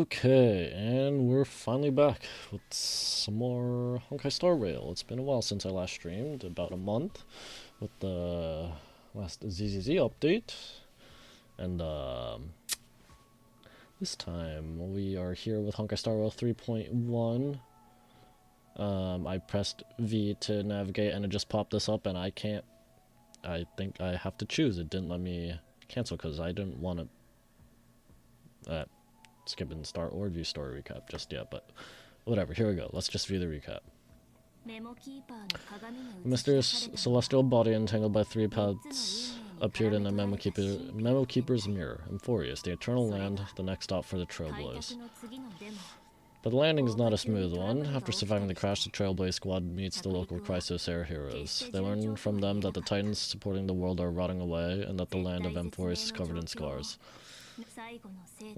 Okay, and we're finally back with some more Honkai Star Rail. It's been a while since I last streamed, about a month, with the last ZZZ update. And this time we are here with Honkai Star Rail 3.1. I pressed V to navigate and it just popped this up and I think I have to choose. It didn't let me cancel because I didn't want to skip and start or view story recap just yet, but whatever, here we go. Let's just view the recap. A mysterious celestial body entangled by three paths appeared in the Memo Keeper's mirror. Emphorius, the eternal land, the next stop for the Trailblaze. But the landing is not a smooth one. After surviving the crash, the Trailblaze squad meets the local Crisis Air heroes. They learn from them that the titans supporting the world are rotting away, and that the land of Emphorius is covered in scars.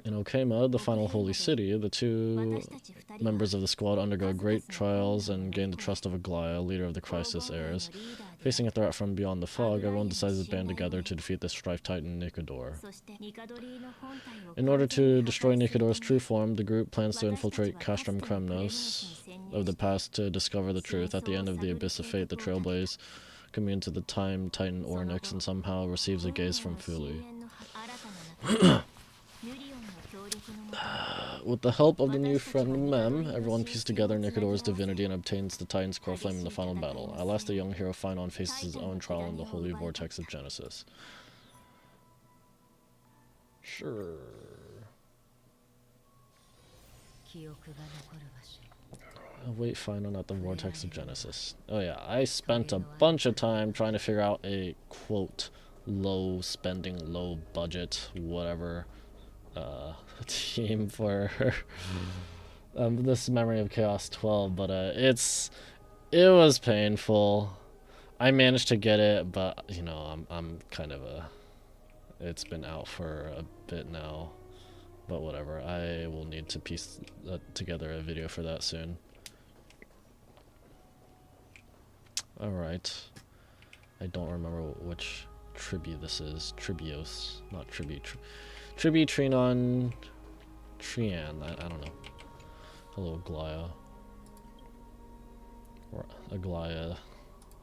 In Okema, the final holy city, the two members of the squad undergo great trials and gain the trust of Aglaya, leader of the Crisis Heirs. Facing a threat from beyond the fog, everyone decides to band together to defeat the Strife Titan Nikador. In order to destroy Nikador's true form, the group plans to infiltrate Castrum Kremnos of the past to discover the truth. At the end of the Abyss of Fate, the Trailblaze commune to the Time Titan Ornyx and somehow receives a gaze from Fuli. With the help of the new friend Mem, everyone pieced together Nikador's divinity and obtains the Titan's core flame in the final battle. At last, the young hero Finon faces his own trial in the holy vortex of Genesis. Sure. Await Finon at the vortex of Genesis. Oh yeah, I spent a bunch of time trying to figure out a, quote, low spending, low budget, whatever, team for this Memory of Chaos 12, but it was painful. I managed to get it, but you know, I'm kind of it's been out for a bit now, but whatever. I will need to piece together a video for that soon. Alright, I don't remember which Tribi this is. Tribios, not Tribi. Tribi, Trinon, Trian, I don't know. Hello, Aglaya. Aglaya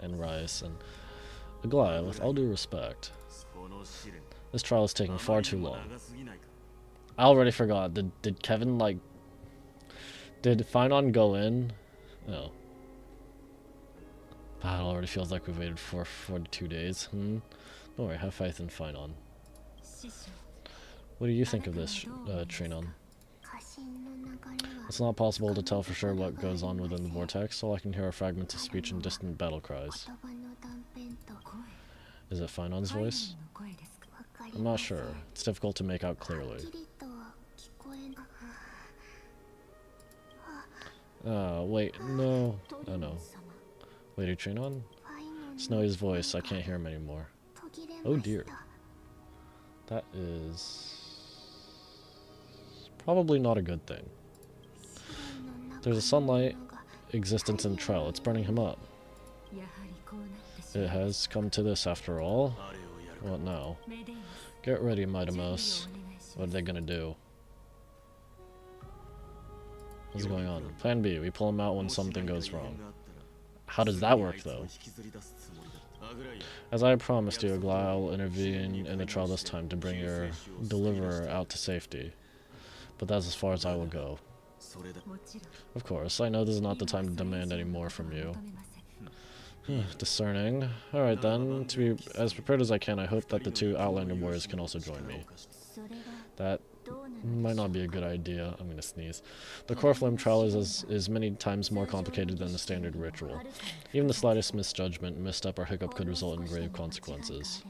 and Rice and Aglaya, with all due respect. This trial is taking far too long. I already forgot. Did Kevin, like... Did Finon go in? No. It already feels like we've waited for 42 days. Don't worry, have faith in Finon. What do you think of this, Trinon? It's not possible to tell for sure what goes on within the vortex. All I can hear are fragments of speech and distant battle cries. Is it Finon's voice? I'm not sure. It's difficult to make out clearly. Wait, no. Oh no. Lady Trinon? Snowy's voice, I can't hear him anymore. Oh dear. That is... probably not a good thing. There's a sunlight existence in Trell. It's burning him up. It has come to this after all. What now? Get ready, Midamos. What are they gonna do? What's going on? Plan B. We pull him out when something goes wrong. How does that work, though? As I promised you, Aglaya will intervene in the trial this time to bring your deliverer out to safety. But that's as far as I will go. Of course, I know this is not the time to demand any more from you. Discerning. Alright then, to be as prepared as I can, I hope that the two Outlander warriors can also join me. That might not be a good idea. I'm gonna sneeze. The core flame trial is many times more complicated than the standard ritual. Even the slightest misjudgment, misstep, or hiccup could result in grave consequences.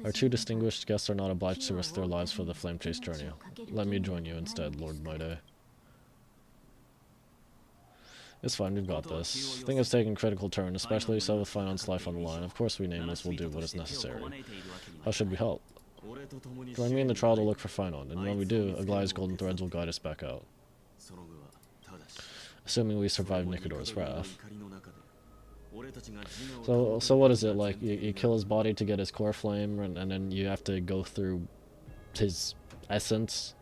Our two distinguished guests are not obliged to risk their lives for the flame chase journey. Let me join you instead, Lord Maide. It's fine, we've got this. Thing has taken a critical turn, especially so with Finon's life on the line. Of course we Nameless will do what is necessary. How should we help? Join me in the trial to look for Finon, and when we do, Aglaya's golden threads will guide us back out. Assuming we survive Nikador's wrath. So what is it, like, you kill his body to get his core flame, and then you have to go through his essence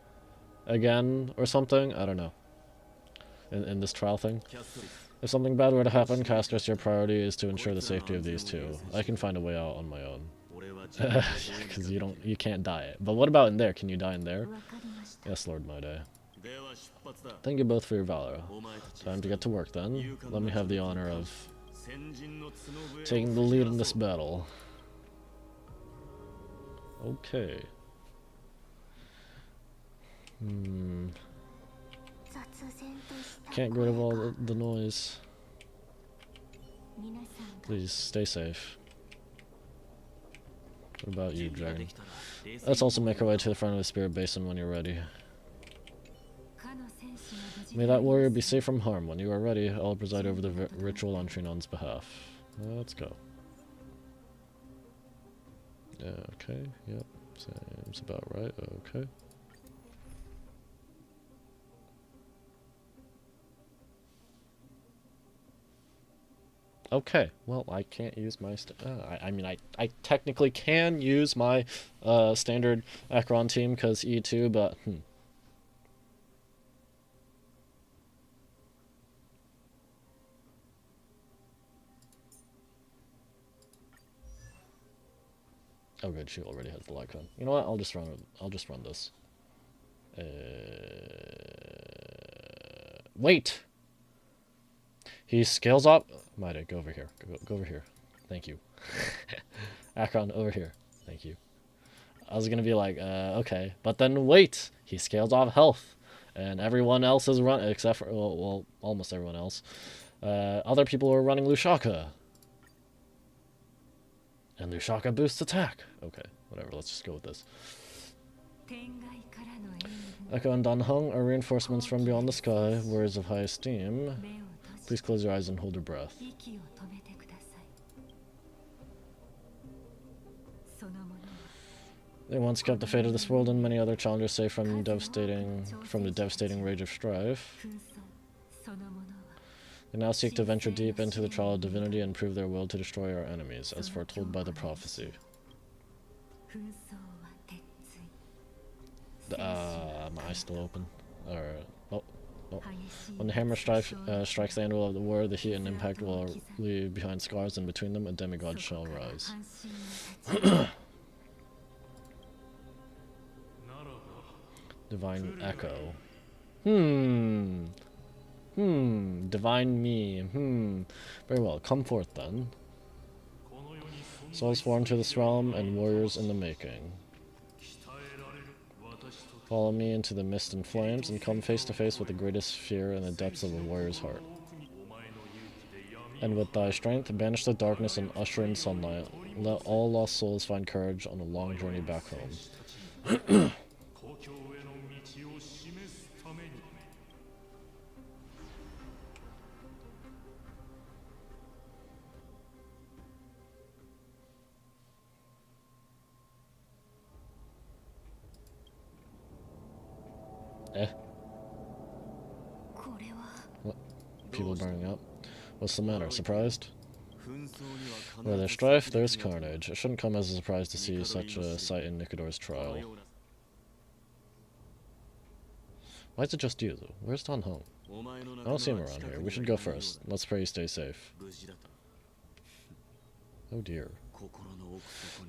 again or something. I don't know. In this trial thing. If something bad were to happen, castorice, your priority is to ensure the safety of these two. I can find a way out on my own. Because you can't die. But what about in there? Can you die in there? Yes, Lord Maide. Thank you both for your valor. Time to get to work then. Let me have the honor of taking the lead in this battle. Okay. Can't get rid of all the noise. Please stay safe. What about you, Dragon? Let's also make our way to the front of the Spirit Basin when you're ready. May that warrior be safe from harm. When you are ready, I'll preside over the ritual on Trinon's behalf. Let's go. Yeah, okay, yep. Seems about right, okay. Okay, well, I can't use my... I mean, I technically can use my standard Acheron team because E2, but... Oh good, she already has the Lycon. You know what? I'll just run this. Wait. He scales up. Maide, go over here. Go over here. Thank you. Acheron, over here. Thank you. I was gonna be like, okay, but then wait. He scales off health, and everyone else is running except for well, almost everyone else. Other people are running Lushaka. And Lushaka boosts attack. Okay, whatever, let's just go with this. Echo and Danhong are reinforcements from beyond the sky, words of high esteem. Please close your eyes and hold your breath. They once kept the fate of this world and many other challengers safe from the devastating rage of strife. They now seek to venture deep into the trial of divinity and prove their will to destroy our enemies, as foretold by the prophecy. My eyes still open. Oh. When the hammer strikes the anvil of the war, the heat and impact will leave behind scars, and between them a demigod shall rise. Divine Echo. Divine me. Very well, come forth then. Souls formed to this realm and warriors in the making. Follow me into the mist and flames and come face to face with the greatest fear in the depths of a warrior's heart. And with thy strength, banish the darkness and usher in sunlight. Let all lost souls find courage on a long journey back home. What? People burning up? What's the matter? Surprised? Where there's strife, there's carnage. It shouldn't come as a surprise to see such a sight in Nikador's trial. Why is it just you, though? Where's Don Hong? I don't see him around here. We should go first. Let's pray he stays safe. Oh dear.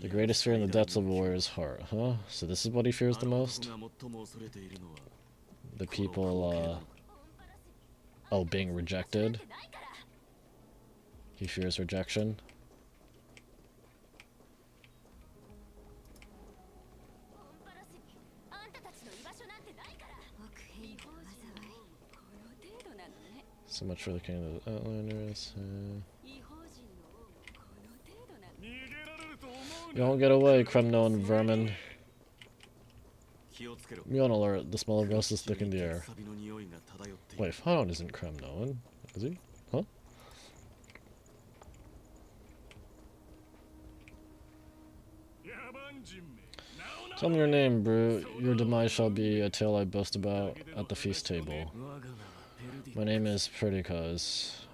The greatest fear in the depths of a warrior's heart, huh? So this is what he fears the most? The people, oh, being rejected? He fears rejection? So much for the king of the Outlanders. You won't get away, Kremnoan vermin. Be on alert, the smell of rust is thick in the air. Wait, Fanon isn't Kremnoan, is he? Huh? Tell me your name, brute. Your demise shall be a tale I boast about at the feast table. My name is Perdiccas,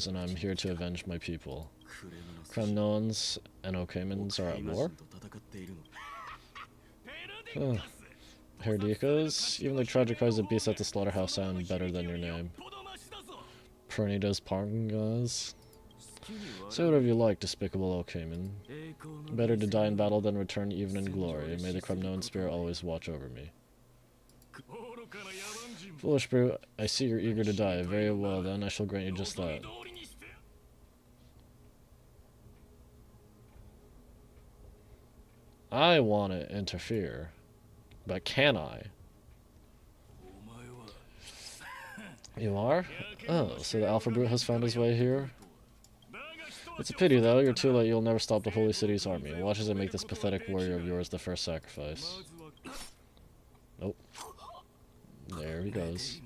and I'm here to avenge my people. Kremnoans and Okamans are at war? Herdikas. Even the tragic cries of beasts at the slaughterhouse sound better than your name. Pernidas Parngas. Say whatever you like, despicable old Cayman. Better to die in battle than return even in glory. May the Kremnoan spirit always watch over me. Foolish brute, I see you're eager to die. Very well then, I shall grant you just that. I want to interfere, but can I? You are? Oh, so the Alpha Brute has found his way here? It's a pity though, you're too late, you'll never stop the Holy City's army. Watch as I make this pathetic warrior of yours the first sacrifice. Nope. There he goes.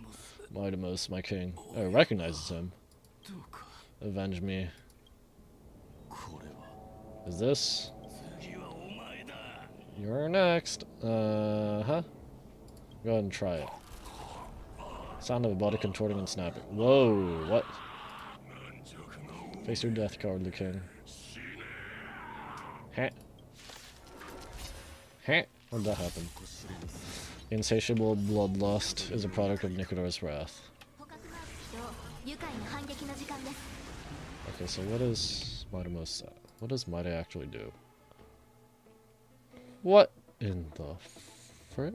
Mightimus, my king. Oh, it recognizes him. Avenge me. Is this? You're next. Huh? Go ahead and try it. Sound of a body contorting and snapping. Whoa, what? Face your death, cowardly king. Heh. Heh. Where'd that happen? Insatiable bloodlust is a product of Nikodor's wrath. Okay, so what is Mightimus? What does Mighty actually do? What in the frick?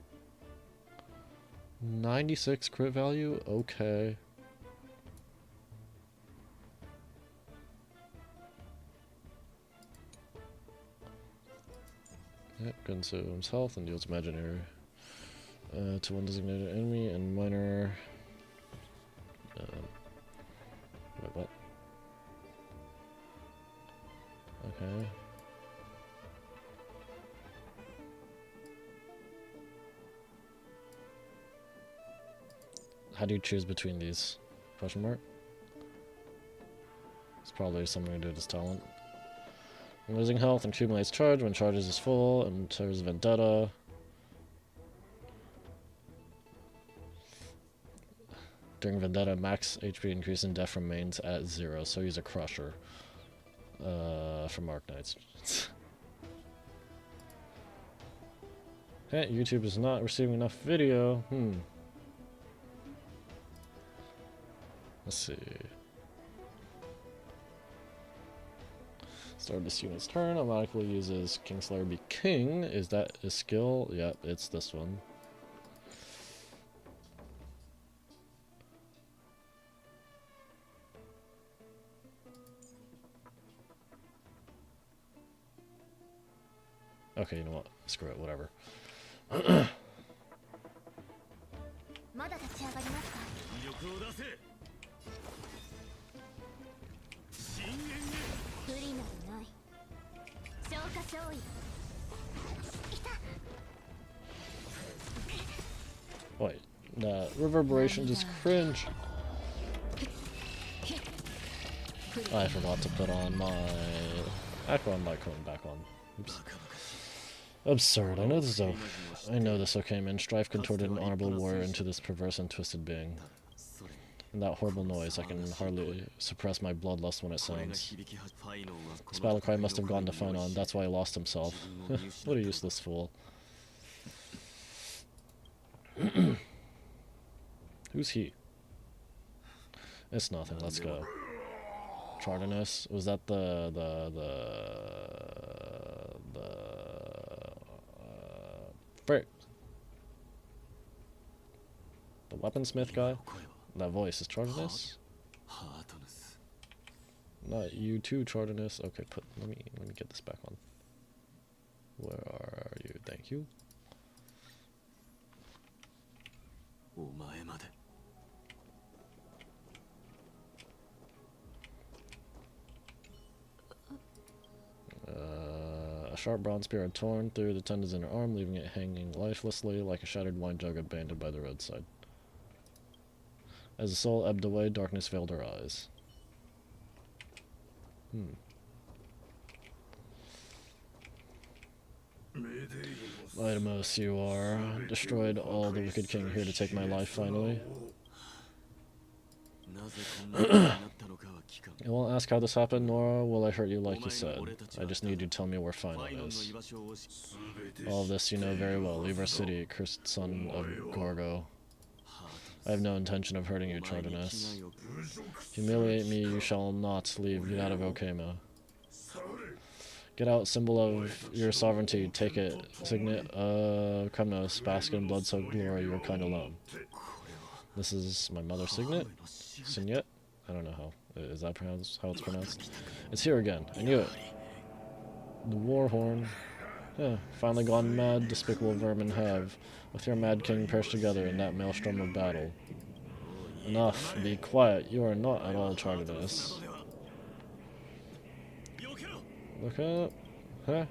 96 crit value? Okay. Yep, consumes health and deals imaginary to one designated enemy and minor. Wait, what? Okay. How do you choose between these? Question mark? It's probably something to do with his talent. When losing health, accumulates charge. When charges is full, and tears Vendetta. During Vendetta, max HP increase in death remains at 0, so he's a crusher. From Arknights. Hey, YouTube is not receiving enough video. Let's see. Start this unit's turn. Automatically uses Kingslayer be king. Is that a skill? Yep, it's this one. Okay, you know what? Screw it, whatever. Wait, the reverberation just cringe. I forgot to put on my Aqua my cone back on. Oops. Absurd. I know this, okay, man. Strife contorted an honorable warrior into this perverse and twisted being. And that horrible noise, I can hardly suppress my bloodlust when it sounds. This battle cry must have gone to Finon, that's why he lost himself. What a useless fool. Who's he? It's nothing, let's go. Chardonnus? Was that frick. The weaponsmith guy? That voice is Chardonnus? Not you too, Chardonnus. Okay, let me get this back on. Where are you? Thank you. A sharp bronze spear had torn through the tendons in her arm, leaving it hanging lifelessly like a shattered wine jug abandoned by the roadside. As the soul ebbed away, darkness veiled her eyes. Mightimus, you are. Destroyed all the wicked king here to take my life finally. I won't ask how this happened, nor will I hurt you like you said. I just need you to tell me where Finon is. All of this you know very well. Leave our city, cursed son of Gorgo. I have no intention of hurting you, Chardonis. Humiliate me, you shall not leave. Get out of Okema. Get out, symbol of your sovereignty. Take it. Signet, Kremnos, bask in blood-soaked glory, your kind alone. This is my mother's signet? Signet? I don't know how. Is that how it's pronounced? It's here again. I knew it. The war horn. Yeah, finally gone mad, despicable vermin have, with your mad king perished together in that maelstrom of battle. Enough. Be quiet. You are not at all Chardonis. Look up. Huh?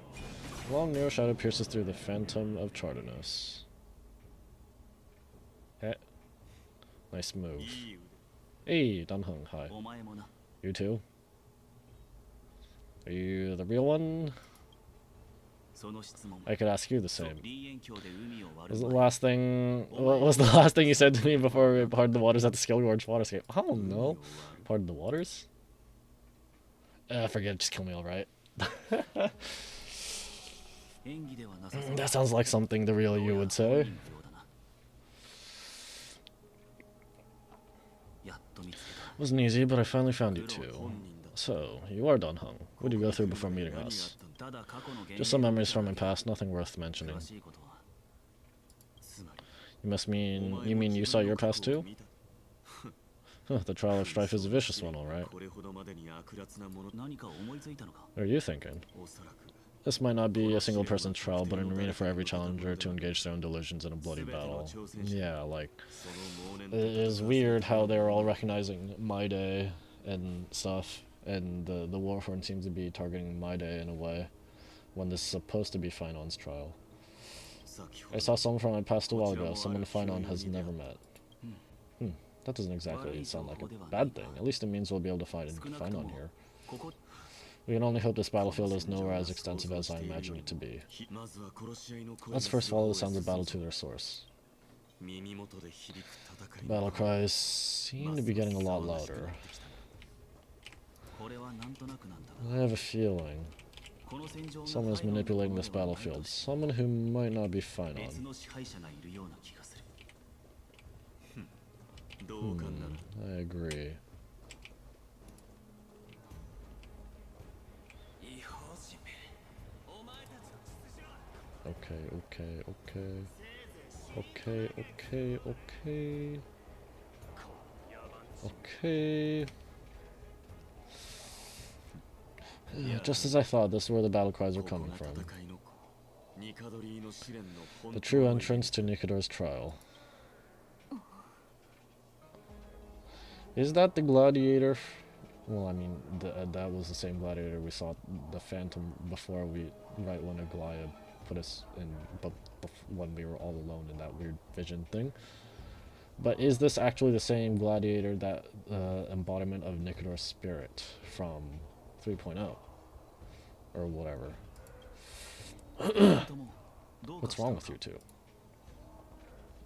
Long narrow shadow pierces through the phantom of Chardonis. Eh. Nice move. Hey, Danheng, hi. You too? Are you the real one? I could ask you the same. What was the last thing you said to me before we parted the waters at the Skill Gorge waterscape? I don't know. Pardon the waters? Forget it, just kill me alright. That sounds like something the real you would say. Wasn't easy, but I finally found you too. So, you are Danheng. What did you go through before meeting us? Just some memories from my past, nothing worth mentioning. You mean you saw your past too? Huh, the trial of strife is a vicious one, alright. What are you thinking? This might not be a single person's trial, but an arena for every challenger to engage their own delusions in a bloody battle. Yeah, like, it is weird how they're all recognizing My Day and stuff, and the Warhorn seems to be targeting My Day in a way, when this is supposed to be Finon's trial. I saw someone from my past a while ago, someone Finon has never met. That doesn't exactly sound like a bad thing. At least it means we'll be able to find Finon here. We can only hope this battlefield is nowhere as extensive as I imagine it to be. Let's first follow the sounds of battle to their source. Battle cries seem to be getting a lot louder. I have a feeling someone is manipulating this battlefield. Someone who might not be Finon. I agree. Okay. Just as I thought, this is where the battle cries were coming from. The true entrance to Nikador's trial. Is that the gladiator? Well, I mean, that was the same gladiator we saw the Phantom before right when Aglaya put us in, when we were all alone in that weird vision thing. But is this actually the same gladiator, that embodiment of Nikador's spirit from 3.0? Or whatever. What's wrong with you two?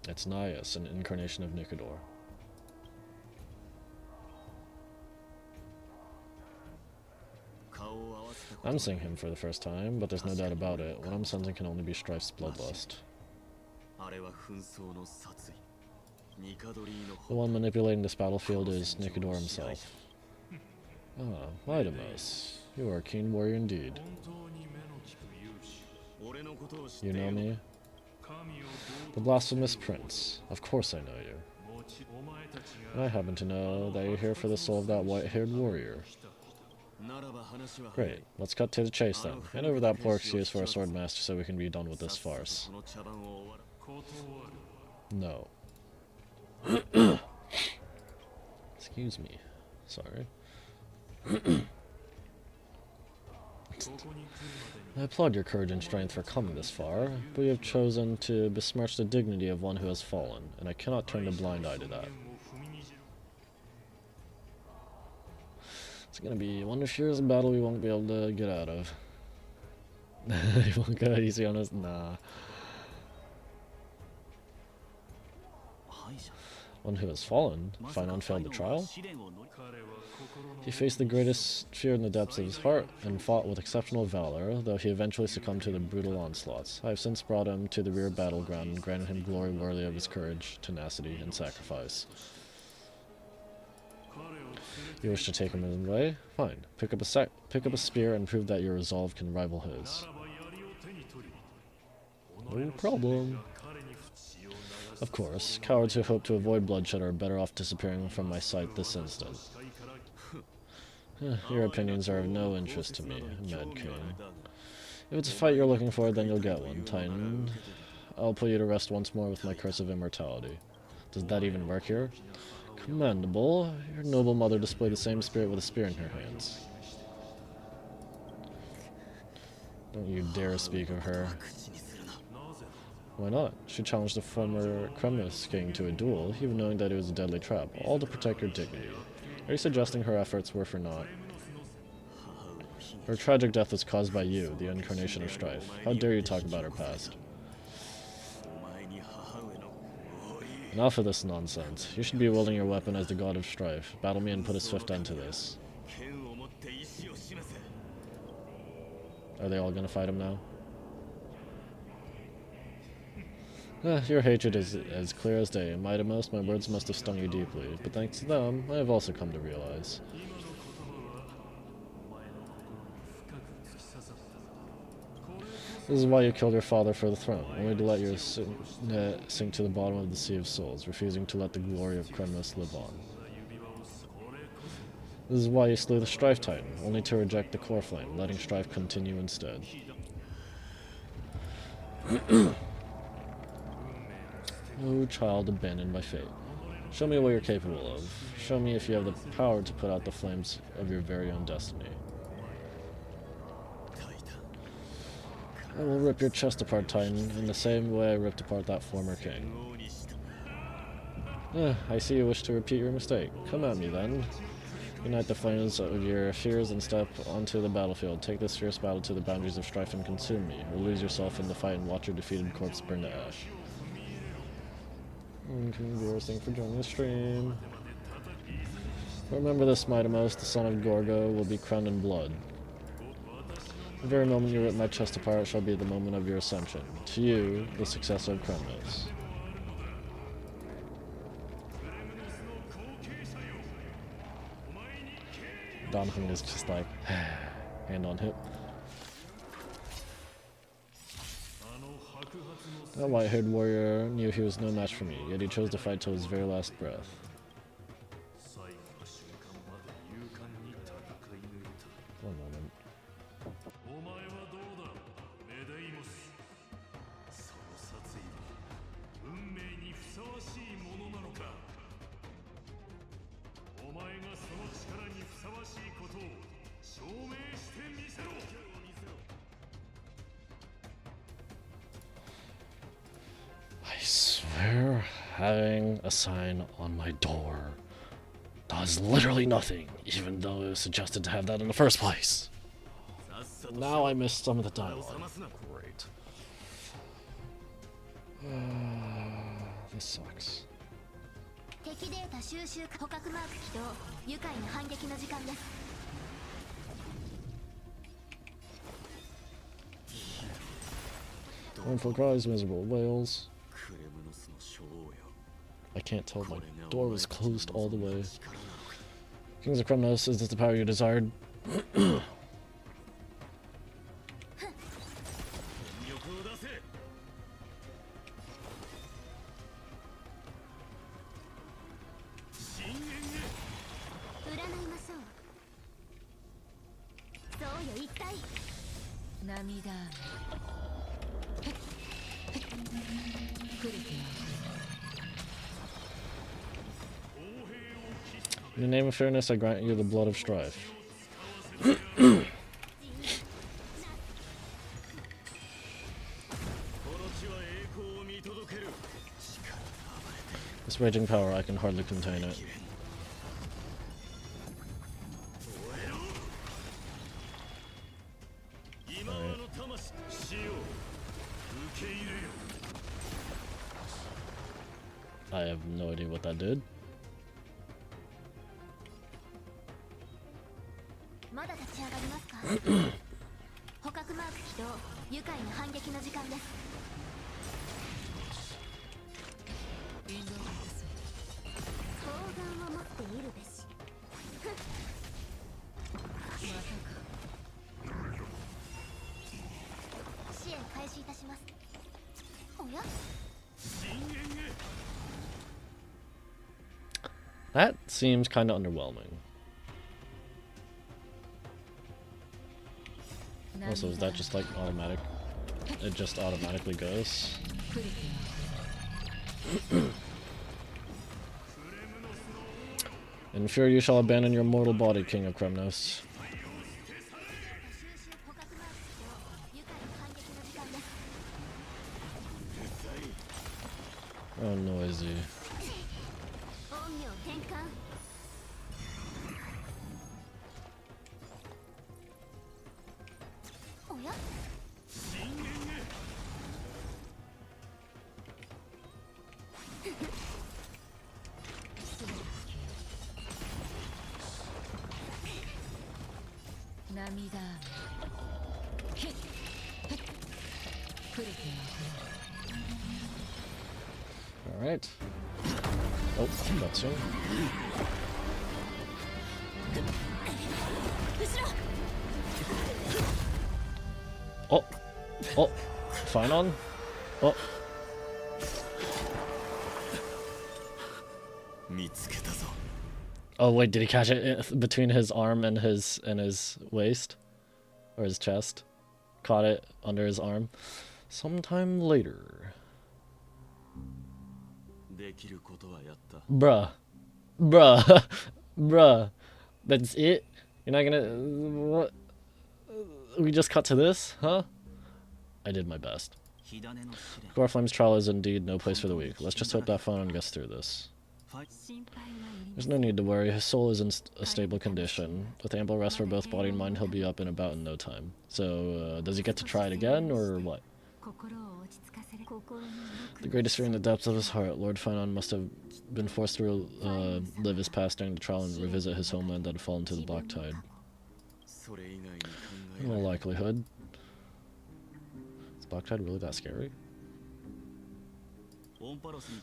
It's Nias, an incarnation of Nikador. I'm seeing him for the first time, but there's no doubt about it. What I'm sensing can only be Strife's bloodlust. The one manipulating this battlefield is Nikador himself. Ah, Midamus. You are a keen warrior indeed. You know me? The blasphemous prince. Of course I know you. And I happen to know that you're here for the soul of that white-haired warrior. Great. Let's cut to the chase then. Hand over that poor excuse for a sword master so we can be done with this farce. No. Excuse me. Sorry. I applaud your courage and strength for coming this far, but you have chosen to besmirch the dignity of one who has fallen, and I cannot turn a blind eye to that. It's gonna be one furious battle we won't be able to get out of. You won't go easy on us? Nah. One who has fallen, Finon failed the trial? He faced the greatest fear in the depths of his heart, and fought with exceptional valor, though he eventually succumbed to the brutal onslaughts. I have since brought him to the rear battleground and granted him glory worthy of his courage, tenacity, and sacrifice. You wish to take him in way? Fine. Pick up a spear and prove that your resolve can rival his. No problem. Of course, cowards who hope to avoid bloodshed are better off disappearing from my sight this instant. Your opinions are of no interest to me, Mad King. If it's a fight you're looking for, then you'll get one, Titan. I'll put you to rest once more with my curse of immortality. Does that even work here? Commendable. Your noble mother displayed the same spirit with a spear in her hands. Don't you dare speak of her. Why not? She challenged the former Kremlis king to a duel, even knowing that it was a deadly trap, all to protect your dignity. Are you suggesting her efforts were for naught? Her tragic death was caused by you, the incarnation of strife. How dare you talk about her past? Enough of this nonsense. You should be wielding your weapon as the god of strife. Battle me and put a swift end to this. Are they all gonna fight him now? Your hatred is as clear as day, and Mightymost, my words must have stung you deeply, but thanks to them, I have also come to realize. This is why you killed your father for the throne, only to let your sink to the bottom of the Sea of Souls, refusing to let the glory of Kremlis live on. This is why you slew the Strife Titan, only to reject the core flame, letting strife continue instead. Oh, child abandoned by fate. Show me what you're capable of. Show me if you have the power to put out the flames of your very own destiny. I will rip your chest apart, Titan, in the same way I ripped apart that former king. I see you wish to repeat your mistake. Come at me, then. Unite the flames of your fears and step onto the battlefield. Take this fierce battle to the boundaries of strife and consume me, or lose yourself in the fight and watch your defeated corpse burn to ash. Viewers, thank you for joining the stream. Remember this, Mightymost, the son of Gorgo will be crowned in blood. The very moment you rip my chest apart shall be the moment of your ascension. To you, the successor of Kremlis. Donhung is just like, hand on hip. That white-haired warrior knew he was no match for me, yet he chose to fight till his very last breath. One moment. I swear having a sign on my door does literally nothing, even though it was suggested to have that in the first place. Now I missed some of the dialogue. Great. This sucks. Mournful cries, miserable wails. I can't tell, my door was closed all the way. Kings of Kremnos, is this the power you desired? In the name of fairness, I grant you the blood of strife. This raging power, I can hardly contain it. I have no idea what that did. That seems kind of underwhelming. Also, is that just like automatic? It just automatically goes? In fear you shall abandon your mortal body, King of Kremnos. Oh, noisy. Alright. Oh, got soon. Oh! Oh! Fine on? Oh! Oh wait, did he catch it between his arm and his waist? Or his chest? Caught it under his arm. Sometime later. Bruh. Bruh. Bruh. That's it? You're not gonna... What? We just cut to this? Huh? I did my best. Gorflame's trial is indeed no place for the weak. Let's just hope that Fanon gets through this. There's no need to worry. His soul is in a stable condition. With ample rest for both body and mind, he'll be up and about in no time. So, does he get to try it again, or what? The greatest fear in the depths of his heart, Lord Fanon must have been forced to live his past during the trial and revisit his homeland that had fallen to the black tide. In all likelihood. Is black tide really that scary?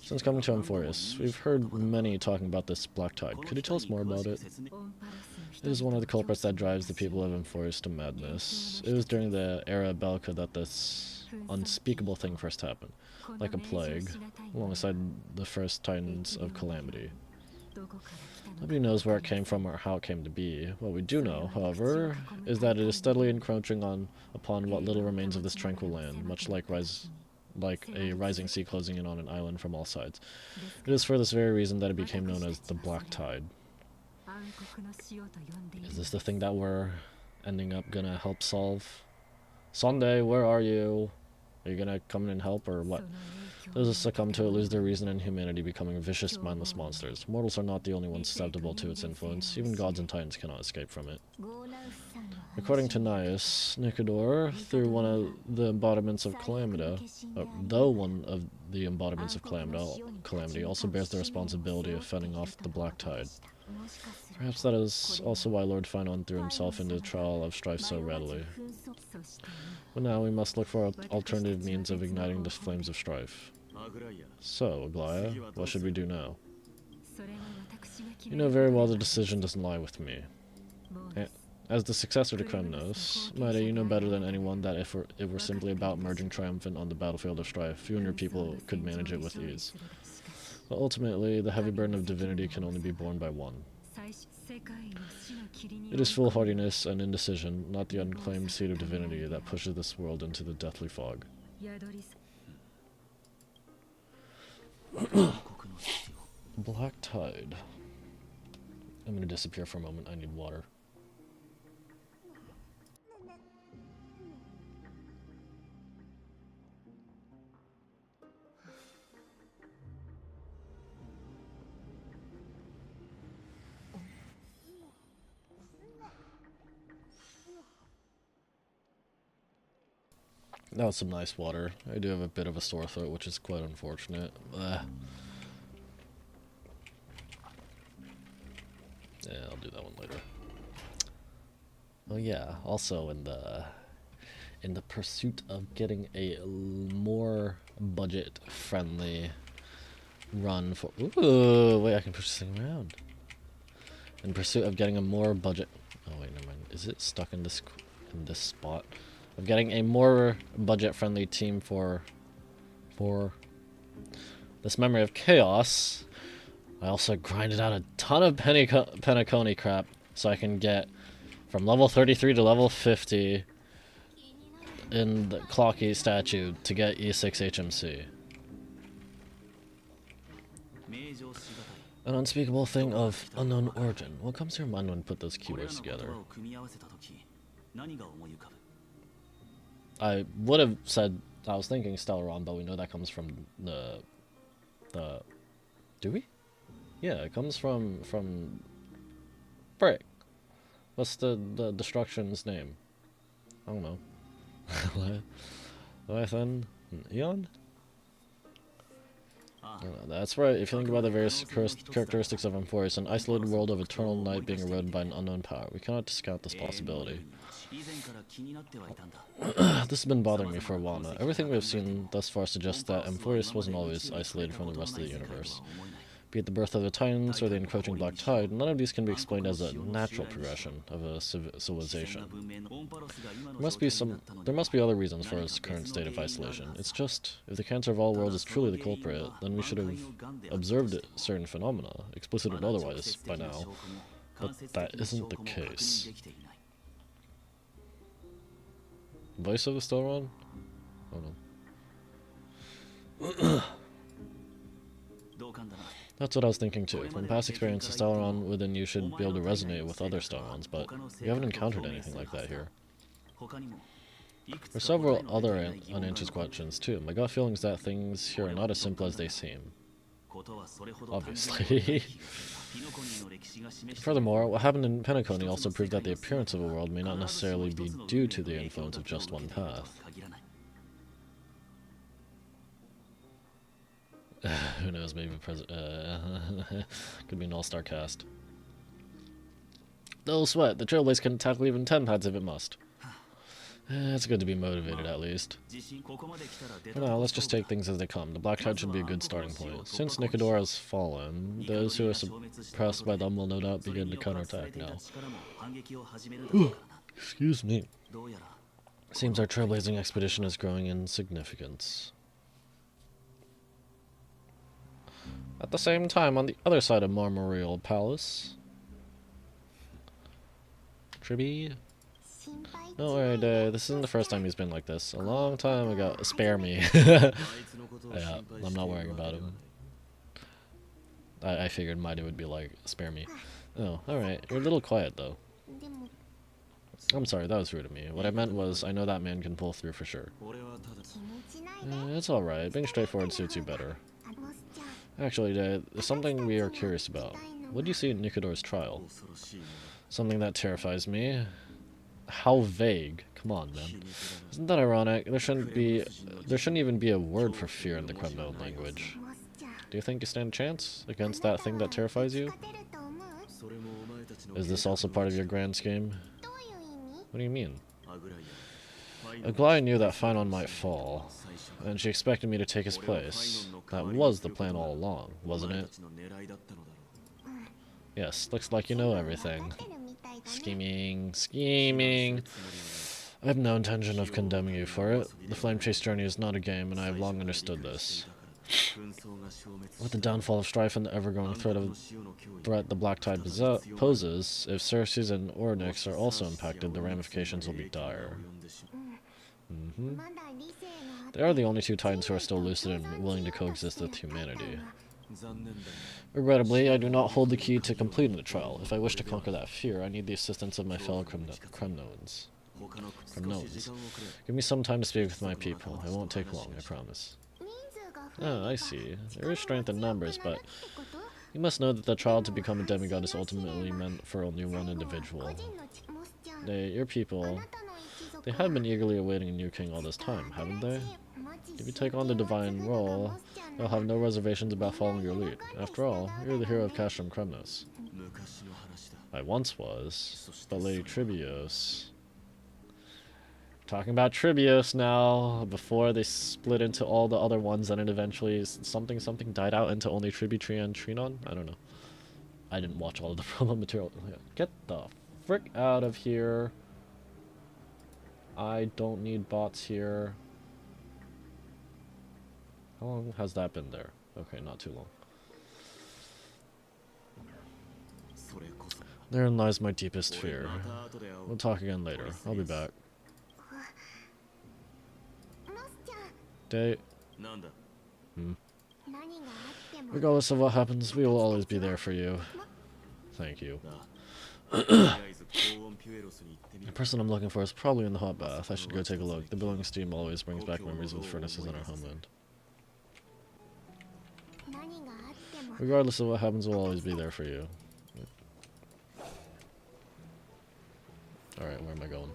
Since coming to Amphorius, we've heard many talking about this black tide. Could you tell us more about it? It is one of the culprits that drives the people of Amphorius to madness. It was during the era Belka that this unspeakable thing first happened, like a plague, alongside the first titans of calamity. Nobody knows where it came from or how it came to be. What we do know, however, is that it is steadily encroaching upon what little remains of this tranquil land, much like a rising sea closing in on an island from all sides. It is for this very reason that it became known as the Black Tide. Is this the thing that we're ending up gonna help solve? Sunday, where are you? Are you gonna come in and help, or what? Those who succumb to it lose their reason and humanity, becoming vicious, mindless monsters. Mortals are not the only ones susceptible to its influence. Even gods and titans cannot escape from it. According to Naius, Nicodor, through one of the embodiments of Calamity, Calamity also bears the responsibility of fending off the Black Tide. Perhaps that is also why Lord Fanon threw himself into the trial of strife so readily. But now we must look for alternative means of igniting the flames of strife. So, Aglaya, what should we do now? You know very well the decision doesn't lie with me. As the successor to Kremnos, Maida, you know better than anyone that if it were simply about emerging triumphant on the battlefield of strife, you and your people could manage it with ease. But ultimately, the heavy burden of divinity can only be borne by one. It is foolhardiness and indecision, not the unclaimed seed of divinity, that pushes this world into the deathly fog. Black Tide. I'm gonna disappear for a moment, I need water. That was some nice water. I do have a bit of a sore throat, which is quite unfortunate. Yeah, I'll do that one later. Oh yeah, also in the pursuit of getting a more budget-friendly run for... Ooh, wait, I can push this thing around. In pursuit of getting a more budget... Oh wait, never mind. Is it stuck in this spot? Of getting a more budget-friendly team for this Memory of Chaos, I also grinded out a ton of Penacony crap so I can get from level 33 to level 50 in the Clocky statue to get E6 HMC. An unspeakable thing of unknown origin. What comes to your mind when you put those keywords together? I would have said I was thinking Stellaron, but we know that comes from the do we? Yeah, it comes from Brick. What's the destruction's name? I don't know. Leviathan? Eon? That's right. If you think about the various characteristics of Emphorius, an isolated world of eternal night being eroded by an unknown power, we cannot discount this possibility. This has been bothering me for a while now. Everything we have seen thus far suggests that Emphorius wasn't always isolated from the rest of the universe. Be it the birth of the Titans or the encroaching Black Tide, none of these can be explained as a natural progression of a civilization. There must be other reasons for its current state of isolation. It's just, if the cancer of all worlds is truly the culprit, then we should have observed certain phenomena, explicit or otherwise, by now. But that isn't the case. Voice of the Stellaron? Oh no. That's what I was thinking too. From past experience, the Stellaron within you should be able to resonate with other Stellarons, but we haven't encountered anything like that here. There's several other unanswered questions too. My gut feeling is that things here are not as simple as they seem. Obviously. Furthermore, what happened in Penacony also proved that the appearance of a world may not necessarily be due to the influence of just one path. Who knows, maybe could be an all-star cast. No sweat, the Trailblaze can tackle even 10 paths if it must. It's good to be motivated, at least. For now, let's just take things as they come. The Black Tide should be a good starting point. Since Nicodor has fallen, those who are suppressed by them will no doubt begin to counterattack now. Excuse me. Seems our trailblazing expedition is growing in significance. At the same time, on the other side of Marmoreal Palace... Tribby? No, alright, this isn't the first time he's been like this. A long time ago. Spare me. Yeah, I'm not worrying about him. I figured Mighty would be like, spare me. Oh, alright. You're a little quiet, though. I'm sorry, that was rude of me. What I meant was, I know that man can pull through for sure. It's alright. Being straightforward suits you better. Actually, there's something we are curious about. What do you see in Nicodor's trial? Something that terrifies me. How vague. Come on, man. Isn't that ironic? There shouldn't even be a word for fear in the Kremlin language. Do you think you stand a chance against that thing that terrifies you? Is this also part of your grand scheme? What do you mean? Aglaia knew that Phynon might fall, and she expected me to take his place. That was the plan all along, wasn't it? Yes, looks like you know everything. Scheming, scheming. I have no intention of condemning you for it. The Flame Chase journey is not a game, and I have long understood this. With the downfall of Strife and the ever-growing threat the Black Tide poses, if Xerxes and Ornyx are also impacted, the ramifications will be dire. They are the only two Titans who are still lucid and willing to coexist with humanity. Regrettably, I do not hold the key to completing the trial. If I wish to conquer that fear, I need the assistance of my fellow Kremnoans. Give me some time to speak with my people. It won't take long, I promise. Ah, I see. There is strength in numbers, but you must know that the trial to become a demigod is ultimately meant for only one individual. Your people, they have been eagerly awaiting a new king all this time, haven't they? If you take on the divine role, they'll have no reservations about following your lead. After all, you're the hero of Castrum Kremnos. I once was, but Lady Tribios. Talking about Tribios now, before they split into all the other ones, and it eventually something died out into only Tributry and Trinon? I don't know. I didn't watch all of the promo material. Get the frick out of here. I don't need bots here. How long has that been there? Okay, not too long. Therein lies my deepest fear. We'll talk again later. I'll be back. Date. Regardless of what happens, we will always be there for you. Thank you. The person I'm looking for is probably in the hot bath. I should go take a look. The billowing steam always brings back memories of the furnaces in our homeland. Regardless of what happens, we'll always be there for you. Alright, where am I going?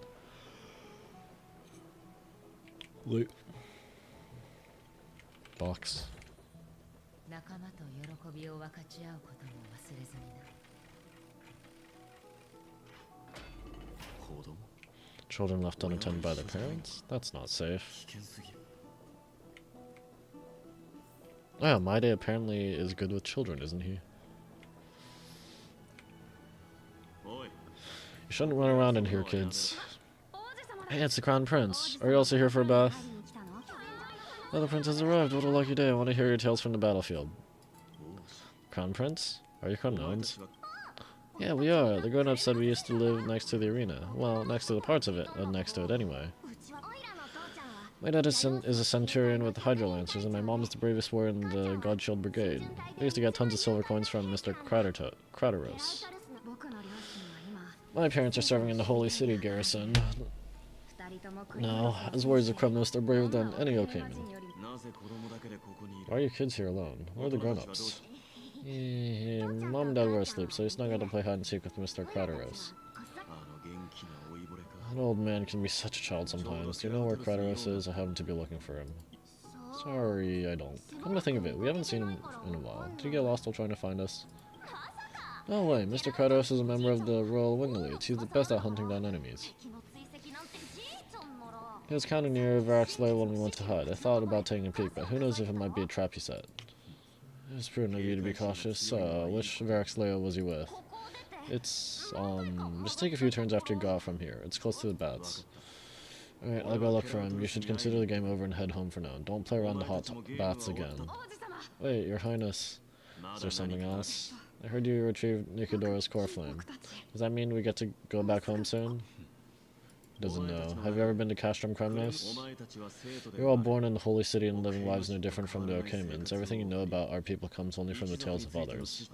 Loot. Box. Children left unattended by their parents? That's not safe. Oh yeah, Maide apparently is good with children, isn't he? You shouldn't run around in here, kids. Hey, it's the Crown Prince. Are you also here for a bath? Oh, the prince has arrived. What a lucky day. I want to hear your tales from the battlefield. Crown Prince? Are you Cromnoans? Yeah, we are. The grown-ups said we used to live next to the arena. Well, next to the parts of it, next to it anyway. My dad is a centurion with the Hydro Lancers, and my mom is the bravest warrior in the Godshield Brigade. We used to get tons of silver coins from Mr. Crateros. My parents are serving in the Holy City garrison. Now, as warriors of Kremnos, they're braver than any Okaman. Why are you kids here alone? Where are the grown-ups? Mom and Dad were asleep, so he snuck out to play hide and seek with Mr. Crateros. An old man can be such a child sometimes. Do you know where Crateros is? I happen to be looking for him. Sorry, I don't. Come to think of it, we haven't seen him in a while. Did he get lost while trying to find us? No way, Mr. Crateros is a member of the Royal Wing Elite. He's the best at hunting down enemies. He was kind of near Varrock's lair when we went to hide. I thought about taking a peek, but who knows if it might be a trap he set. It was prudent of you to be cautious. Which Varrock's lair was he with? It's, just take a few turns after you go out from here. It's close to the bats. Alright, I'll go look for him. You should consider the game over and head home for now. Don't play around the hot baths again. Wait, Your Highness. Is there something else? I heard you retrieved Nikodora's core flame. Does that mean we get to go back home soon? Doesn't know. Have you ever been to Castrum Kremnos? You're all born in the Holy City and living lives no different from the Okamans. Everything you know about our people comes only from the tales of others.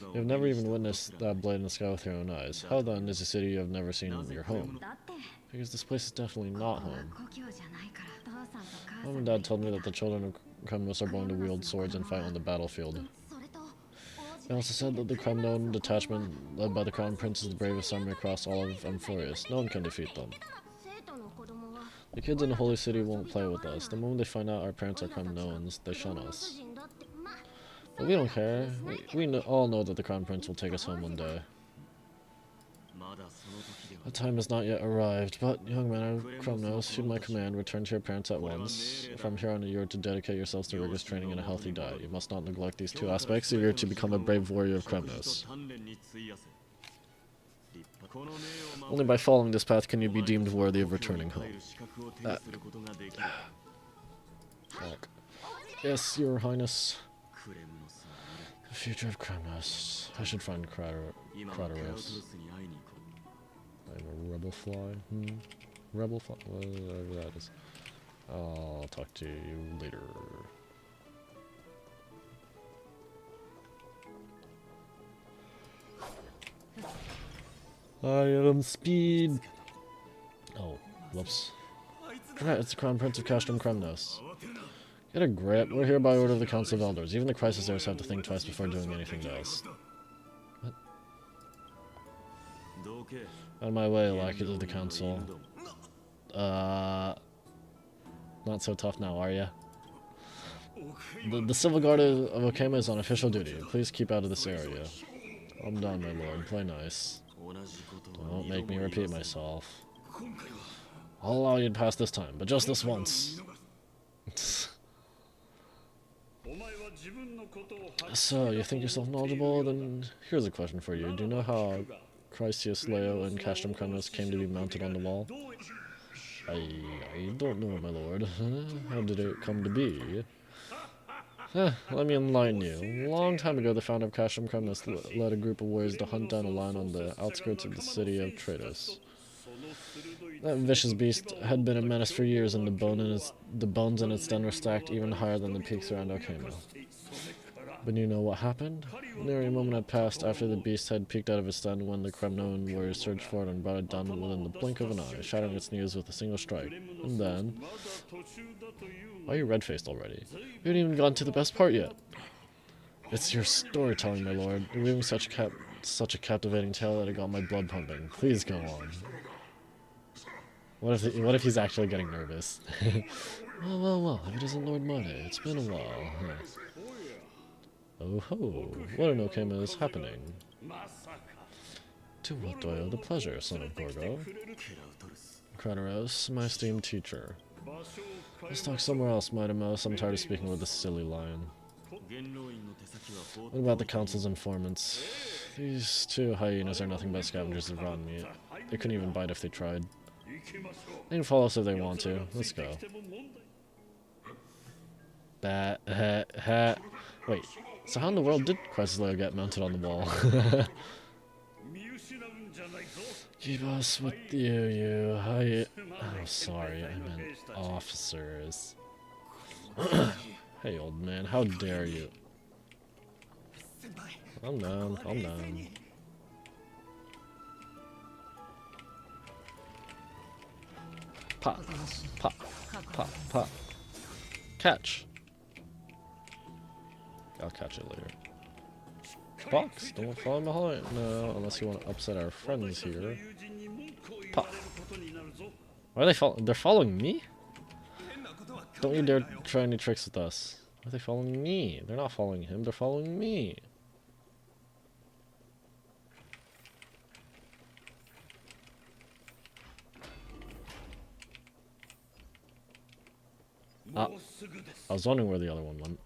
You have never even witnessed that blade in the sky with your own eyes. How then is a city you have never seen your home? Because this place is definitely not home. Mom and Dad told me that the children of Kremnos are born to wield swords and fight on the battlefield. They also said that the Kremnon detachment, led by the Crown Prince, is the bravest army across all of Amphorius. No one can defeat them. The kids in the Holy City won't play with us. The moment they find out our parents are Kremnons, they shun us. But we don't care. We all know that the Crown Prince will take us home one day. The time has not yet arrived, but, young men of Kremnos, heed my command, return to your parents at once. From here on, you are to dedicate yourselves to rigorous training and a healthy diet. You must not neglect these two aspects if you are to become a brave warrior of Kremnos. Only by following this path can you be deemed worthy of returning home. Fuck. Yes, Your Highness. The future of Kremnos. I should find Crateros. I'm a rebel fly. Rebel fly? Whatever that is. I'll talk to you later. I am speed. Oh, whoops. Right, it's the Crown Prince of Castrum Kremnos. Get a grip. We're here by order of the Council of Elders. Even the crisis heirs have to think twice before doing anything to us. What? Out of my way, lackey of the council. Not so tough now, are ya? The Civil Guard of Okama is on official duty. Please keep out of this area. I'm done, my lord. Play nice. Don't make me repeat myself. I'll allow you to pass this time, but just this once. So, you think yourself knowledgeable? Then here's a question for you. Do you know how Chrysius, Leo, and Castrum Chronos came to be mounted on the wall? I don't know, my lord. How did it come to be? Let me enlighten you. A long time ago, the founder of Castrum Chronos led a group of warriors to hunt down a lion on the outskirts of the city of Trados. That vicious beast had been a menace for years, and the bones in its den were stacked even higher than the peaks around Okama. But you know what happened? Nary a moment had passed after the beast had peeked out of its den when the Kremnoan warriors surged forward and brought it down within the blink of an eye, shattering its knees with a single strike. And then... Why are you red-faced already? You haven't even gotten to the best part yet. It's your storytelling, my lord. You're weaving such a captivating tale that it got my blood pumping. Please go on. What if he's actually getting nervous? Well, if it isn't Lord Mane, it's been a while. Oh ho, what in Okama is happening? To what do I owe the pleasure, son of Gorgo? Kratos, my esteemed teacher. Let's talk somewhere else, Mighty Mouse. I'm tired of speaking with this silly lion. What about the council's informants? These two hyenas are nothing but scavengers of rotten meat. They couldn't even bite if they tried. They can follow us if they want to. Let's go. Wait, so how in the world did Chrysislayer get mounted on the wall? Keep us with you. Oh, sorry, I meant officers. Hey, old man, how dare you? I'm down. Pop. Catch. I'll catch it later. Box, don't fall behind. No, unless you want to upset our friends here. Pop. Why are they following? They're following me? Don't you dare try any tricks with us. Why are they following me? They're not following him, they're following me. Ah, I was wondering where the other one went.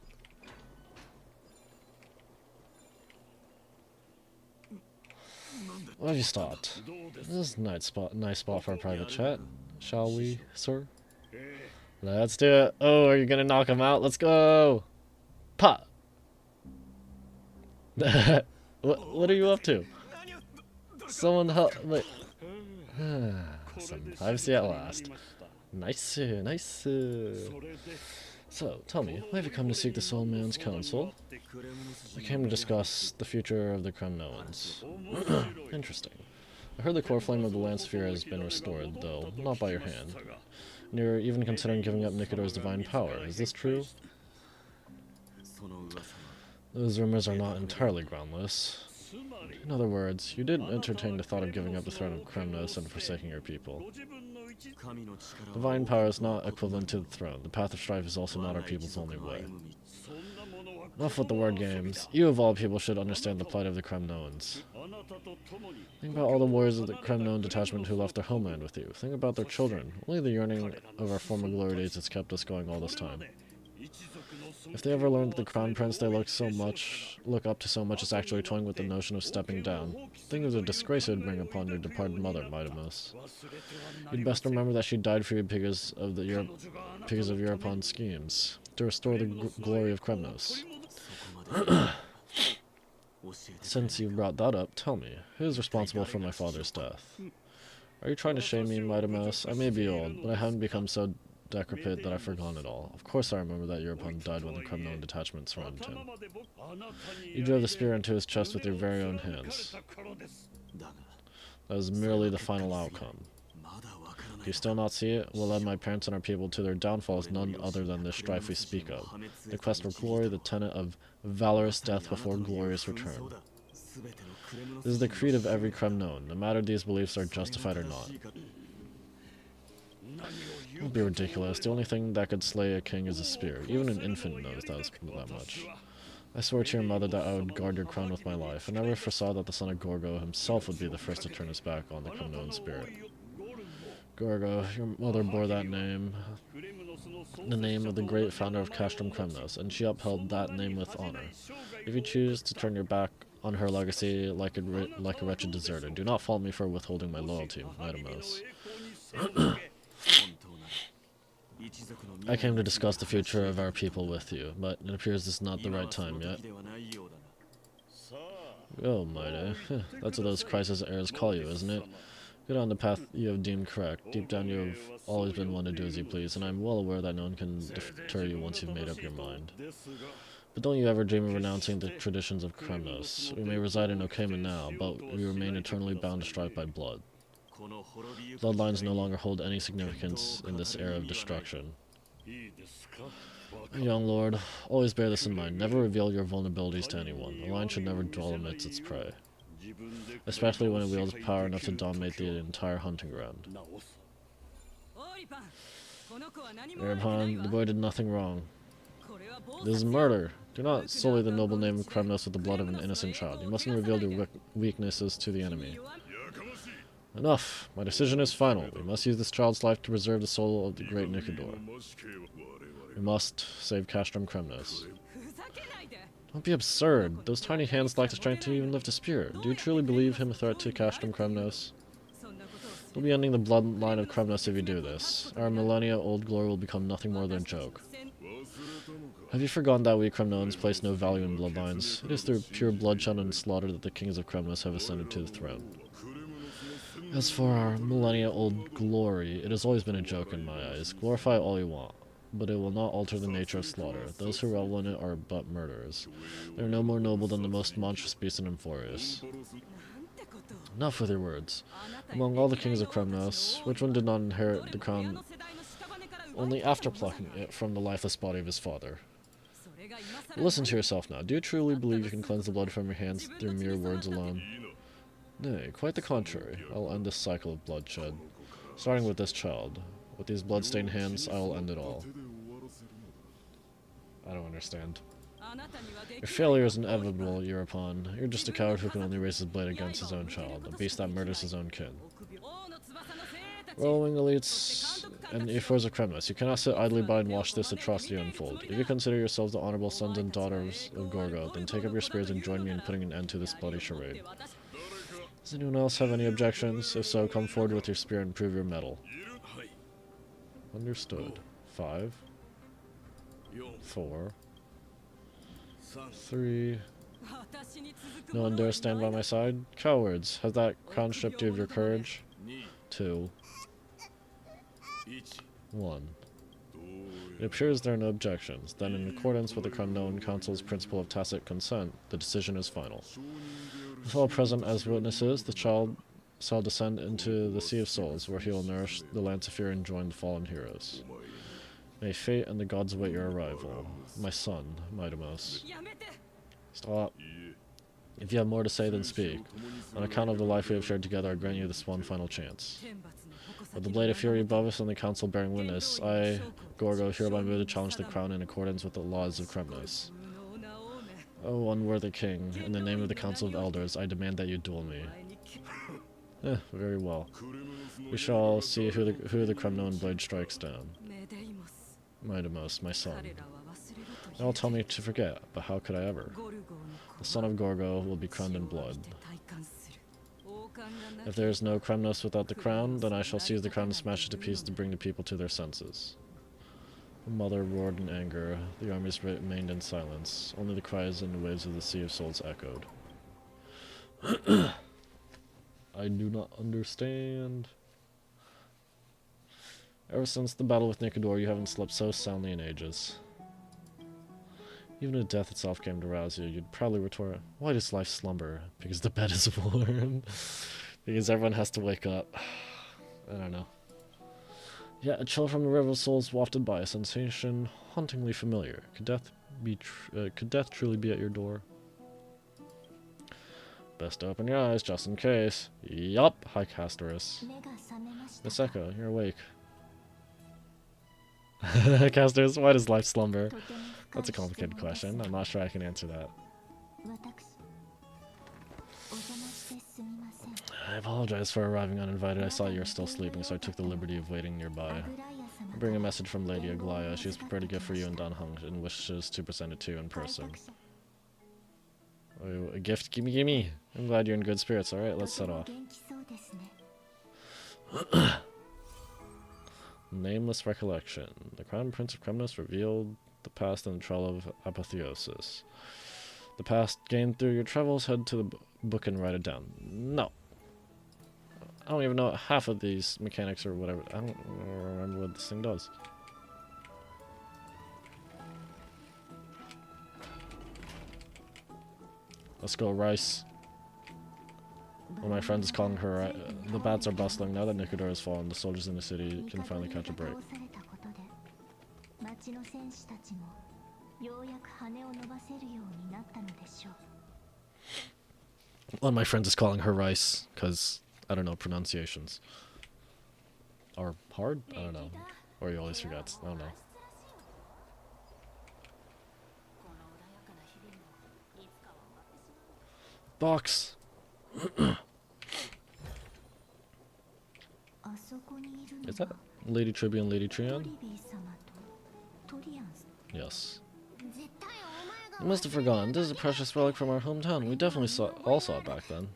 What have you stopped? This is a nice spot for a private chat. Shall we, sir? Let's do it. Oh, are you gonna knock him out? Let's go! Pop! What are you up to? Someone help. Wait. Some privacy at last. Nice. So, tell me, why have you come to seek the Soul Man's counsel? I came to discuss the future of the Kremnoans. Interesting. I heard the core flame of the land sphere has been restored, though not by your hand. And you're even considering giving up Nikidor's divine power. Is this true? Those rumors are not entirely groundless. In other words, you did entertain the thought of giving up the throne of Kremnos and forsaking your people. Divine power is not equivalent to the throne. The path of strife is also not our people's only way. Enough with the word games. You of all people should understand the plight of the Kremnoans. Think about all the warriors of the Kremnoan detachment who left their homeland with you. Think about their children. Only the yearning of our former glory days has kept us going all this time. If they ever learned that the crown prince they look up to so much is actually toying with the notion of stepping down, think of the disgrace it would bring upon your departed mother, Mightimus. You'd best remember that she died for you because of Europon's schemes, to restore the glory of Kremnos. Since you brought that up, tell me, who is responsible for my father's death? Are you trying to shame me, Mightimus? I may be old, but I haven't become so decrepit that I've forgotten it all. Of course I remember that Europon died when the Kremnoan detachment surrounded him. You drove the spear into his chest with your very own hands. That was merely the final outcome. Do you still not see it? What led my parents and our people to their downfall is none other than the strife we speak of. The quest for glory, the tenet of valorous death before glorious return. This is the creed of every Kremnoan, no matter these beliefs are justified or not. Don't be ridiculous. The only thing that could slay a king is a spear. Even an infant knows that much. I swore to your mother that I would guard your crown with my life. I never foresaw that the son of Gorgo himself would be the first to turn his back on the Kremnoan spirit. Gorgo, your mother bore that name, the name of the great founder of Castrum Kremnos, and she upheld that name with honor. If you choose to turn your back on her legacy like a wretched deserter, do not fault me for withholding my loyalty, Madamos. I came to discuss the future of our people with you, but it appears this is not the right time yet. Oh, Maide. That's what those crisis heirs call you, isn't it? Get on the path you have deemed correct. Deep down you have always been one to do as you please, and I'm well aware that no one can deter you once you've made up your mind. But don't you ever dream of renouncing the traditions of Kremnos. We may reside in Okema now, but we remain eternally bound to strive by blood. Bloodlines no longer hold any significance in this era of destruction. Young lord, always bear this in mind. Never reveal your vulnerabilities to anyone. A lion should never dwell amidst its prey, especially when it wields power enough to dominate the entire hunting ground. Thereupon, the boy did nothing wrong. This is murder. Do not sully the noble name of Kremnos with the blood of an innocent child. You mustn't reveal your weaknesses to the enemy. Enough. My decision is final. We must use this child's life to preserve the soul of the great Nikador. We must save Castrum Kremnos. Don't be absurd. Those tiny hands lack the strength to even lift a spear. Do you truly believe him a threat to Castrum Kremnos? We'll be ending the bloodline of Kremnos if you do this. Our millennia-old glory will become nothing more than a joke. Have you forgotten that we Kremnoans place no value in bloodlines? It is through pure bloodshed and slaughter that the kings of Kremnos have ascended to the throne. As for our millennia-old glory, it has always been a joke in my eyes. Glorify all you want, but it will not alter the nature of slaughter. Those who revel in it are but murderers. They are no more noble than the most monstrous beast in Amphorius. Enough with your words. Among all the kings of Kremnos, which one did not inherit the crown only after plucking it from the lifeless body of his father? Listen to yourself now. Do you truly believe you can cleanse the blood from your hands through mere words alone? Nay, quite the contrary. I will end this cycle of bloodshed, starting with this child. With these blood-stained hands, I will end it all. I don't understand. Your failure is inevitable, Europawn. You're just a coward who can only raise his blade against his own child, a beast that murders his own kin. Rolling elites and Ephors of Kremnos, you cannot sit idly by and watch this atrocity unfold. If you consider yourselves the honorable sons and daughters of Gorgo, then take up your spears and join me in putting an end to this bloody charade. Does anyone else have any objections? If so, come forward with your spear and prove your mettle. Understood. 5, 4, 3. No one dare stand by my side? Cowards! Has that crown stripped you of your courage? 2, 1. It appears there are no objections. Then, in accordance with the Kremnoan Council's principle of tacit consent, the decision is final. With all present as witnesses, the child shall descend into the Sea of Souls, where he will nourish the Lancefier and join the fallen heroes. May fate and the gods await your arrival. My son, Maidamos. Stop. If you have more to say, then speak. On account of the life we have shared together, I grant you this one final chance. With the blade of fury above us and the council bearing witness, I, Gorgo, hereby move to challenge the crown in accordance with the laws of Kremnos. O unworthy king, in the name of the Council of Elders, I demand that you duel me. Very well. We shall see who the Kremnoan blade strikes down. Maidamos, my son. Now tell me to forget, but how could I ever? The son of Gorgo will be crowned in blood. If there is no Kremnos without the crown, then I shall seize the crown and smash it to pieces to bring the people to their senses. The mother roared in anger. The armies remained in silence. Only the cries and the waves of the Sea of Souls echoed. I do not understand. Ever since the battle with Nikador, you haven't slept so soundly in ages. Even if death itself came to rouse you, you'd probably retort, why does life slumber? Because the bed is warm. Because everyone has to wake up. I don't know. Yet a chill from the river of souls wafted by, a sensation hauntingly familiar. Could death truly be at your door? Best open your eyes, just in case. Yup, hi castorice. Miss Echo, you're awake. Castorice, why does life slumber? That's a complicated question. I'm not sure I can answer that. I apologize for arriving uninvited. I saw you were still sleeping, so I took the liberty of waiting nearby. I bring a message from Lady Aglaya. She has prepared a gift for you and Danheng and wishes to present it to you in person. Oh, a gift? Gimme, gimme! I'm glad you're in good spirits. Alright, let's set off. Nameless recollection. The Crown Prince of Kremnos revealed the past in the trial of apotheosis. The past gained through your travels, head to the book and write it down. No. I don't even know half of these mechanics or whatever. I don't remember what this thing does. Let's go, Rice. One of my friends is calling her. The bats are bustling. Now that Nikador has fallen, the soldiers in the city can finally catch a break. One of my friends is calling her Rice, because, I don't know, pronunciations are hard? I don't know. Or he always forgets. I don't know. Box! Is that Lady Tribby and Lady Trian? Yes. You must have forgotten. This is a precious relic from our hometown. We definitely all saw it back then.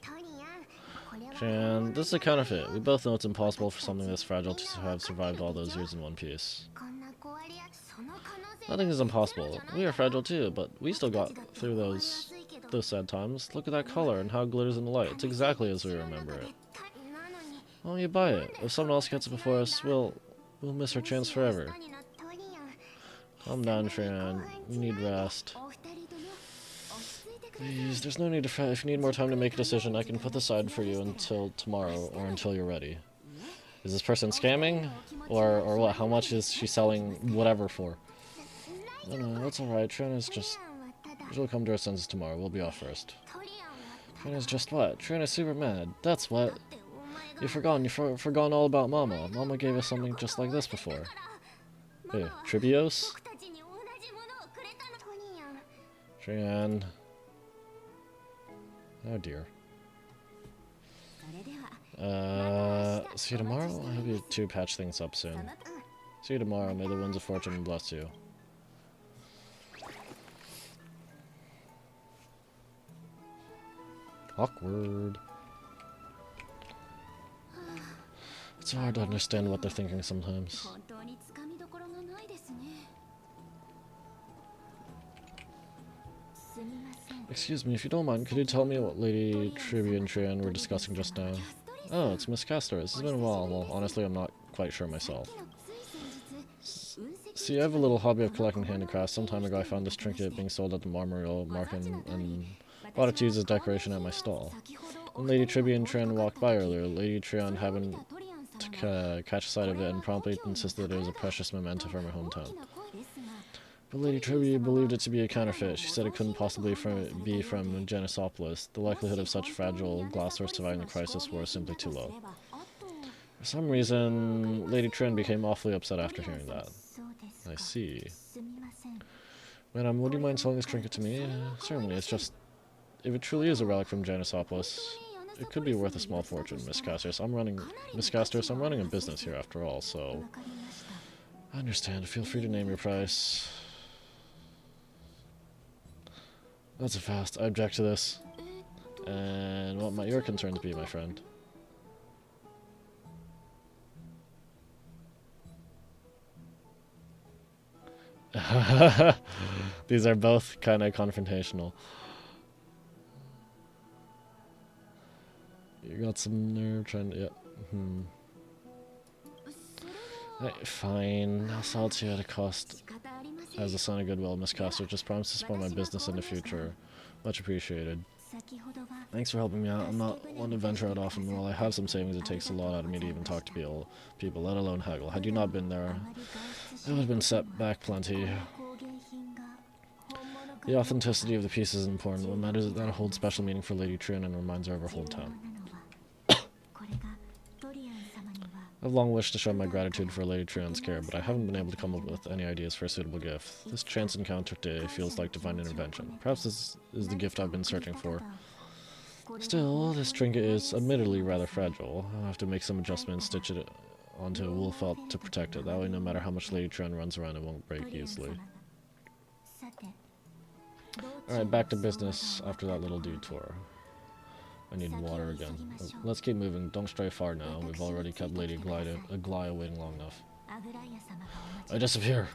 Trian, this is a counterfeit. We both know it's impossible for something this fragile to have survived all those years in one piece. Nothing is impossible. We are fragile too, but we still got through those sad times. Look at that color and how it glitters in the light. It's exactly as we remember it. Why don't you buy it? If someone else gets it before us, we'll miss our chance forever. Calm down, Trian. You need rest. Please, there's no need to fret. If you need more time to make a decision, I can put this aside for you until tomorrow, or until you're ready. Is this person scamming? Or what? How much is she selling whatever for? No, that's alright. She'll come to her senses tomorrow. We'll be off first. Trina's just what? Trina's super mad. That's what. You've forgotten all about Mama. Mama gave us something just like this before. Hey, Tribios? Trian. Oh dear. See you tomorrow? I hope you two patch things up soon. See you tomorrow. May the winds of fortune bless you. Awkward. It's hard to understand what they're thinking sometimes. Excuse me, if you don't mind, could you tell me what Lady Tribby and Trian were discussing just now? Oh, it's Miss Castorice. It's been a while. Well, honestly, I'm not quite sure myself. See, I have a little hobby of collecting handicrafts. Some time ago I found this trinket being sold at the Marmorial Market and bought it to use as decoration at my stall. When Lady Tribby and Trian walked by earlier, Lady Trian happened to catch sight of it and promptly insisted that it was a precious memento from her hometown. But Lady Tribby believed it to be a counterfeit. She said it couldn't possibly be from Janisopolis. The likelihood of such fragile glassware surviving the crisis was simply too low. For some reason, Lady Trian became awfully upset after hearing that. I see. Madam, would you mind selling this trinket to me? Certainly, it's just... If it truly is a relic from Janisopolis, it could be worth a small fortune, Miss Castorice. I'm running a business here after all, so... I understand. Feel free to name your price. That's a fast. I object to this. And what might your concerns be, my friend? These are both kind of confrontational. You got some nerve trying to... Yeah. Fine. I'll sell it to you at a cost. As a sign of goodwill, Miss Castor, just promise to support my business in the future. Much appreciated. Thanks for helping me out. I'm not one to venture out often. While I have some savings, it takes a lot out of me to even talk to people, let alone haggle. Had you not been there, I would have been set back plenty. The authenticity of the piece is important. What matters is that it holds special meaning for Lady Trian and reminds her of her hometown. I've long wished to show my gratitude for Lady Trion's care, but I haven't been able to come up with any ideas for a suitable gift. This chance encounter today feels like divine intervention. Perhaps this is the gift I've been searching for. Still, this trinket is admittedly rather fragile. I'll have to make some adjustments, stitch it onto a wool felt to protect it. That way, no matter how much Lady Trion runs around, it won't break easily. Alright, back to business after that little detour. I need water again. Let's keep moving. Don't stray far now. We've already kept Lady Aglaia waiting long enough. I disappear.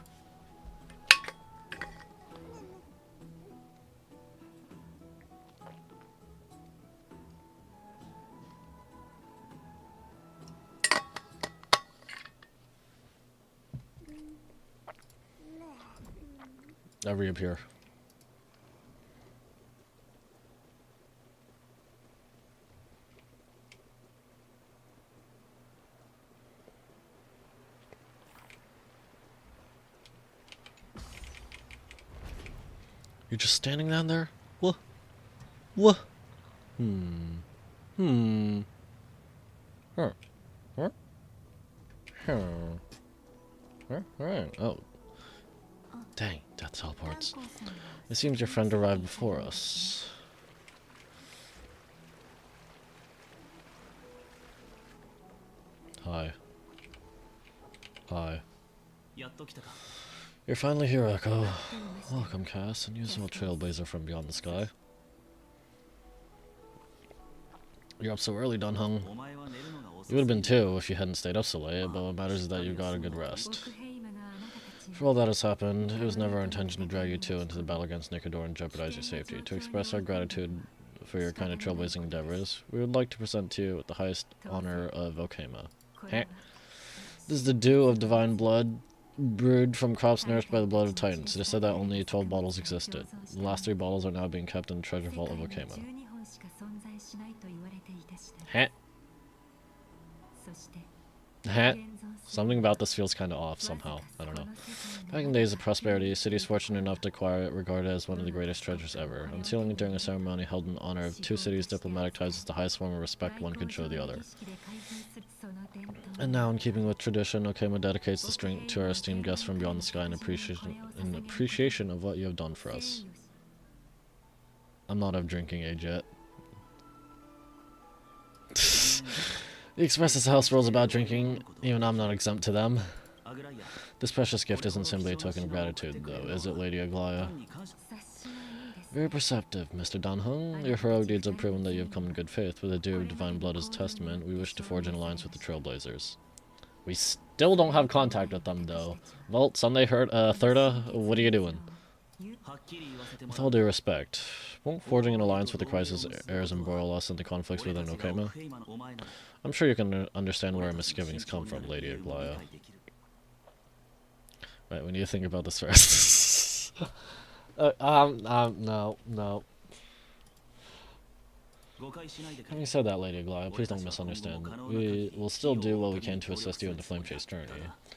I reappear. You're just standing down there? What? What? Huh. Huh? Huh. Alright. Oh. Dang, death teleports. It seems your friend arrived before us. Hi. Hi. You're finally here, Echo. Welcome, Cass, unusual trailblazer from beyond the sky. You're up so early, Dunhung. You would have been too if you hadn't stayed up so late, but what matters is that you got a good rest. For all that has happened, it was never our intention to drag you two into the battle against Nicodor and jeopardize your safety. To express our gratitude for your kind of trailblazing endeavors, we would like to present to you with the highest honor of Okema. This is the dew of divine blood, brewed from crops nourished by the blood of titans. It is said that only 12 bottles existed. The last 3 bottles are now being kept in the treasure vault of Okema. Something about this feels kind of off somehow. I don't know. Back in the days of prosperity, cities fortunate enough to acquire it regarded as one of the greatest treasures ever. Unsealing it during a ceremony held in honor of 2 cities' diplomatic ties is the highest form of respect one could show the other. And now, in keeping with tradition, Okema dedicates this drink to our esteemed guests from beyond the sky in appreciation of what you have done for us. I'm not of drinking age yet. The Express's house rules about drinking, even I'm not exempt to them. This precious gift isn't simply a token of gratitude, though, is it, Lady Aglaia? Very perceptive, Mr. Dunhung. Your heroic deeds have proven that you have come in good faith. With the dew of divine blood as a testament, we wish to forge an alliance with the Trailblazers. We still don't have contact with them, though. Volt, Sunday, Thirda, what are you doing? With all due respect, won't forging an alliance with the Crisis heirs embroil us into conflicts within Okema? I'm sure you can understand where our misgivings come from, Lady Aglaia. Right, we need to think about this first. No. Having said that, Lady Aglaia, please don't misunderstand. We will still do what we can to assist you in the Flame Chase journey.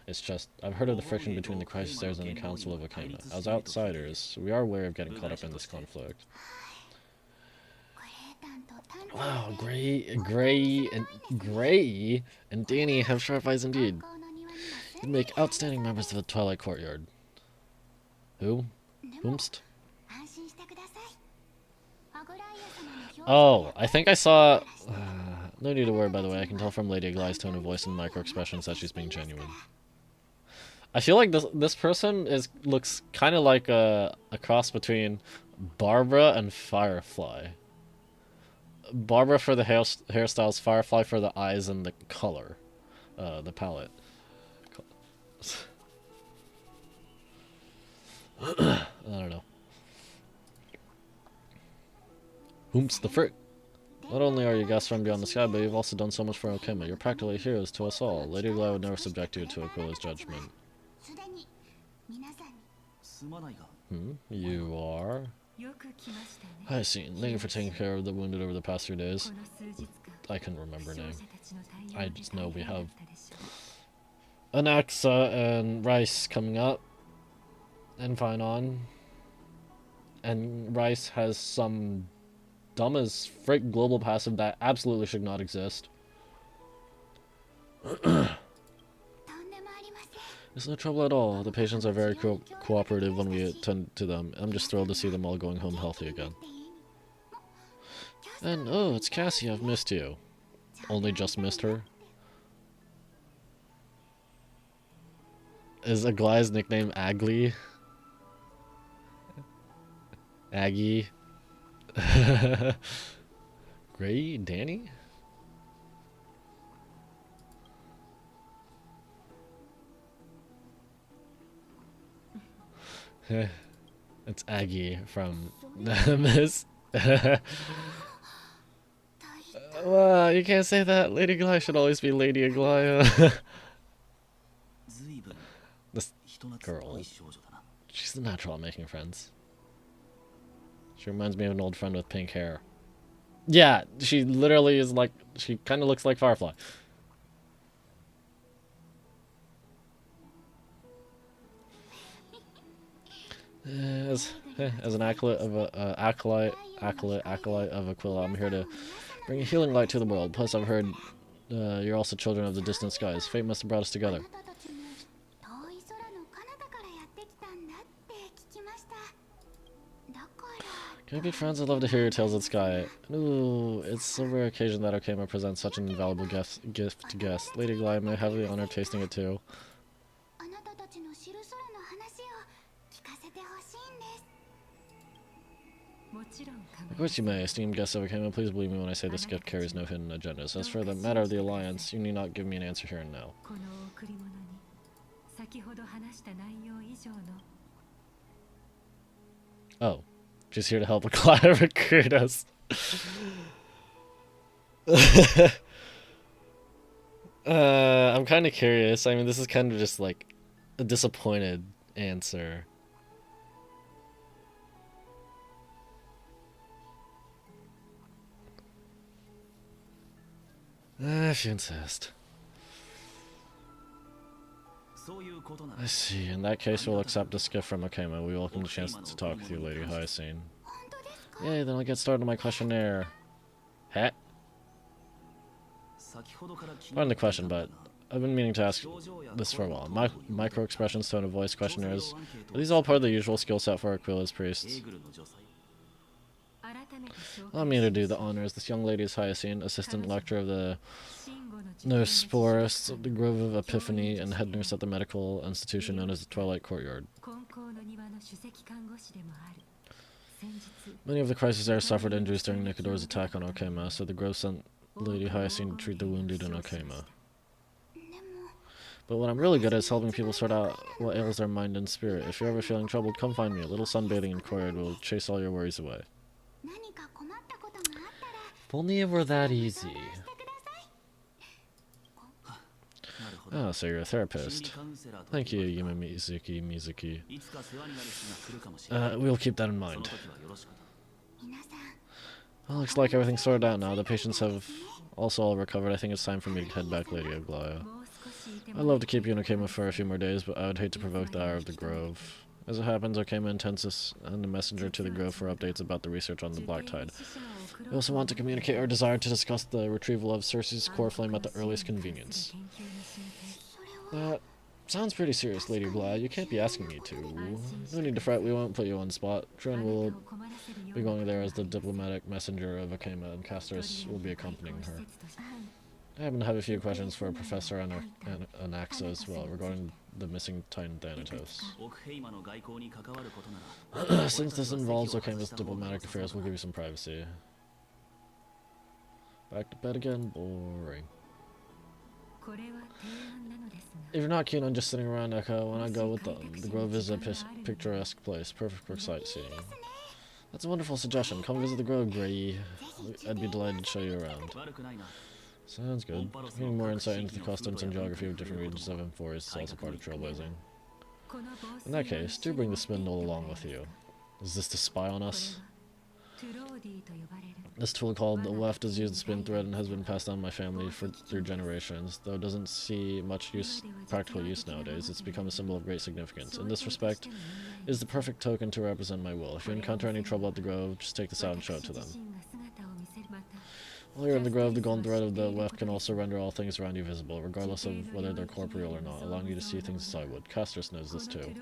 It's just, I've heard of the friction between the Crisis heirs and the Council of Okema. As outsiders, we are aware of getting caught up in this conflict. Wow, Gray and Danny have sharp eyes indeed. You'd make outstanding members of the Twilight Courtyard. Who? Whomst? Oh, I think I saw... no need to worry, by the way. I can tell from Lady Aglaia's tone of voice and micro-expressions that she's being genuine. I feel like this person looks kind of like a cross between Barbara and Firefly. Barbara for the hairstyles, Firefly for the eyes and the color. The palette. I don't know. Whomst the frick? Not only are you guests from beyond the sky, but you've also done so much for Okema. You're practically heroes to us all. Lady Aglaia would never subject you to Aquila's judgment. You are? I see. Thank you for taking care of the wounded over the past 3 days. I couldn't remember her name. I just know we have Anaxa and Rice coming up. And Finon. And Rice has some dumb as frick global passive that absolutely should not exist. There's no trouble at all. The patients are very cooperative when we attend to them. I'm just thrilled to see them all going home healthy again. And, oh, it's Cassie. I've missed you. Only just missed her? Is Aglai's nickname Agli? Aggie? Gray? Danny? It's Aggie from Miss. Well, you can't say that. Lady Aglaia should always be Lady Aglaia. This girl. She's a natural at making friends. She reminds me of an old friend with pink hair. Yeah, she literally is like, she kind of looks like Firefly. As an acolyte of Aquila, I'm here to bring a healing light to the world. Plus, I've heard you're also children of the distant skies. Fate must have brought us together. Can we be friends? I'd love to hear your tales of the sky. Ooh, it's a rare occasion that Okama presents such an invaluable gift to guests. Lady Aglaia, may I have the honor of tasting it too? Of course you may, esteemed guests of Okama. Please believe me when I say this gift carries no hidden agendas. As for the matter of the alliance, you need not give me an answer here and now. Oh. She's here to help Aglaia recruit us. I'm kind of curious. I mean, this is kind of just like a disappointed answer. If you insist. I see. In that case, we'll accept this gift from Okama. We welcome the chance to talk with you, Lady Hyacinth. Yay, then I'll get started on my questionnaire. Hat? Pardon the question, but I've been meaning to ask this for a while. Micro-expressions, tone of voice, questionnaires. Are these all part of the usual skill set for Aquila's priests? Allow me to do the honors. This young lady is Hyacinth, assistant lecturer of the Nurseporus of the Grove of Epiphany and head nurse at the medical institution known as the Twilight Courtyard. Many of the crises there suffered injuries during Nikador's attack on Okama, so the Grove sent Lady Hyacinth to treat the wounded in Okama. But what I'm really good at is helping people sort out what ails their mind and spirit. If you're ever feeling troubled, come find me. A little sunbathing in Courtyard will chase all your worries away. If only it were that easy. Oh, so you're a therapist. Thank you, Yume Mizuki. We'll keep that in mind. Well, looks like everything's sorted out now. The patients have also all recovered. I think it's time for me to head back, Lady Aglaia. I'd love to keep you in Okama for a few more days, but I would hate to provoke the Hour of the Grove. As it happens, Okama intends to send a messenger to the Grove for updates about the research on the Black Tide. We also want to communicate our desire to discuss the retrieval of Circe's core flame at the earliest convenience. That sounds pretty serious, Lady Aglaia. You can't be asking me to. No need to fret, we won't put you on the spot. Trin will be going there as the diplomatic messenger of Okama, and castorice will be accompanying her. I happen to have a few questions for Professor Anaxa as well, regarding the missing Titan Thanatos. Since this involves Okama's diplomatic affairs, we'll give you some privacy. Back to bed again? Boring. If you're not keen on just sitting around, Echo, why not go with them? The Grove is a picturesque place, perfect for sightseeing. That's a wonderful suggestion. Come visit the Grove, Gray. I'd be delighted to show you around. Sounds good. Getting more insight into the customs and geography of different regions of M4 is also part of trailblazing. In that case, do bring the spindle along with you. Is this to spy on us? This tool called the weft is used to spin thread and has been passed down my family through generations. Though it doesn't see much practical use nowadays, it's become a symbol of great significance. In this respect, it is the perfect token to represent my will. If you encounter any trouble at the Grove, just take this out and show it to them. While you're in the grove, the golden thread of the weft can also render all things around you visible, regardless of whether they're corporeal or not, allowing you to see things as I would. Castorice knows this too.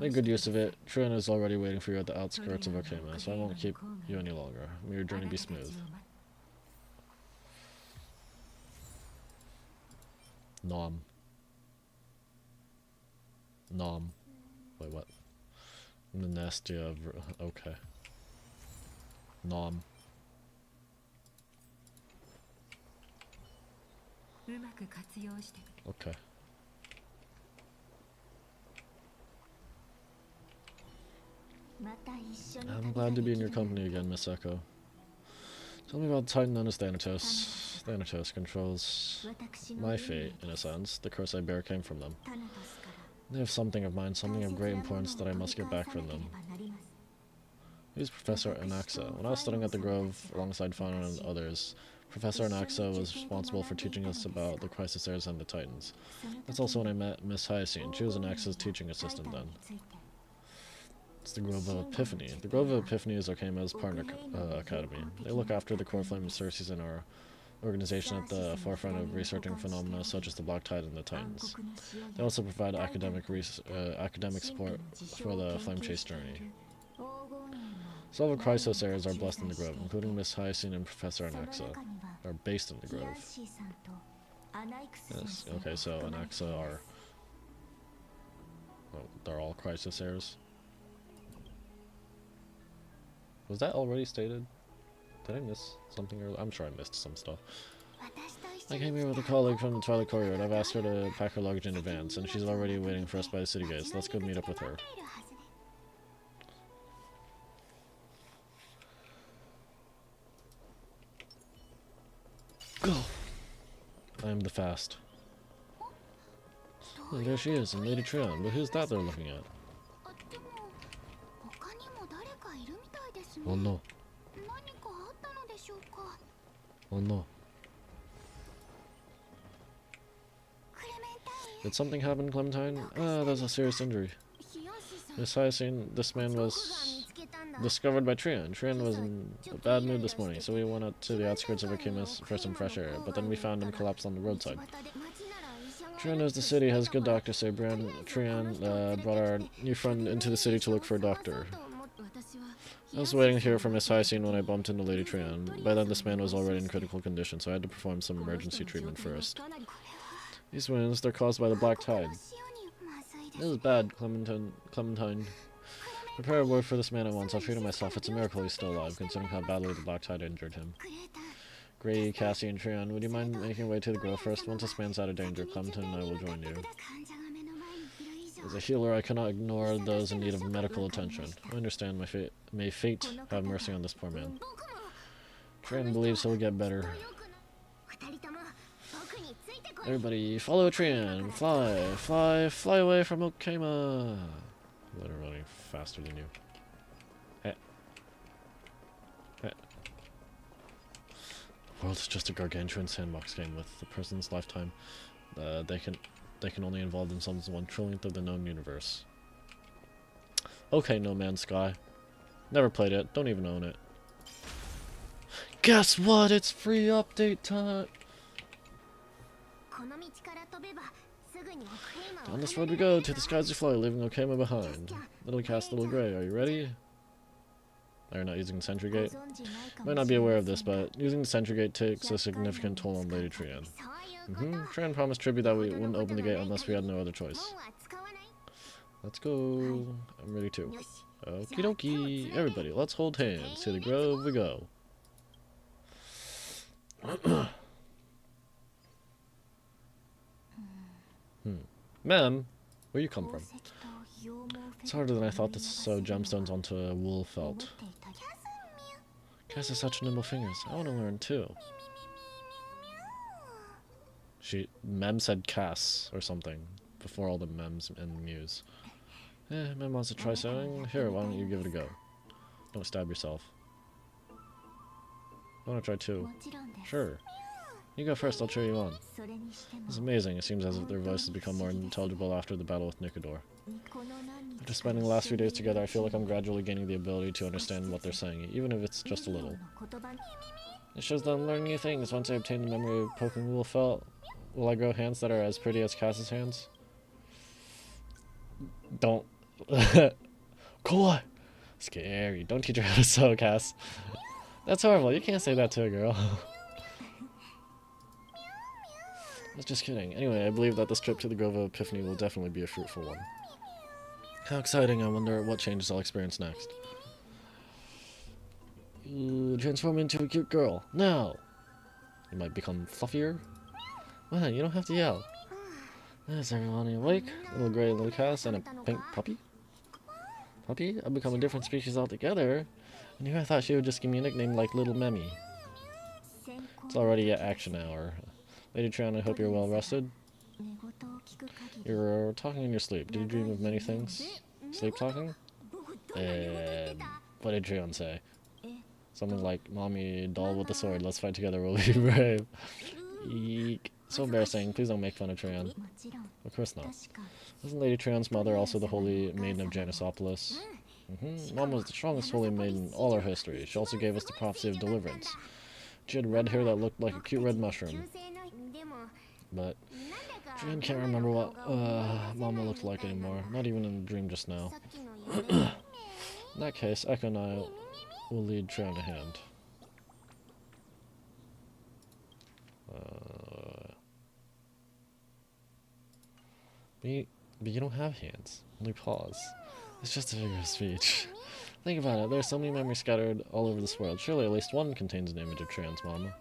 Make good use of it. Trian is already waiting for you at the outskirts of Okema, so I won't keep you any longer. May your journey be smooth. Nom. Nom. Wait, what? Nastia. Okay. Nom. Okay. I'm glad to be in your company again, Miss Echo. Tell me about the Titan known as Thanatos. Thanatos controls my fate, in a sense. The curse I bear came from them. They have something of mine, something of great importance that I must get back from them. He's Professor Anaxa. When I was studying at the Grove alongside Fauna and others, Professor Anaxa was responsible for teaching us about the Crisis Heirs and the Titans. That's also when I met Miss Hyacine. She was Anaxa's teaching assistant then. It's the Grove of Epiphany. The Grove of Epiphany is Okema's partner academy. They look after the core flame Circes in our organization at the forefront of researching phenomena such as the Black Tide and the Titans. They also provide academic support for the Flame Chase journey. Several Chrysos heirs are blessed in the Grove, including Miss Hyacine and Professor Anaxa, are based in the Grove. Yes, okay, so Anaxa are... Oh, they're all Chrysos heirs. Was that already stated? Did I miss something earlier? I'm sure I missed some stuff. I came here with a colleague from the Twilight Courier. I've asked her to pack her luggage in advance, and she's already waiting for us by the city gates. Let's go meet up with her. Go! I am the fast. Oh, there she is, and Lady Trion. But who's that they're looking at? Oh no. Oh no. Did something happen, Clementine? Ah, there's a serious injury. Miss Hyacine, this man was discovered by Trion. Trion was in a bad mood this morning, so we went out to the outskirts of Okema for some fresh air, but then we found him collapsed on the roadside. Trion knows the city has good doctors, so Trion brought our new friend into the city to look for a doctor. I was waiting here for Miss Hyacine when I bumped into Lady Trion. By then this man was already in critical condition, so I had to perform some emergency treatment first. These wounds, they're caused by the Black Tide. This is bad, Clementine. Prepare a word for this man at once. I'll treat him myself. It's a miracle he's still alive, considering how badly the Black Tide injured him. Gray, Cassie, and Trion, would you mind making your way to the grove first? Once this man's out of danger, Clementine and I will join you. As a healer, I cannot ignore those in need of medical attention. I understand may fate have mercy on this poor man. Trion believes he'll get better. Everybody, follow Trion! Fly away from Okema! Literally faster than you. Hey. Hey. The world is just a gargantuan sandbox game with a person's lifetime. They can only involve themselves in 1/1,000,000th of the known universe. Okay, No Man's Sky. Never played it. Don't even own it. Guess what? It's free update time! Down this road we go, to the skies we fly, leaving Okema behind. Little cast, little gray, are you ready? Are you not using the Sentry Gate? Might not be aware of this, but using the Sentry Gate takes a significant toll on Lady Trion. Trion promised Tribute that we wouldn't open the gate unless we had no other choice. Let's go. I'm ready too. Okie dokie. Everybody, let's hold hands. To the grove we go. Ma'am, where you come from? It's harder than I thought to sew gemstones onto a wool felt. Cass has such nimble fingers. I want to learn too. Mem said Cass or something before all the mems and mews. Mem wants to try sewing. Here, why don't you give it a go? Don't stab yourself. I want to try too. Sure. You go first, I'll cheer you on. It's amazing. It seems as if their voices become more intelligible after the battle with Nicodor. After spending the last few days together, I feel like I'm gradually gaining the ability to understand what they're saying, even if it's just a little. It shows that I'm learning new things. Once I obtain the memory of poking will I grow hands that are as pretty as Cass's hands? Don't. Cool. Scary. Don't teach her how to sew, Cass. That's horrible. You can't say that to a girl. I was just kidding. Anyway, I believe that this trip to the Grove of Epiphany will definitely be a fruitful one. How exciting. I wonder what changes I'll experience next. Transform into a cute girl. Now! You might become fluffier. Well, you don't have to yell. Is everyone awake? Little gray Lucas and a pink puppy? Puppy? I've become a different species altogether. And here I thought she would just give me a nickname like Little Memmy. It's already at action hour. Lady Triana, I hope you're well rested. You're talking in your sleep. Did you dream of many things? Sleep talking? What did Triana say? Something like, Mommy, doll with the sword, let's fight together, we'll be brave. Eek. So embarrassing, please don't make fun of Trian. Of course not. Isn't Lady Trian's mother also the holy maiden of Janisopolis? Mom was the strongest holy maiden in all our history. She also gave us the prophecy of deliverance. She had red hair that looked like a cute red mushroom. But Trian can't remember what Mama looked like anymore, not even in the dream just now. In that case, Echo and I will lead Trian a hand. But you don't have hands, only paws. It's just a figure of speech. Think about it, there are so many memories scattered all over this world. Surely at least one contains an image of Trian's mama.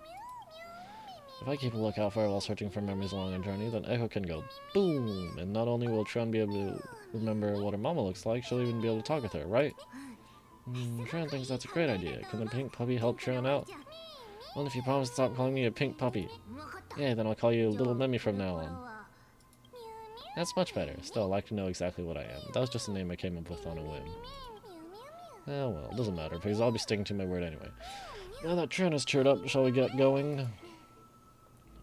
If I keep a lookout for her while searching for memories along a journey, then Echo can go boom! And not only will Trian be able to remember what her mama looks like, she'll even be able to talk with her, right? Trian thinks that's a great idea. Can the pink puppy help Trian out? Well, if you promise to stop calling me a pink puppy. Yeah, then I'll call you Little Memmy from now on. That's much better. Still, I'd like to know exactly what I am. That was just a name I came up with on a whim. Oh well, it doesn't matter, because I'll be sticking to my word anyway. Now that Trian is cheered up, shall we get going?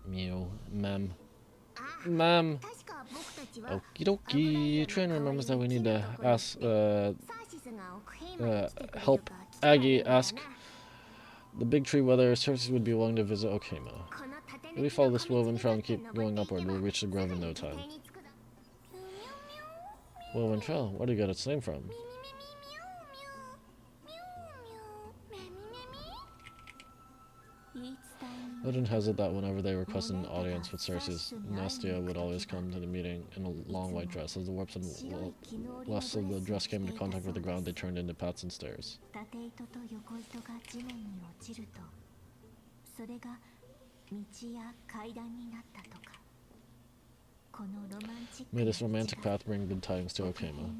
Mew. Mem. Mem! Okie dokie. Trian remembers that we need to ask, help Aggie ask the big tree whether Cersei would be willing to visit Okema. If we follow this woven trail and keep going upward, we'll reach the grove in no time. Woven trail? Where do you get its name from? Legend has it that whenever they requested an audience with Cersei, Nastia would always come to the meeting in a long white dress. As the warps and lusts of the dress came into contact with the ground, they turned into paths and stairs. May this romantic path bring good tidings to Okema.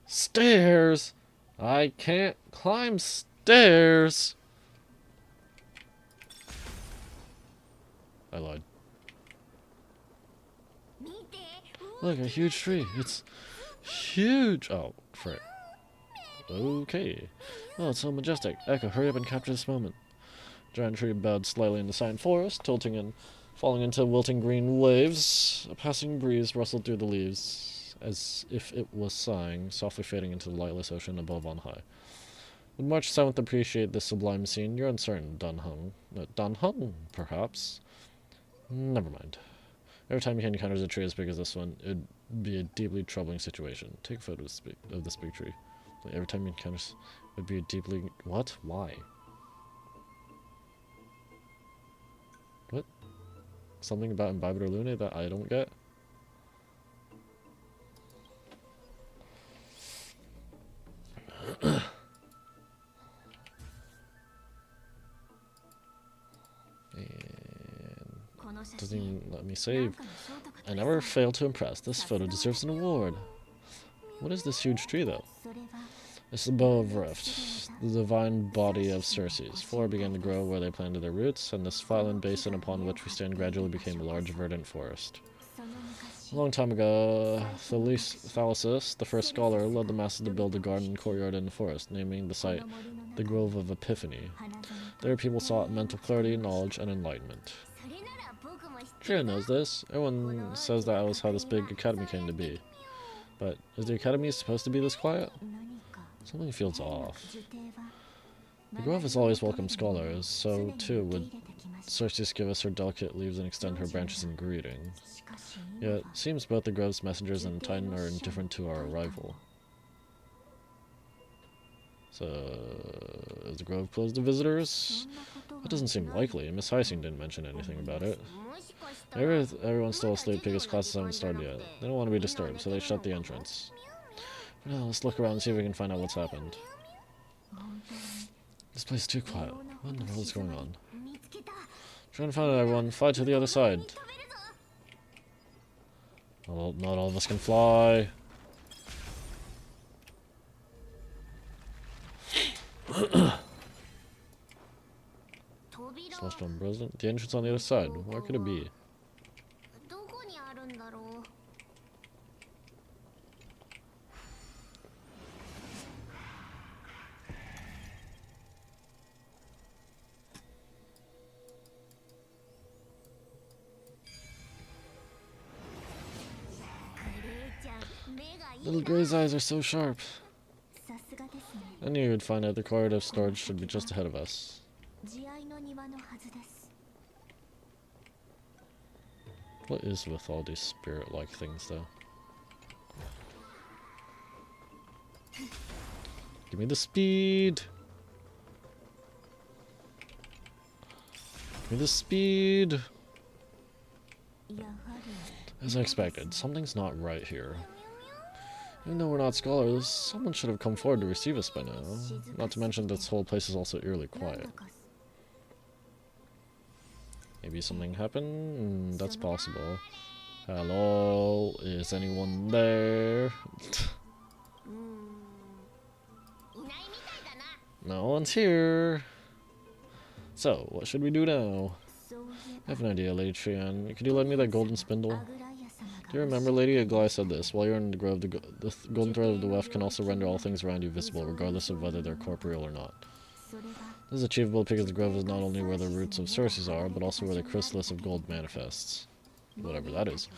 Stairs! I can't climb stairs! I lied. Look, a huge tree. It's huge! Oh, frick. Okay. Oh, it's so majestic. Echo, hurry up and capture this moment. Giant tree bowed slightly in the silent forest, tilting and falling into wilting green waves. A passing breeze rustled through the leaves, as if it was sighing, softly fading into the lightless ocean above on high. Would March 7th appreciate this sublime scene? You're uncertain, Dunhung. Dunhung, perhaps? Never mind. Every time he encounters a tree as big as this one, it'd be a deeply troubling situation. Take a photo of this big tree. Like every time he encounters, it would be a deeply... What? Why? What? Something about Imbibed or Lune that I don't get? And doesn't even let me save. I never fail to impress. This photo deserves an award. What is this huge tree, though? It's the Bow of Rift, the divine body of Cersei's. Flora began to grow where they planted their roots, and this flatland basin upon which we stand gradually became a large verdant forest. A long time ago, Thalasus, the first scholar, led the masses to build a garden and courtyard in the forest, naming the site the Grove of Epiphany. There people sought mental clarity, knowledge, and enlightenment. Trian knows this. Everyone says that was how this big academy came to be. But is the academy supposed to be this quiet? Something feels off. The grove has always welcomed scholars, so too would Circe give us her delicate leaves and extend her branches in greeting. Yet, it seems both the grove's messengers and Titan are indifferent to our arrival. So, is the grove closed to visitors? That doesn't seem likely. Miss Heising didn't mention anything about it. Maybe everyone's still asleep because classes haven't started yet. They don't want to be disturbed, so they shut the entrance. For now, let's look around and see if we can find out what's happened. This place is too quiet. What in the world is going on? Trying to find out, everyone. Fly to the other side. Well, not all of us can fly. Celestial President? The entrance on the other side. Where could it be? Little Gray's eyes are so sharp. I knew you would find out the corridor of storage should be just ahead of us. What is with all these spirit-like things, though? Give me the speed! Give me the speed! As I expected, something's not right here. Even though we're not scholars, someone should have come forward to receive us by now. Not to mention this whole place is also eerily quiet. Maybe something happened? That's possible. Hello? Is anyone there? No one's here. So, what should we do now? I have an idea, Lady Trian. Could you lend me that golden spindle? Do you remember, Lady Aglaia said this? While you're in the grove, the golden thread of the weft can also render all things around you visible, regardless of whether they're corporeal or not. This is achievable because the grove is not only where the roots of sources are, but also where the chrysalis of gold manifests. Whatever that is.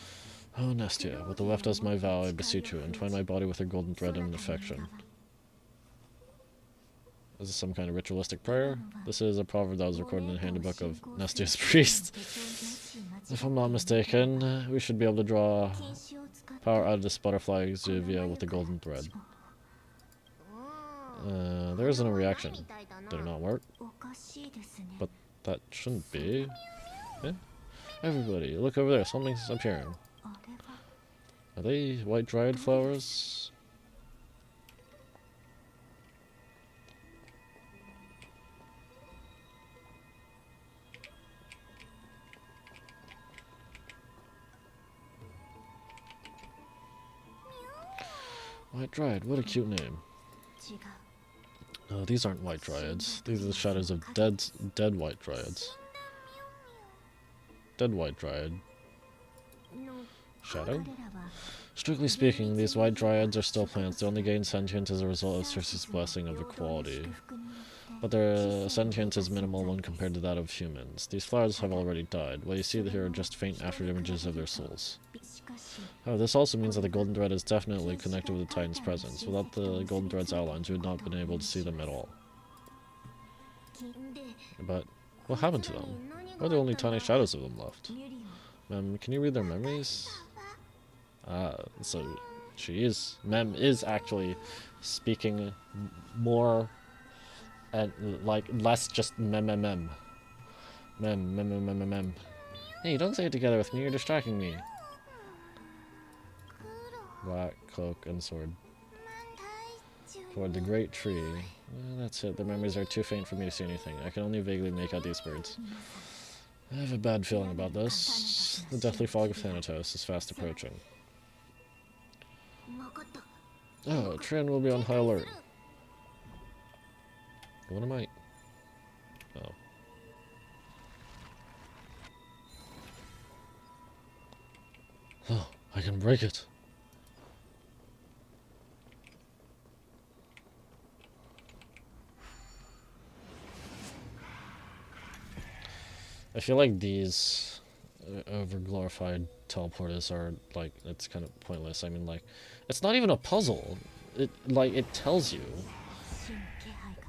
Oh, Nestia, with the weft as my vow, I beseech you, entwine my body with her golden thread and affection. Is this some kind of ritualistic prayer? This is a proverb that was recorded in the handbook of Nestia's priest. If I'm not mistaken, we should be able to draw power out of this butterfly exuvia with the golden thread. There isn't a reaction. Did it not work? But that shouldn't be. Yeah? Everybody, look over there. Something's appearing. Are they white dryad flowers? White Dryad, what a cute name. No, these aren't white dryads. These are the shadows of dead white dryads. Dead white dryad. Shadow? Strictly speaking, these white dryads are still plants. They only gain sentience as a result of Circe's blessing of equality. But their sentience is minimal when compared to that of humans. These flowers have already died. What you see here are just faint after images of their souls. However, this also means that the golden thread is definitely connected with the Titan's presence. Without the golden thread's outlines, we would not have been able to see them at all. But what happened to them? Why are there only tiny shadows of them left? Mem, can you read their memories? So Mem is actually speaking more and like less just mem. Hey, don't say it together with me, you're distracting me. Black cloak and sword. Toward the great tree. That's it, the memories are too faint for me to see anything. I can only vaguely make out these birds. I have a bad feeling about this. The deathly fog of Thanatos is fast approaching. Oh, Trian will be on high alert. What am I? Oh. Oh, I can break it. I feel like these over-glorified teleporters are, like, it's kind of pointless. I mean, like, it's not even a puzzle. It tells you.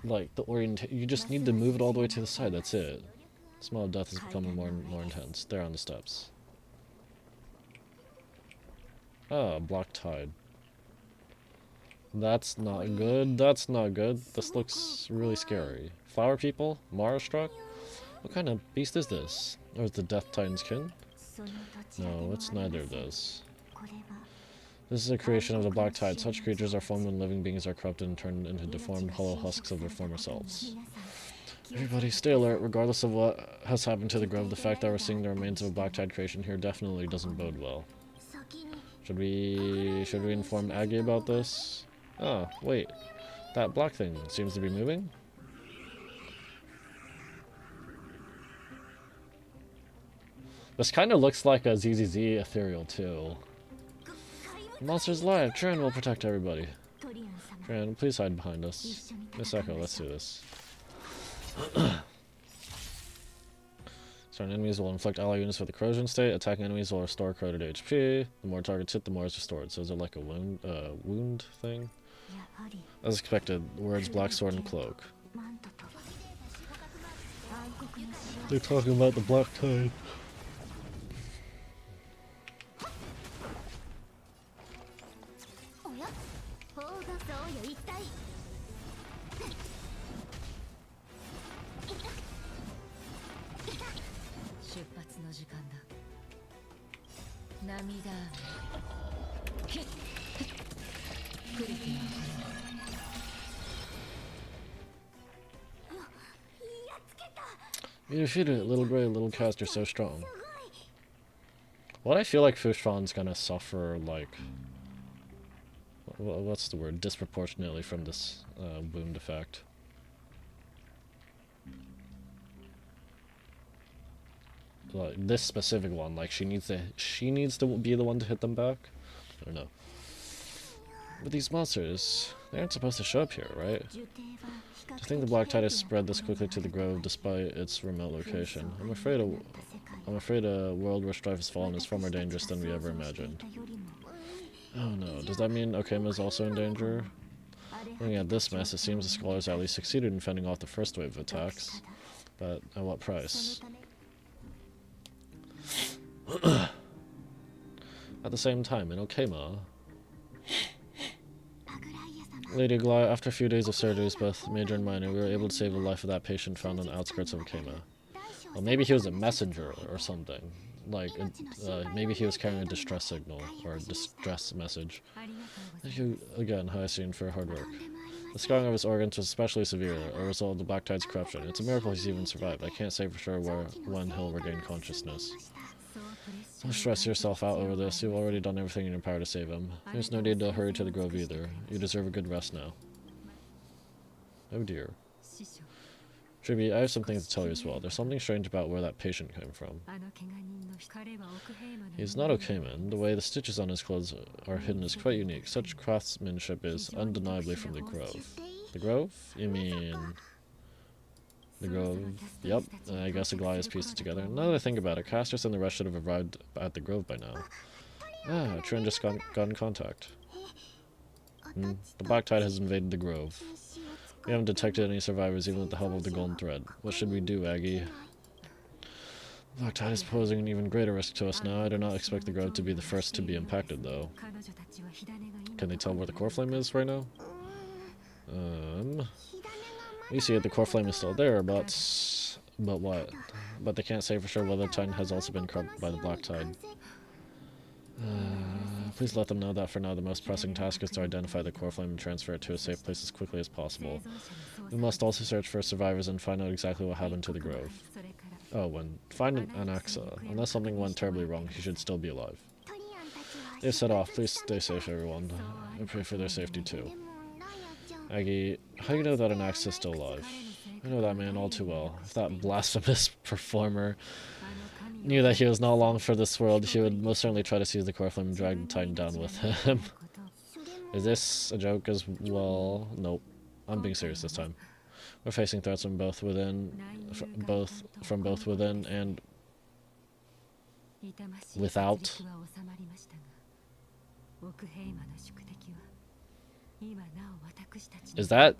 like, the you just need to move it all the way to the side, that's it. The smell of death is becoming more and more intense. They're on the steps. Ah, block tide. That's not good. That's not good. This looks really scary. Flower people? Mara struck? What kind of beast is this? Or is the Death Titan's kin? No, it's neither of those. This is a creation of the Black Tide. Such creatures are formed when living beings are corrupted and turned into deformed, hollow husks of their former selves. Everybody stay alert. Regardless of what has happened to the grove, the fact that we're seeing the remains of a Black Tide creation here definitely doesn't bode well. Should we inform Aggie about this? Oh, wait. That black thing seems to be moving? This kind of looks like a ZZZ ethereal too. The monster's alive. Tran will protect everybody. Tran, please hide behind us. Miss Echo, let's do this. Certain enemies will inflict ally units with a corrosion state. Attacking enemies will restore corroded HP. The more targets hit, the more is restored. So is it like a wound thing? As expected, words Black Sword and Cloak. They're talking about the Black Tide. You defeated it, little gray, little cast, you're so strong. What I feel like Fushron's gonna suffer, like, what's the word, disproportionately from this wound effect. Like, this specific one, like, she needs to be the one to hit them back? I don't know. But these monsters, they aren't supposed to show up here, right? To think the Black Tide has spread this quickly to the grove despite its remote location. I'm afraid a world where strife has fallen is far more dangerous than we ever imagined. Oh no, does that mean Okema is also in danger? Looking at this mess, it seems the scholars at least succeeded in fending off the first wave of attacks. But at what price? At the same time, in Okema, Lady Aglaia, after a few days of surgeries, both major and minor, we were able to save the life of that patient found on the outskirts of Okema. Well, maybe he was a messenger or something. Like, maybe he was carrying a distress signal, or a distress message. Thank you again, Hyacinth, for your hard work. The scarring of his organs was especially severe, a result of the Black Tide's corruption. It's a miracle he's even survived. I can't say for sure when he'll regain consciousness. Don't stress yourself out over this. You've already done everything in your power to save him. There's no need to hurry to the grove either. You deserve a good rest now. Oh dear. Triby, I have something to tell you as well. There's something strange about where that patient came from. He's not Okaman. The way the stitches on his clothes are hidden is quite unique. Such craftsmanship is undeniably from the grove. The grove? You mean... The grove? Yep, I guess Aglaia's pieced it together. Now that I think about it, Castorice and the rest should have arrived at the grove by now. Ah, Tran just got in contact. The Black Tide has invaded the grove. We haven't detected any survivors even with the help of the golden thread. What should we do, Aggie? The Black Tide is posing an even greater risk to us now. I do not expect the grove to be the first to be impacted, though. Can they tell where the core flame is right now? We see it, the core flame is still there, but what? But they can't say for sure whether the Titan has also been corrupted by the Black Tide. Please let them know that for now the most pressing task is to identify the core flame and transfer it to a safe place as quickly as possible. We must also search for survivors and find out exactly what happened to the grove. Oh, and find an Anaxa. Unless something went terribly wrong, he should still be alive. They've set off. Please stay safe, everyone. I pray for their safety too. Aggie, how do you know that Anaxa is still alive? I know that man all too well. If that blasphemous performer knew that he was not long for this world, he would most certainly try to seize the core flame and drag the Titan down with him. Is this a joke as well? Nope. I'm being serious this time. We're facing threats from both within and without. Is that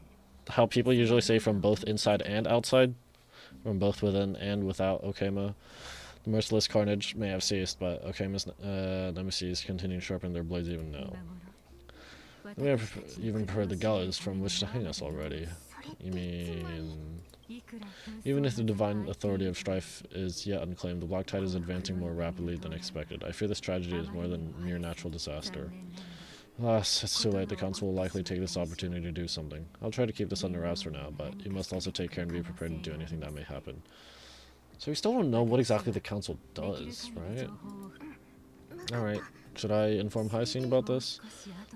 how people usually say from both inside and outside, from both within and without Okama. The merciless carnage may have ceased, but Okama's nemesis continue to sharpen their blades even now. We have even prepared the gallows from which to hang us already. You mean... Even if the divine authority of strife is yet unclaimed, the black tide is advancing more rapidly than expected. I fear this tragedy is more than mere natural disaster. Alas, it's too late. The council will likely take this opportunity to do something. I'll try to keep this under wraps for now, but you must also take care and be prepared to do anything that may happen. So we still don't know what exactly the council does, right? Alright, should I inform Hyacinth about this?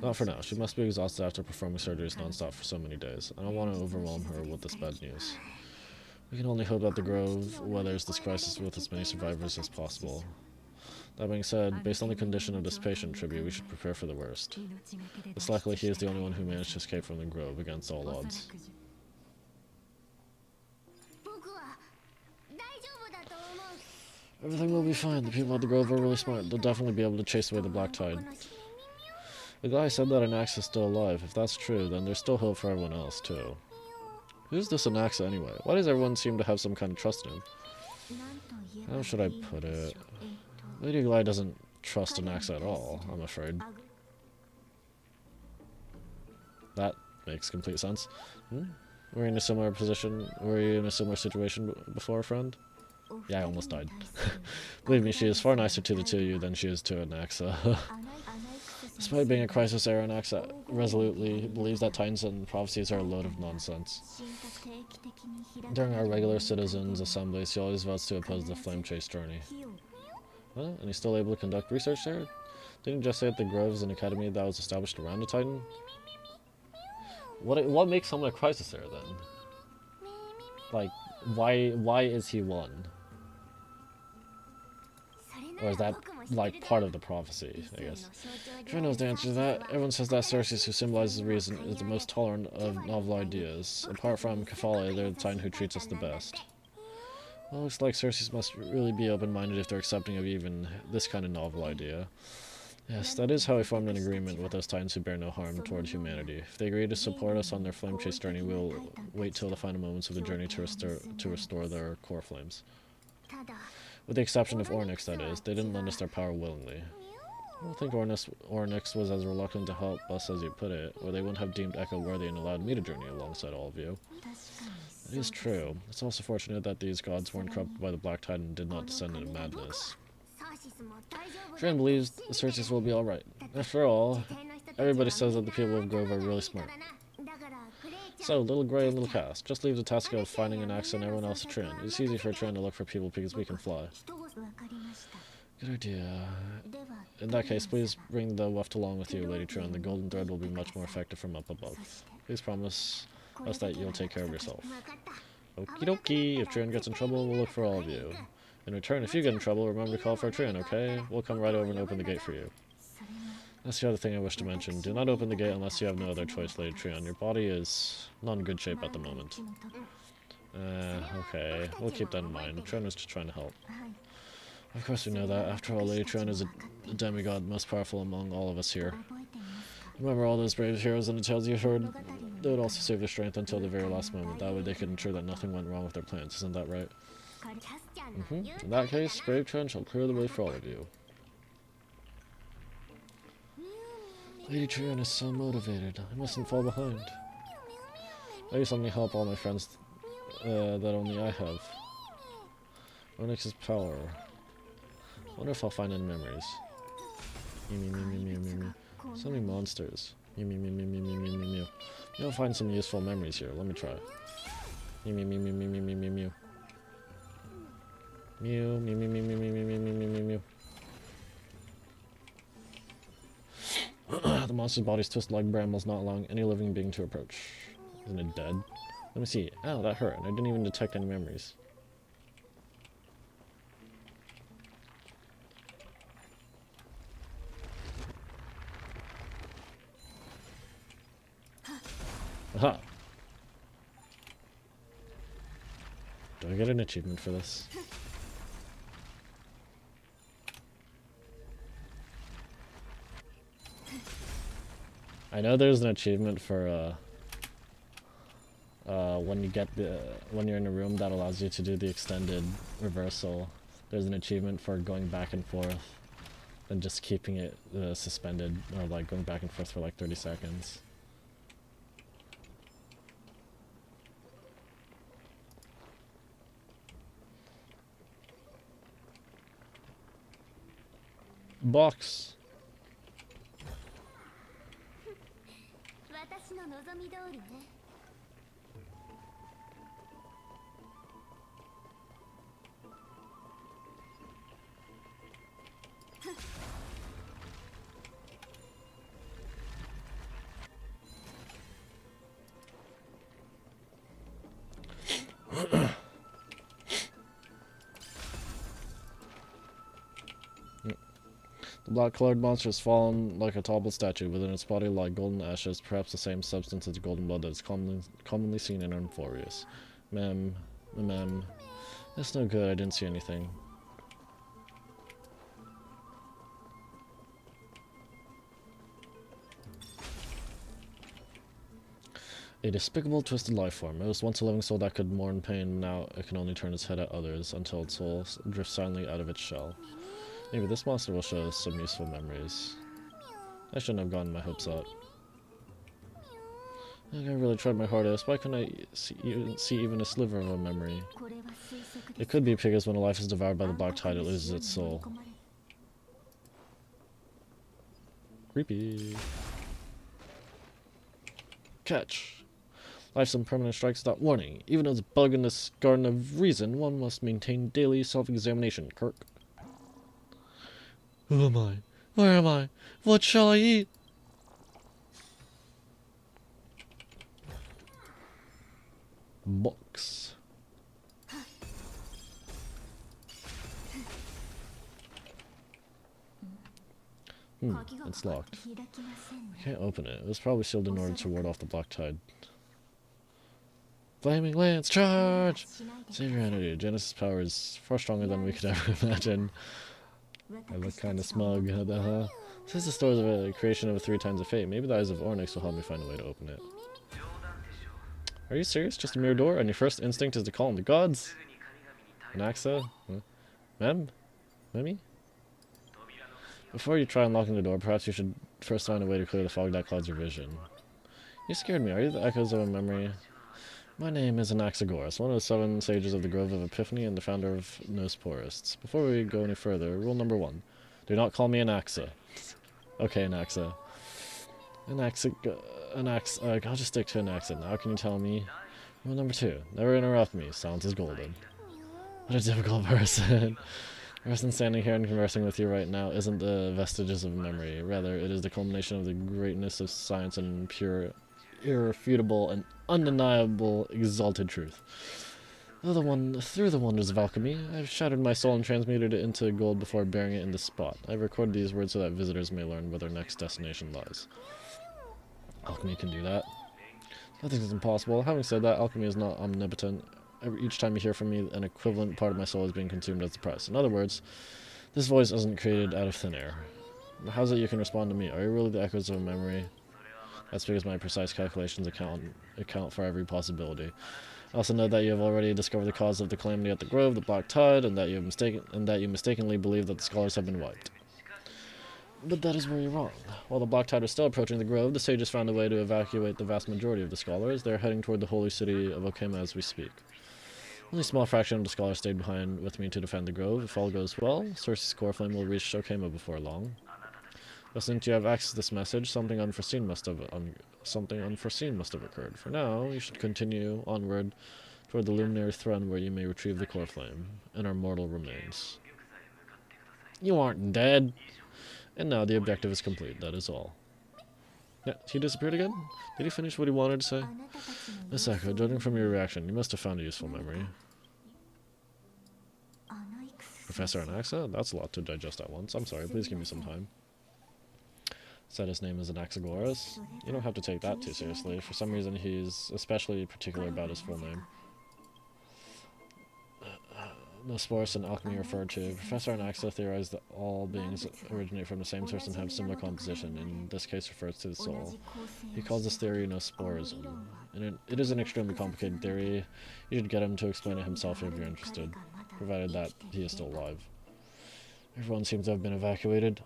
Not for now. She must be exhausted after performing surgeries non-stop for so many days. I don't want to overwhelm her with this bad news. We can only hope that the Grove weathers this crisis with as many survivors as possible. That being said, based on the condition of this patient tribute, we should prepare for the worst. It's likely he is the only one who managed to escape from the Grove against all odds. Everything will be fine. The people at the Grove are really smart. They'll definitely be able to chase away the Black Tide. The guy said that Anaxa is still alive. If that's true, then there's still hope for everyone else, too. Who's this Anaxa anyway? Why does everyone seem to have some kind of trust in him? How should I put it? Lady Glide doesn't trust Anaxa at all, I'm afraid. That makes complete sense. Were you in a similar position? Were you in a similar situation before, friend? Yeah, I almost died. Believe me, she is far nicer to the two of you than she is to Anaxa. Despite being a crisis era, Anaxa resolutely believes that Titans and prophecies are a load of nonsense. During our regular citizens' assemblies, she always votes to oppose the flame chase journey. Huh? And he's still able to conduct research there? Didn't you just say that the Grove is an academy that was established around a Titan? What makes someone a crisis era then? Like, why is he one? Or is that, like, part of the prophecy, I guess? Troy knows the answer to that. Everyone says that Cerseus, who symbolizes reason, is the most tolerant of novel ideas. Apart from Kephale, they're the Titan who treats us the best. Well, it looks like Cerseus must really be open-minded if they're accepting of even this kind of novel idea. Yes, that is how we formed an agreement with those Titans who bear no harm toward humanity. If they agree to support us on their flame chase journey, we'll wait till the final moments of the journey to restore their core flames. With the exception of Ornyx, that is. They didn't lend us their power willingly. I don't think Ornyx was as reluctant to help us as you put it, or they wouldn't have deemed Echo worthy and allowed me to journey alongside all of you. It is true. It's also fortunate that these gods weren't corrupted by the Black Tide and did not descend into madness. Tran believes the Cerseus will be alright. After all, everybody says that the people of Grove are really smart. So, Little Grey and Little Cass, just leave the task of finding an axe and everyone else to Tran. It's easy for Tran to look for people because we can fly. Good idea. In that case, please bring the weft along with you, Lady Tran. The golden thread will be much more effective from up above. Please promise us that you'll take care of yourself. Okie dokie, if Tran gets in trouble, we'll look for all of you. In return, if you get in trouble, remember to call for Tran, okay? We'll come right over and open the gate for you. That's the other thing I wish to mention. Do not open the gate unless you have no other choice, Lady Trion. Your body is not in good shape at the moment. Okay. We'll keep that in mind. Trion was just trying to help. Of course we know that. After all, Lady Trion is a demigod, most powerful among all of us here. Remember all those brave heroes and the tales you heard? They would also save their strength until the very last moment. That way they could ensure that nothing went wrong with their plans. Isn't that right? In that case, brave Trion shall clear the way for all of you. Lady Trion is so motivated. I mustn't fall behind. I use something to help all my friends that only I have. Onyx's power. Wonder if I'll find any memories. So many monsters. Maybe I'll find some useful memories here. Let me try. Mew. The monster's body is twisted like brambles, not allowing any living being to approach. Isn't it dead? Let me see. Ow, that hurt. I didn't even detect any memories. Aha! Do I get an achievement for this? I know there's an achievement for, when you're in a room that allows you to do the extended reversal, there's an achievement for going back and forth and just keeping it suspended, or like going back and forth for like 30 seconds. Box. The black-colored monster has fallen like a toppled statue. Within its body lie golden ashes, perhaps the same substance as the golden blood that is commonly seen in Amphorius. Mem. That's no good, I didn't see anything. A despicable, twisted life form. It was once a living soul that could mourn pain, now it can only turn its head at others until its soul drifts silently out of its shell. Maybe this monster will show us some useful memories. I shouldn't have gotten my hopes up. I really tried my hardest. Why couldn't I see even a sliver of a memory? It could be because when a life is devoured by the black tide, it loses its soul. Creepy. Catch. Life's impermanent strikes without warning. Even as a bug in this garden of reason, one must maintain daily self-examination, Kirk. Who am I? Where am I? What shall I eat? Box. It's locked. I can't open it. It was probably sealed in order to ward off the black tide. Flaming Lance, charge! Save your energy. Genesis' power is far stronger than we could ever imagine. I look kind of smug. This is the story of a creation of 3 times of fate. Maybe the eyes of Ornyx will help me find a way to open it. Are you serious? Just a mere door? And your first instinct is to call on the gods? Anaxa? Huh? Memmy? Before you try unlocking the door, perhaps you should first find a way to clear the fog that clouds your vision. You scared me. Are you the echoes of a memory? My name is Anaxagoras, one of the 7 sages of the Grove of Epiphany and the founder of Nosporists. Before we go any further, rule number 1. Do not call me Anaxa. Okay, Anaxa. I'll just stick to Anaxa. Now can you tell me? Rule number 2. Never interrupt me. Silence is golden. What a difficult person. The person standing here and conversing with you right now isn't the vestiges of memory. Rather, it is the culmination of the greatness of science and pure, irrefutable, and undeniable exalted truth. Through the wonders of alchemy, I've shattered my soul and transmuted it into gold before burying it in this spot. I've recorded these words so that visitors may learn where their next destination lies. Alchemy can do that. Nothing is impossible. Having said that, alchemy is not omnipotent. Each time you hear from me, an equivalent part of my soul is being consumed as the price. In other words, this voice isn't created out of thin air. How's it you can respond to me? Are you really the echoes of a memory? That's because my precise calculations account for every possibility. I also know that you have already discovered the cause of the calamity at the Grove, the Black Tide, and that you mistakenly believe that the scholars have been wiped. But that is where you're wrong. While the Black Tide is still approaching the Grove, the sages found a way to evacuate the vast majority of the scholars. They are heading toward the holy city of Okema as we speak. Only a small fraction of the scholars stayed behind with me to defend the Grove. If all goes well, Cersei's core flame will reach Okema before long. But since you have access to this message, something unforeseen must have occurred. For now, you should continue onward toward the luminary throne where you may retrieve the core flame and our mortal remains. You aren't dead! And now the objective is complete, that is all. Yeah, he disappeared again? Did he finish what he wanted to say? Miss Echo, judging from your reaction, you must have found a useful memory. Professor Anaxa? That's a lot to digest at once. I'm sorry, please give me some time. Said his name is Anaxagoras. You don't have to take that too seriously. For some reason, he's especially particular about his full name. no spores and alchemy referred to. Professor Anaxa theorized that all beings originate from the same source and have similar composition. In this case, refers to the soul. He calls this theory no-sporism. And it is an extremely complicated theory. You should get him to explain it himself if you're interested, provided that he is still alive. Everyone seems to have been evacuated.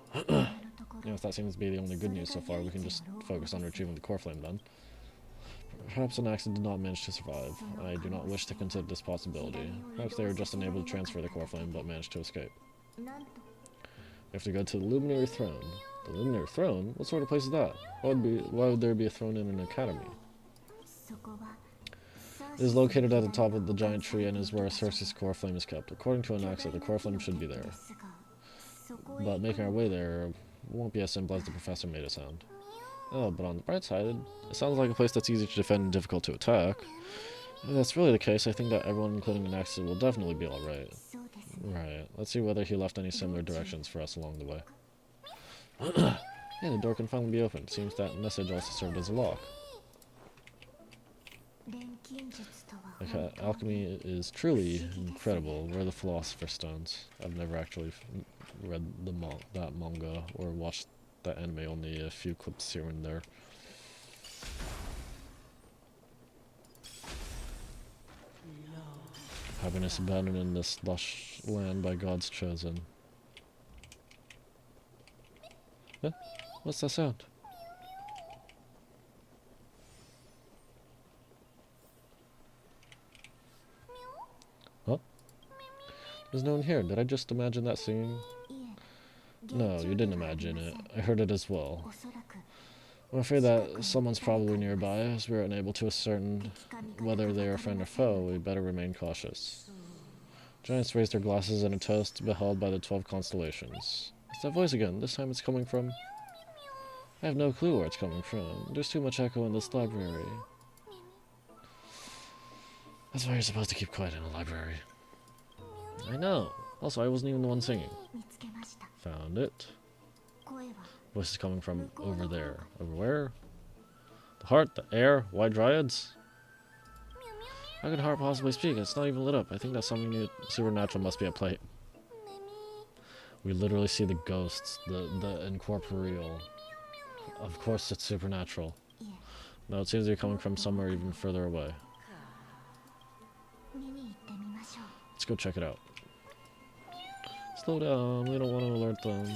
If that seems to be the only good news so far, we can just focus on retrieving the core flame then. Perhaps Anaxa did not manage to survive. I do not wish to consider this possibility. Perhaps they were just unable to transfer the core flame but managed to escape. We have to go to the Luminary Throne. The Luminary Throne? What sort of place is that? Why would there be a throne in an academy? It is located at the top of the giant tree and is where Circe's core flame is kept. According to Anaxa, the core flame should be there. But making our way there won't be as simple as the professor made it sound. Oh, but on the bright side, it sounds like a place that's easy to defend and difficult to attack. If that's really the case, I think that everyone, including Anaxa, will definitely be alright. Right, let's see whether he left any similar directions for us along the way. Yeah, the door can finally be opened. Seems that message also served as a lock. Okay, alchemy is truly incredible. Where are the Philosopher's Stones? I've never actually read that manga or watched that anime, only a few clips here and there. Happiness abandoned in this lush land by God's chosen. Huh? What's that sound? Huh? There's no one here. Did I just imagine that singing? No, you didn't imagine it. I heard it as well. I'm afraid that someone's probably nearby, as we're unable to ascertain whether they are friend or foe. We better remain cautious. Giants raised their glasses in a toast beheld by the 12 constellations. It's that voice again. This time it's coming from... I have no clue where it's coming from. There's too much echo in this library. That's why you're supposed to keep quiet in a library. I know. Also, I wasn't even the one singing. Found it. Voice is coming from over there. Over where? The heart, the air, white dryads? How could heart possibly speak? It's not even lit up. I think that something new, supernatural must be at play. We literally see the ghosts, the incorporeal. Of course it's supernatural. No, it seems to be coming from somewhere even further away. Let's go check it out. Slow down, we don't want to alert them.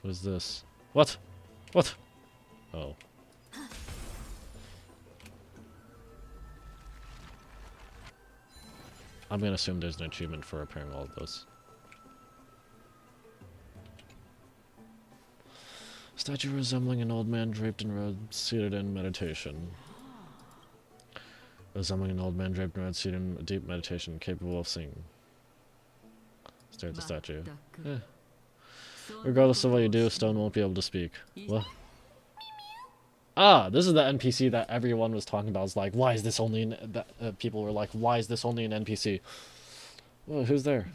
What is this? What? What? Oh. I'm gonna assume there's an achievement for repairing all of those. Statue resembling an old man draped in red, seated in meditation. Resembling an old man draped in red, seated in deep meditation, capable of singing. Stare at the statue. Eh. Regardless of what you do, Stone won't be able to speak. What? Ah, this is the NPC that everyone was talking about. It's like, why is this only an... people were like, why is this only an NPC? Whoa, who's there?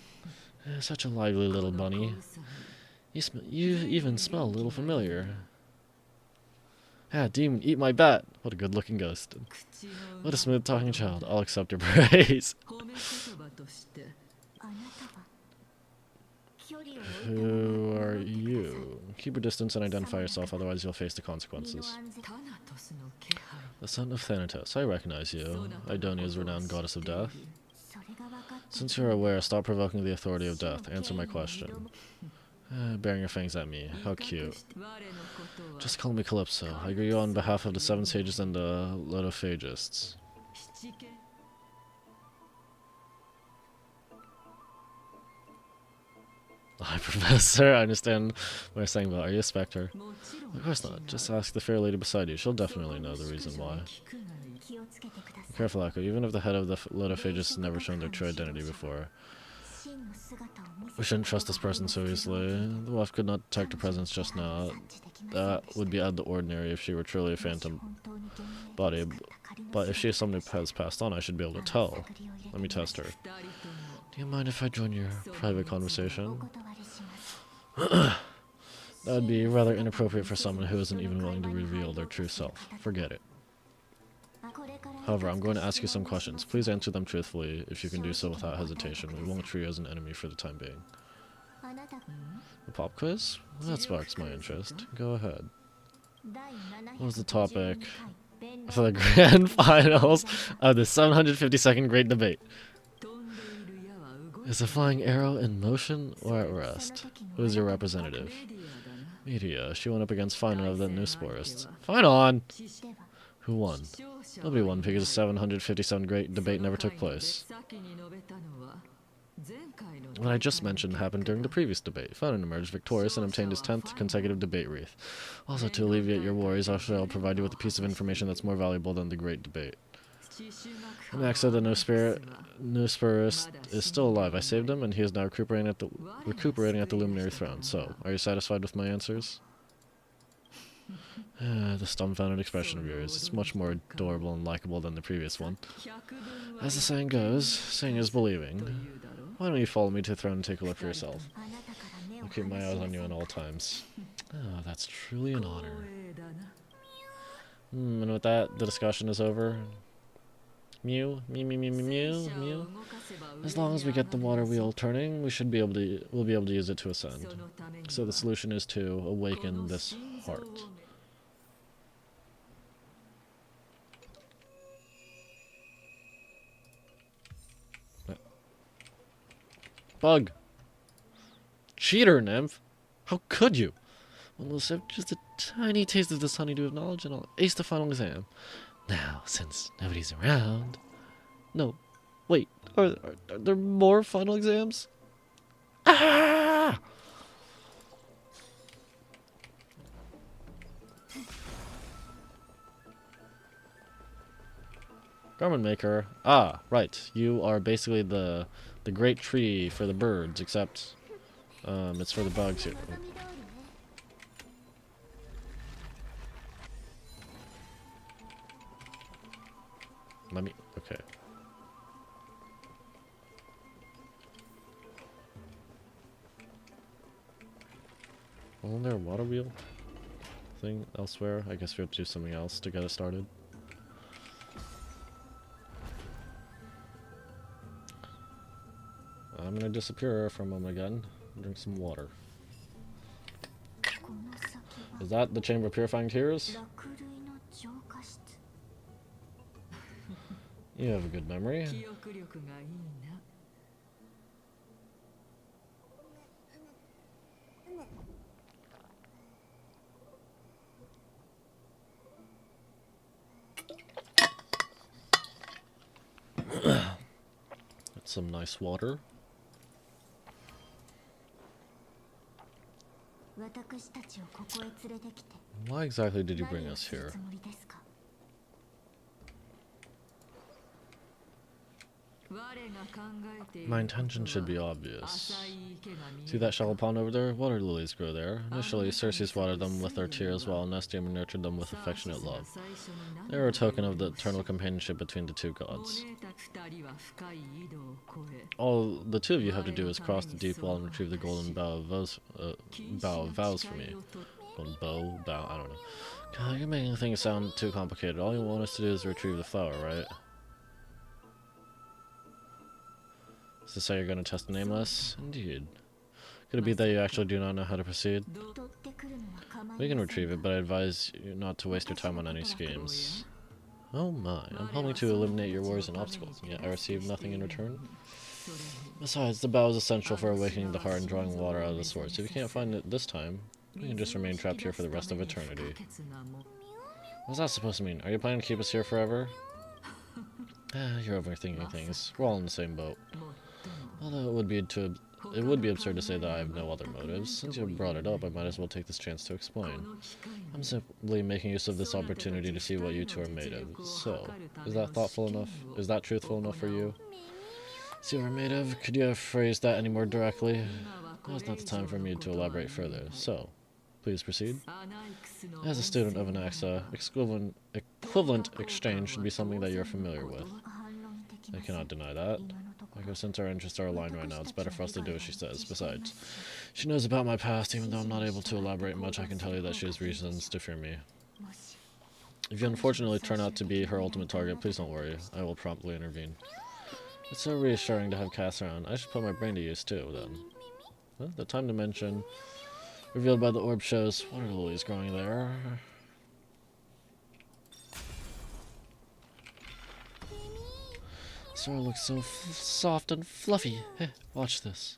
Such a lively little bunny. You even smell a little familiar. Ah, demon, eat my bat. What a good-looking ghost. What a smooth-talking child. I'll accept your praise. Who are you? Keep your distance and identify yourself, otherwise you'll face the consequences. The son of Thanatos. I recognize you. Idonia's renowned goddess of death. Since you're aware, stop provoking the authority of death. Answer my question. Bearing your fangs at me. How cute. Just call me Calypso. I agree on behalf of the 7 sages and the Lotophagists. Hi, Professor. I understand what you're saying, but are you a specter? Of course not. Just ask the fair lady beside you. She'll definitely know the reason why. Be careful, Akko. Even if the head of the Lotophagists has never shown their true identity before, we shouldn't trust this person so easily. The wife could not detect her presence just now. That would be out of the ordinary if she were truly a phantom body. But if she is someone who has passed on, I should be able to tell. Let me test her. Do you mind if I join your private conversation? That would be rather inappropriate for someone who isn't even willing to reveal their true self. Forget it. However, I'm going to ask you some questions. Please answer them truthfully, if you can do so without hesitation. We won't treat you as an enemy for the time being. A pop quiz? Well, that sparks my interest. Go ahead. What was the topic for the grand finals of the 752nd Great Debate? Is the flying arrow in motion or at rest? Who is your representative? Media. She went up against Finon of the Newsporists. Finon! Who won? Nobody won because the 757 Great Debate never took place. What I just mentioned happened during the previous debate. Finon emerged victorious and obtained his 10th consecutive debate wreath. Also, to alleviate your worries, I shall provide you with a piece of information that's more valuable than the Great Debate. Maxa, the Newsporist, is still alive. I saved him, and he is now recuperating at the Luminary Throne. So, are you satisfied with my answers? The dumbfounded expression of yours. It's much more adorable and likable than the previous one. As the saying goes, seeing is believing. Why don't you follow me to the throne and take a look for yourself? I'll keep my eyes on you at all times. Oh, that's truly an honor. And with that, the discussion is over. Mew, mew, mew, mew, mew, mew. As long as we get the water wheel turning, we'll be able to use it to ascend. So the solution is to awaken this heart. Bug! Cheater, nymph! How could you? Almost have just a tiny taste of this honeydew of knowledge and I'll ace the final exam. Now, since nobody's around... No. Wait, are there more final exams? Ah! Garment maker. Ah, right. You are basically the great tree for the birds, except it's for the bugs here. Let me, okay. Wasn't there a water wheel thing elsewhere? I guess we have to do something else to get it started. I'm gonna disappear for a moment again and drink some water. Is that the Chamber of Purifying Tears? You have a good memory. That's some nice water. Why exactly did you bring us here? My intention should be obvious. See that shallow pond over there? Water lilies grow there. Initially, Circes watered them with her tears, while Nestium nurtured them with affectionate love. They are a token of the eternal companionship between the two gods. All the two of you have to do is cross the deep well and retrieve the golden bough of vows for me. Golden bow? Bow? I don't know. God, you're making things sound too complicated. All you want us to do is retrieve the flower, right? Is this how you're going to test the nameless? Indeed. Could it be that you actually do not know how to proceed? We can retrieve it, but I advise you not to waste your time on any schemes. Oh my, I'm helping to eliminate your worries and obstacles, and yet I receive nothing in return? Besides, the bow is essential for awakening the heart and drawing water out of the source. If you can't find it this time, you can just remain trapped here for the rest of eternity. What's that supposed to mean? Are you planning to keep us here forever? You're overthinking things. We're all in the same boat. Although it would be absurd to say that I have no other motives. Since you brought it up, I might as well take this chance to explain. I'm simply making use of this opportunity to see what you two are made of. So, is that thoughtful enough? Is that truthful enough for you? See what we're made of? Could you have phrased that any more directly? Now's not the time for me to elaborate further. So, please proceed. As a student of an AXA, equivalent exchange should be something that you're familiar with. I cannot deny that. Since our interests are aligned right now, it's better for us to do as she says. Besides, she knows about my past. Even though I'm not able to elaborate much, I can tell you that she has reasons to fear me. If you unfortunately turn out to be her ultimate target, please don't worry. I will promptly intervene. It's so reassuring to have Cass around. I should put my brain to use too, then. Well, the time dimension revealed by the orb shows water lilies growing there. Sora looks so soft and fluffy. Hey, watch this.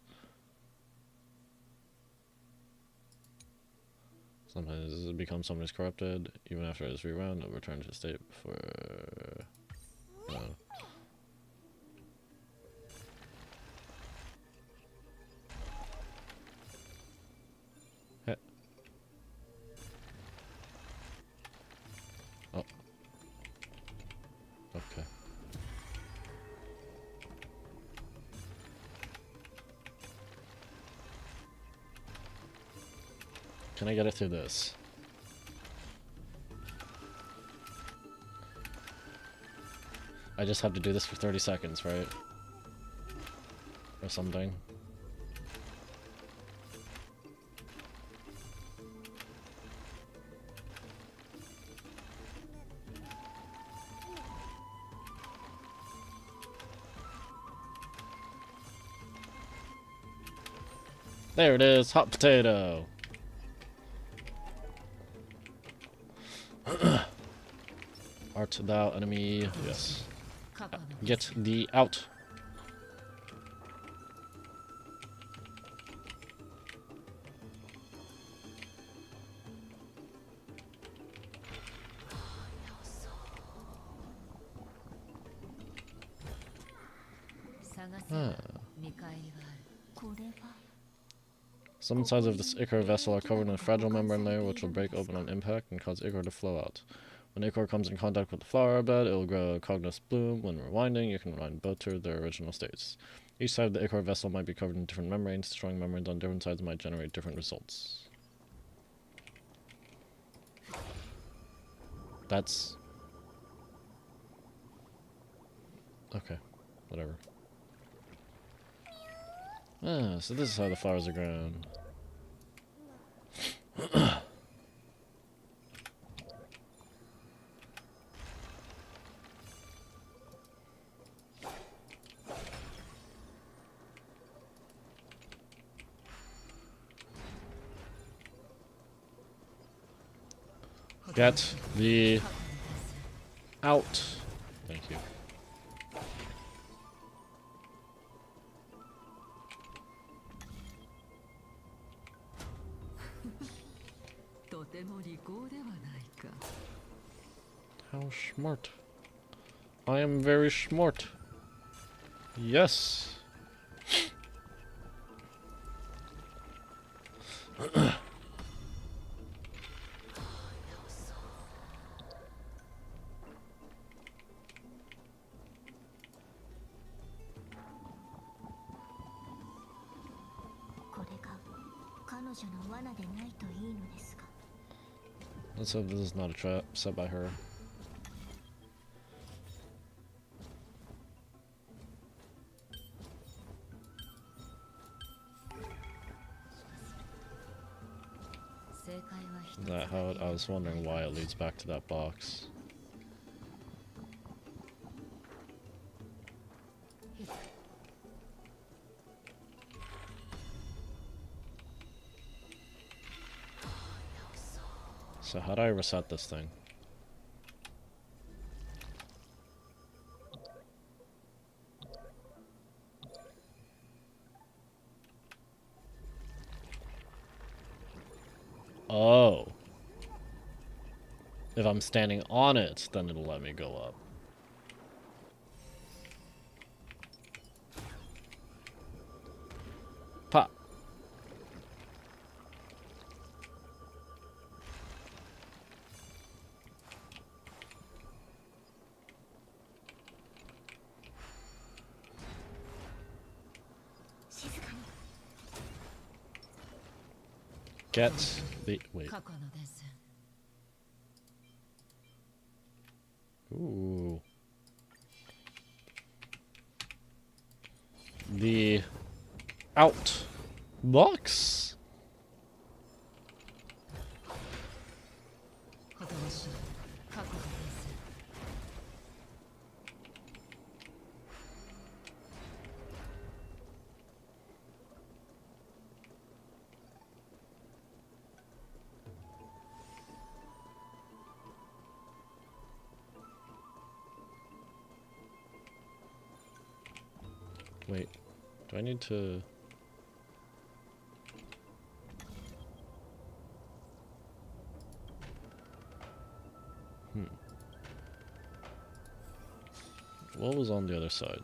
Sometimes it becomes somebody's corrupted. Even after it's rerun, it'll return to state before... Hey. Oh. Okay. Can I get it through this? I just have to do this for 30 seconds, right? Or something. There it is, hot potato. Art thou enemy? Yes. Get thee out. Some sides of this ichor vessel are covered in a fragile membrane layer which will break open on impact and cause ichor to flow out. When ichor comes in contact with the flower bed, it will grow a cognous bloom. When rewinding, you can rewind both to their original states. Each side of the ichor vessel might be covered in different membranes. Destroying membranes on different sides might generate different results. That's... okay, whatever. Ah, so this is how the flowers are grown. Get the out. Thank you. How smart. I am very smart. Yes. Let's hope this is not a trap set by her. Is that how it, I was wondering why it leads back to that box. So how do I reset this thing? Oh. If I'm standing on it, then it'll let me go up. Pop. Get the... wait. Ooh. The... out box? Wait, do I need to... What was on the other side?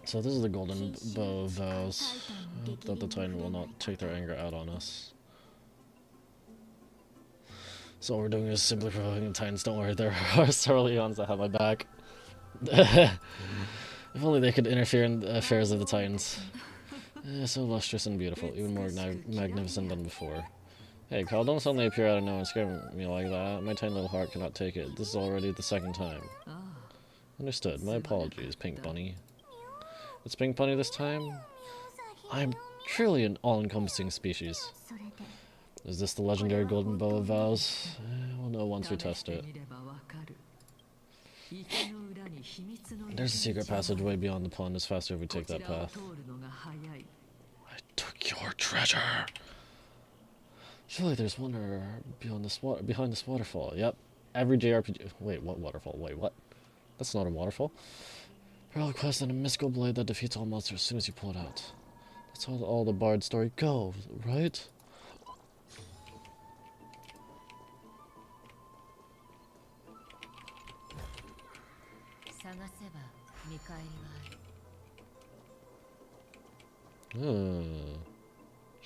So this is the golden bow of vows, that the Titan will not take their anger out on us. So all we're doing is simply provoking the Titans. Don't worry, there are Ceruleans that have my back. If only they could interfere in the affairs of the Titans. So lustrous and beautiful, even more magnificent than before. Hey, Carl, don't suddenly appear out of nowhere and scare me like that. My tiny little heart cannot take it. This is already the second time. Understood. My apologies, Pink Bunny. It's Pink Bunny this time? I'm truly an all-encompassing species. Is this the legendary golden bow of vows? We'll know once we test it. There's a secret passageway beyond the pond. It's faster if we take that path. I took your treasure! Surely there's wonder behind this waterfall. Yep. Every JRPG... Wait, what waterfall? Wait, what? That's not a waterfall. Heroic quest and a mystical blade that defeats all monsters as soon as you pull it out. That's how all the bard story goes, right?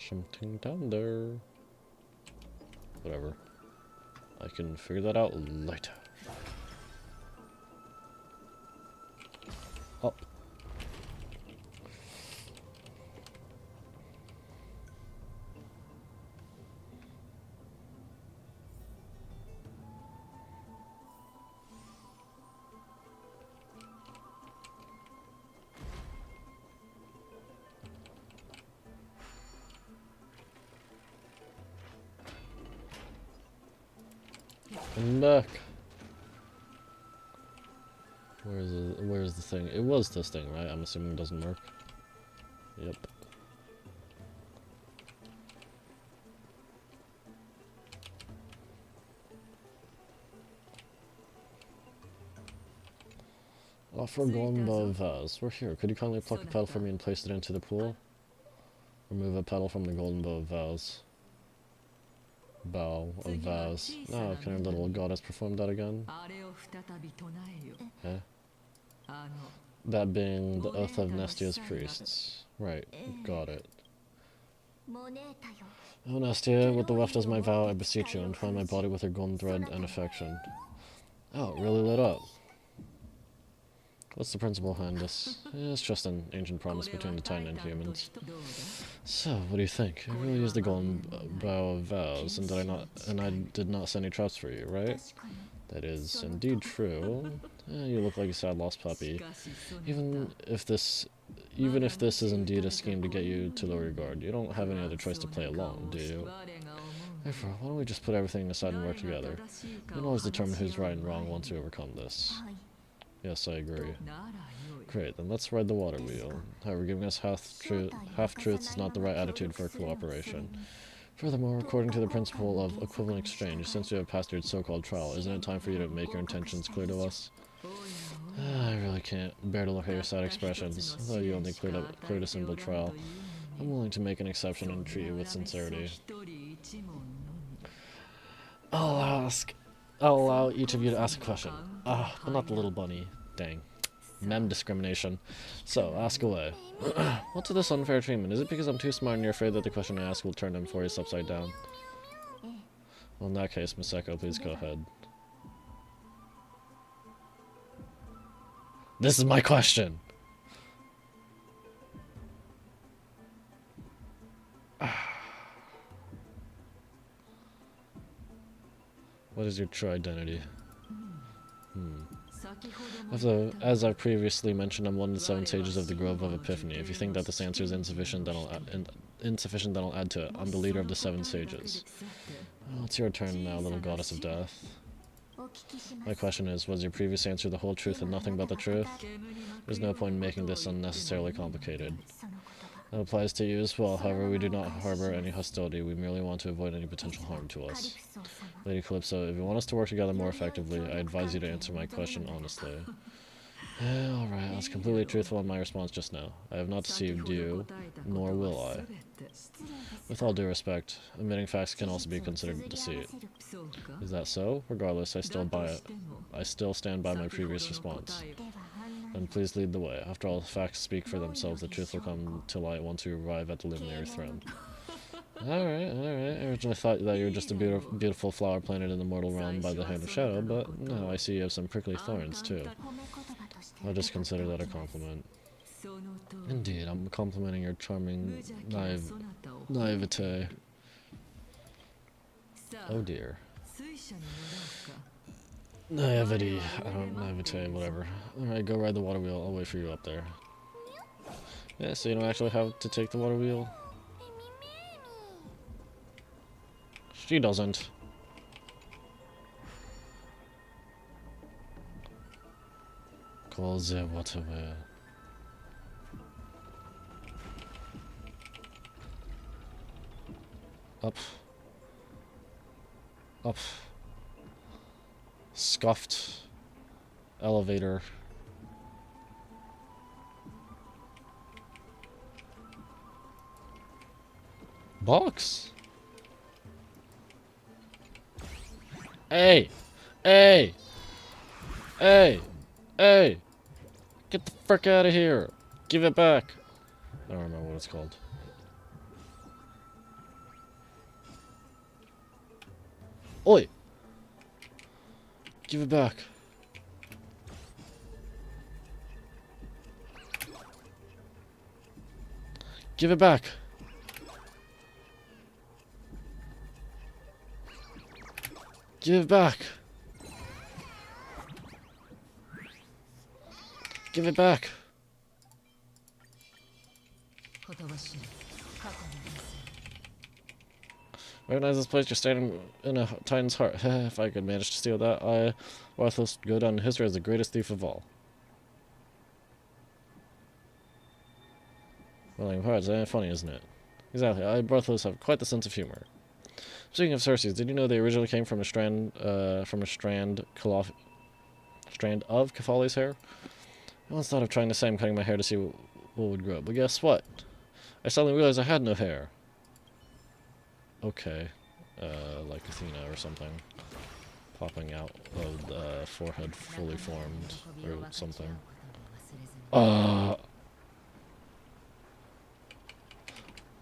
Something down there. Whatever. I can figure that out later. Up. I'm back. Where's the thing? It was this thing, right? I'm assuming it doesn't work. Yep. Offer golden bow of vows. We're here. Could you kindly pluck a petal for me and place it into the pool? Remove a petal from the golden bow of vows. Bow of vows. Now, can our little goddess perform that again? Eh? That being the oath of Nestia's priests. Right, got it. Oh, Nestia, with the weft as my vow, I beseech you, entwine my body with your golden thread and affection. Oh, it really lit up. What's the principle behind this? It's just an ancient promise between the Titan and humans. So, what do you think? I really used the golden bow of vows, and I did not send any traps for you, right? That is indeed true. You look like a sad lost puppy. Even if this is indeed a scheme to get you to lower your guard, you don't have any other choice to play along, do you? Therefore, why don't we just put everything aside and work together? We can always determine who's right and wrong once we overcome this. Yes, I agree. Great, then let's ride the water wheel. However, giving us half-truths is not the right attitude for cooperation. Furthermore, according to the principle of equivalent exchange, since you have passed your so-called trial, isn't it time for you to make your intentions clear to us? I really can't bear to look at your sad expressions. Though you only cleared a simple trial, I'm willing to make an exception and treat you with sincerity. I'll allow each of you to ask a question. But not the little bunny. Dang. Mem discrimination. So, ask away. What's this unfair treatment? Is it because I'm too smart and you're afraid that the question I ask will turn them for you upside down? Well, in that case, Miseko, please go ahead. This is my question! What is your true identity? As I've previously mentioned, I'm one of the 7 sages of the Grove of Epiphany. If you think that this answer is insufficient, then I'll add to it. I'm the leader of the 7 sages. Well, it's your turn now, little goddess of death. My question is, was your previous answer the whole truth and nothing but the truth? There's no point in making this unnecessarily complicated. That applies to you as well. However, we do not harbor any hostility. We merely want to avoid any potential harm to us. Lady Calypso, if you want us to work together more effectively, I advise you to answer my question honestly. Alright, I was completely truthful in my response just now. I have not deceived you, nor will I. With all due respect, omitting facts can also be considered deceit. Is that so? Regardless, I still stand by my previous response. Then please lead the way. After all, facts speak for themselves. The truth will come to light once we arrive at the luminary throne. Alright. I originally thought that you were just a beautiful flower planted in the mortal realm by the hand of shadow, but now I see you have some prickly thorns, too. I'll just consider that a compliment. Indeed, I'm complimenting your charming naivete. Oh dear. Naivety. Naivete, whatever. Alright, go ride the water wheel. I'll wait for you up there. Yeah, so you don't actually have to take the water wheel? She doesn't. Call the water wheel. Up. Scuffed. Elevator. Box? Hey! Get the frick out of here! Give it back! I don't remember what it's called. Oi! Give it back. Give it back. Give it back. Give it back. Recognize this place, you're standing in a titan's heart. If I could manage to steal that, I, Barthos, go down in history as the greatest thief of all. Well, in parts, funny, isn't it? Exactly, I, Barthos, have quite the sense of humor. Speaking of Circes, did you know they originally came from a strand of Kephali's hair? I once thought of trying the same, cutting my hair to see what would grow, but guess what? I suddenly realized I had no hair. Okay, like Athena or something, popping out of the forehead fully formed, or something. Oh,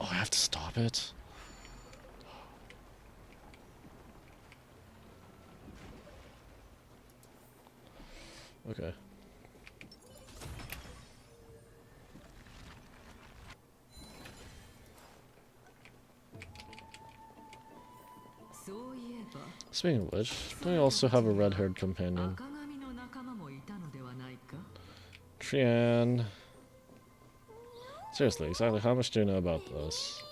I have to stop it? Okay. Speaking of which, don't you also have a red-haired companion? Trian. Seriously, exactly how much do you know about this?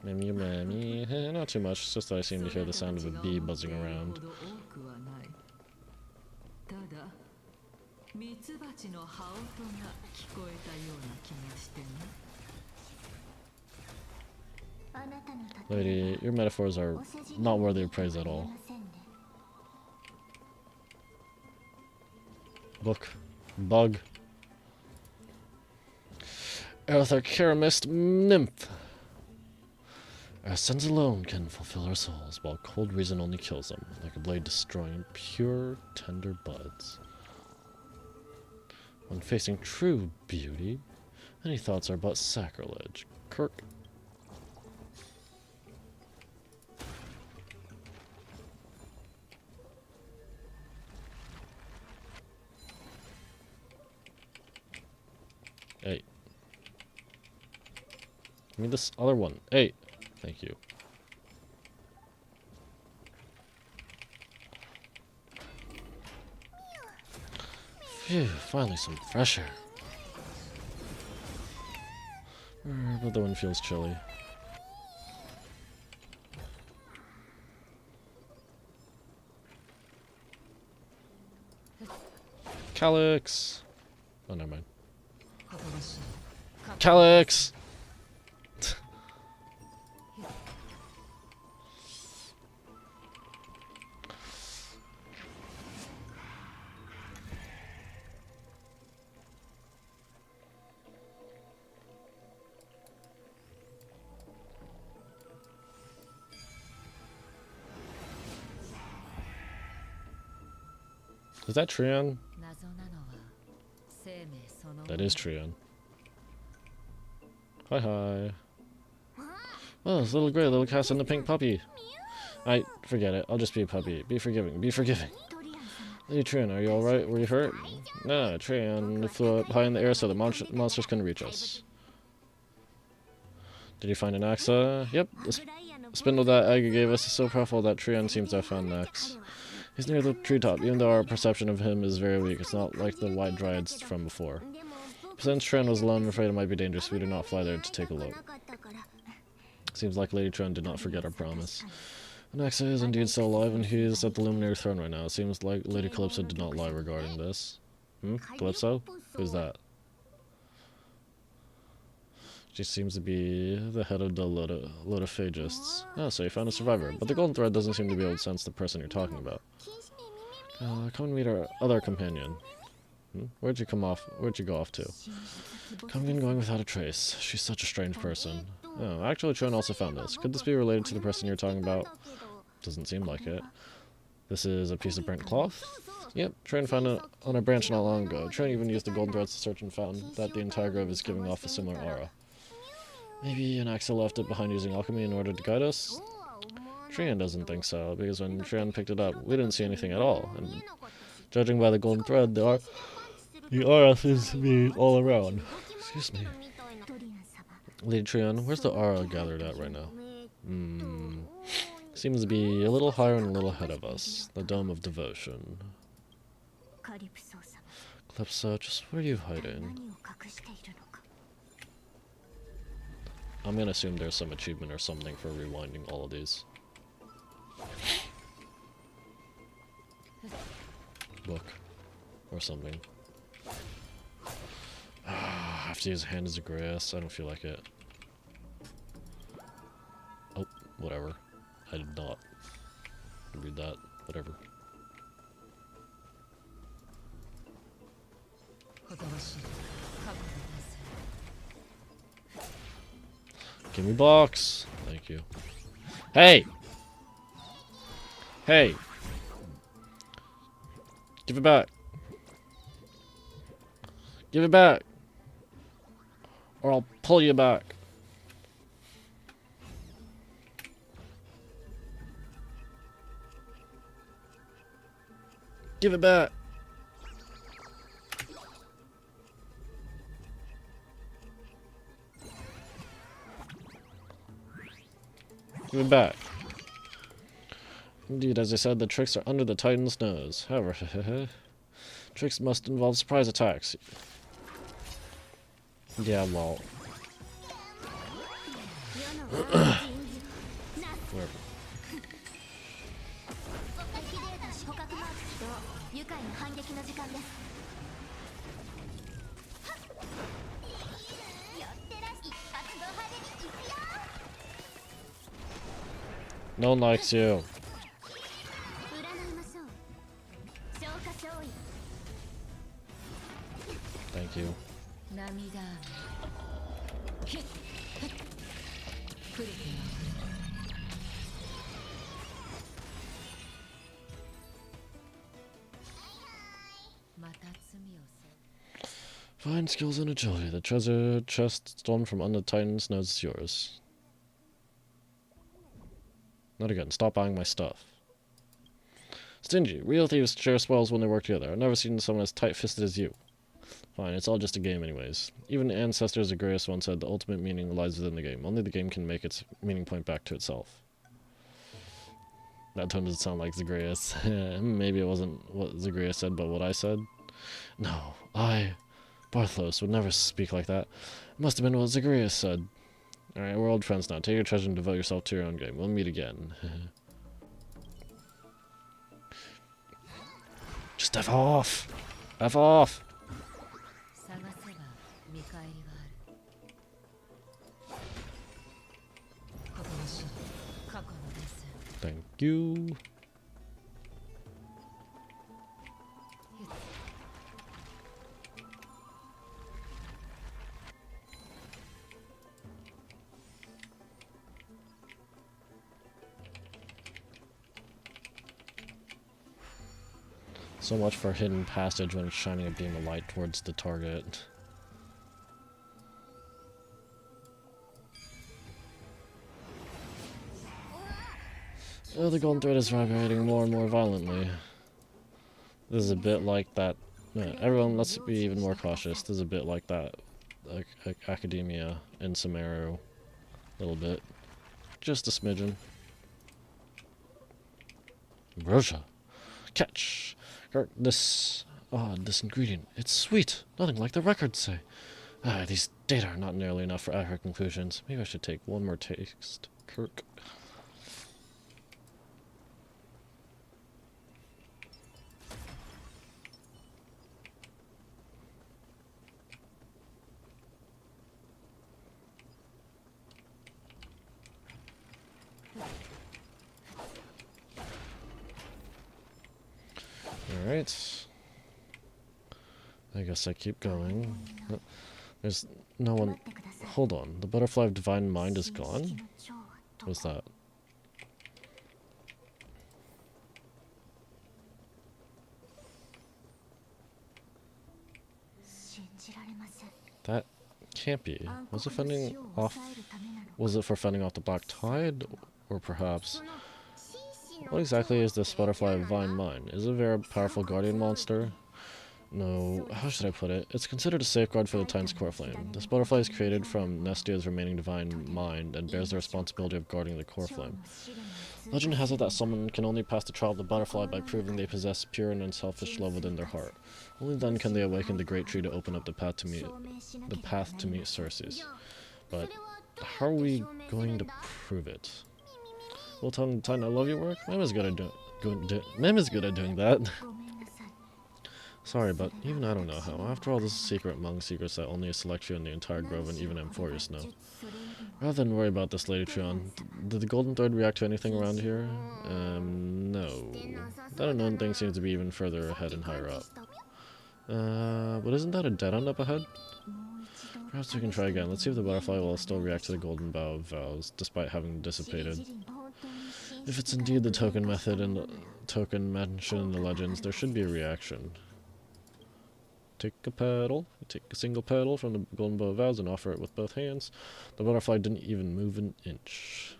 Mammy. Not too much, it's just that I seem to hear the sound of a bee buzzing around. Lady, your metaphors are not worthy of praise at all. Bug. Aethercaramist nymph. Our sins alone can fulfill our souls, while cold reason only kills them, like a blade destroying pure, tender buds. When facing true beauty, any thoughts are but sacrilege. Kirk. Hey. Give me this other one. Hey. Thank you. Phew, finally some fresh air. But the wind feels chilly. Calyx! Oh, never mind. Calyx! Is that Trion? That is Trion. Hi hi. Oh, this little gray, little cat and the pink puppy. Forget it. I'll just be a puppy. Be forgiving. Be forgiving. Lady Trion, are you alright? Were you hurt? No, Trion flew up high in the air so the monsters couldn't reach us. Did you find an axe? Yep. The spindle that Aga gave us is so powerful that Trion seems to have found an axe. He's near the treetop. Even though our perception of him is very weak, it's not like the white dryads from before. Since Trion was alone and afraid it might be dangerous, we did not fly there to take a look. Seems like Lady Trion did not forget our promise. Anaxa is indeed still alive, and he is at the Luminary Throne right now. It seems like Lady Calypso did not lie regarding this. Calypso? Who's that? She seems to be the head of the Lotophagists. Oh, so you found a survivor. But the golden thread doesn't seem to be able to sense the person you're talking about. Come and meet our other companion. Where'd you go off to? Come and going without a trace. She's such a strange person. Oh, actually Trion also found this. Could this be related to the person you're talking about? Doesn't seem like it. This is a piece of burnt cloth? Yep, Trion found it on a branch not long ago. Trion even used the golden threads to search and found that the entire grove is giving off a similar aura. Maybe Anaxa left it behind using alchemy in order to guide us? Trion doesn't think so, because when Trion picked it up, we didn't see anything at all. And judging by the golden thread, the aura seems to be all around. Excuse me. Lady Trion, where's the aura gathered at right now? Seems to be a little higher and a little ahead of us. The Dome of Devotion. Calypso, just where are you hiding? I'm gonna assume there's some achievement or something for rewinding all of these. Book. Or something. I have to use Hand as a Grass. I don't feel like it. Oh, whatever. I did not read that. Whatever. Give me box. Thank you. Hey! Hey! Give it back. Give it back. Or I'll pull you back. Give it back. Give it back. Indeed, as I said, the tricks are under the Titan's nose. However, tricks must involve surprise attacks. Yeah, well. No one likes you. Thank you. Fine skills and agility. The treasure chest stolen from under the Titan's nose is yours. Not again. Stop buying my stuff. Stingy. Real thieves share spoils when they work together. I've never seen someone as tight-fisted as you. Fine, it's all just a game anyways. Even Ancestor Zagreus once said the ultimate meaning lies within the game. Only the game can make its meaning point back to itself. That tone doesn't sound like Zagreus. Maybe it wasn't what Zagreus said, but what I said? No, Barthlos, would never speak like that. It must have been what Zagreus said. Alright, we're old friends now. Take your treasure and devote yourself to your own game. We'll meet again. Just F off! F off! Thank you. So much for hidden passage when it's shining a beam of light towards the target. Oh, the golden thread is vibrating more and more violently. This is a bit like that. Everyone, let's be even more cautious. This is a bit like that academia in Sumeru. A little bit. Just a smidgen. Ambrosia. Catch! This ingredient. It's sweet. Nothing like the records say. These data are not nearly enough for accurate conclusions. Maybe I should take one more taste. Kirk. Alright. I guess I keep going. There's no one... Hold on. The butterfly of divine mind is gone? What's that? That can't be. Was it fending off... Was it for fending off the black tide? Or perhaps... What exactly is this butterfly of divine mind? Is it a very powerful guardian monster? No, how should I put it? It's considered a safeguard for the Titan's core flame. This butterfly is created from Nestia's remaining divine mind and bears the responsibility of guarding the core flame. Legend has it that someone can only pass the trial of the butterfly by proving they possess pure and unselfish love within their heart. Only then can they awaken the great tree to open up the path to meet Circes. But how are we going to prove it? Well, tell the Titan I love your work? Mem is good at doing that. Sorry, but even I don't know how. After all, this is a secret among secrets that only a select few in the entire grove and even Amphorius know. Rather than worry about this, Lady Trion, did the golden thread react to anything around here? No. That unknown thing seems to be even further ahead and higher up. But isn't that a dead end up ahead? Perhaps we can try again. Let's see if the butterfly will still react to the golden bough of vows, despite having dissipated. If it's indeed the token method and the token mentioned in the legends, there should be a reaction. Take a petal, take a single petal from the golden bow of vows and offer it with both hands. The butterfly didn't even move an inch.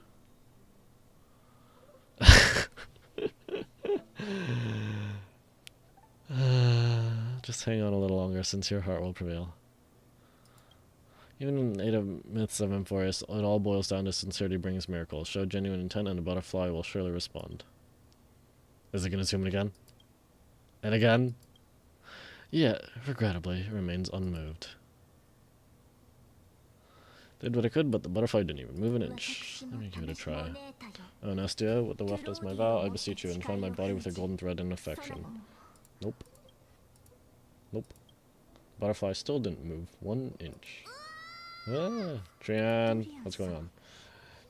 Just hang on a little longer, since your heart will prevail. Even in the 8 of myths of Amphorius, it all boils down to sincerity brings miracles. Show genuine intent and the butterfly will surely respond. Is it going to zoom in again? And again? Yeah, regrettably, it remains unmoved. Did what I could, but the butterfly didn't even move an inch. Let me give it a try. Oh, Nestia, with the weft as my vow, I beseech you, entwine my body with your golden thread and affection. Nope. Nope. The butterfly still didn't move 1 inch. Ah, Trian, what's going on?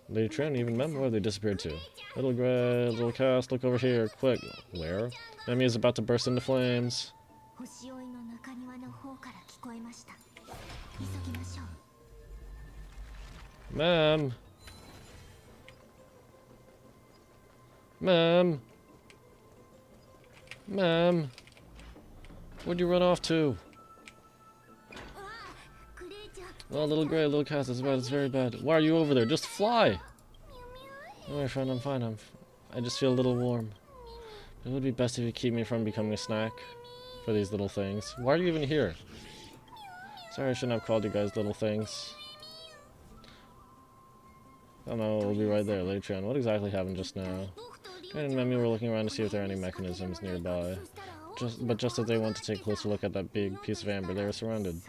Lady Trian, even Mem, where they disappeared to? Little Gray, little Cass, look over here, quick. Where? Memmy is about to burst into flames. Ma'am. Ma'am. Ma'am. Where'd you run off to? Well, little Gray, little Cass, it's bad, it's very bad. Why are you over there? Just fly! Oh, my friend, I'm fine. I just feel a little warm. It would be best if you keep me from becoming a snack for these little things. Why are you even here? Sorry, I shouldn't have called you guys little things. Oh no, we'll be right there, Lady Trian. What exactly happened just now? Trian and Memmy were looking around to see if there are any mechanisms nearby. But just as they went to take a closer look at that big piece of amber, they were surrounded.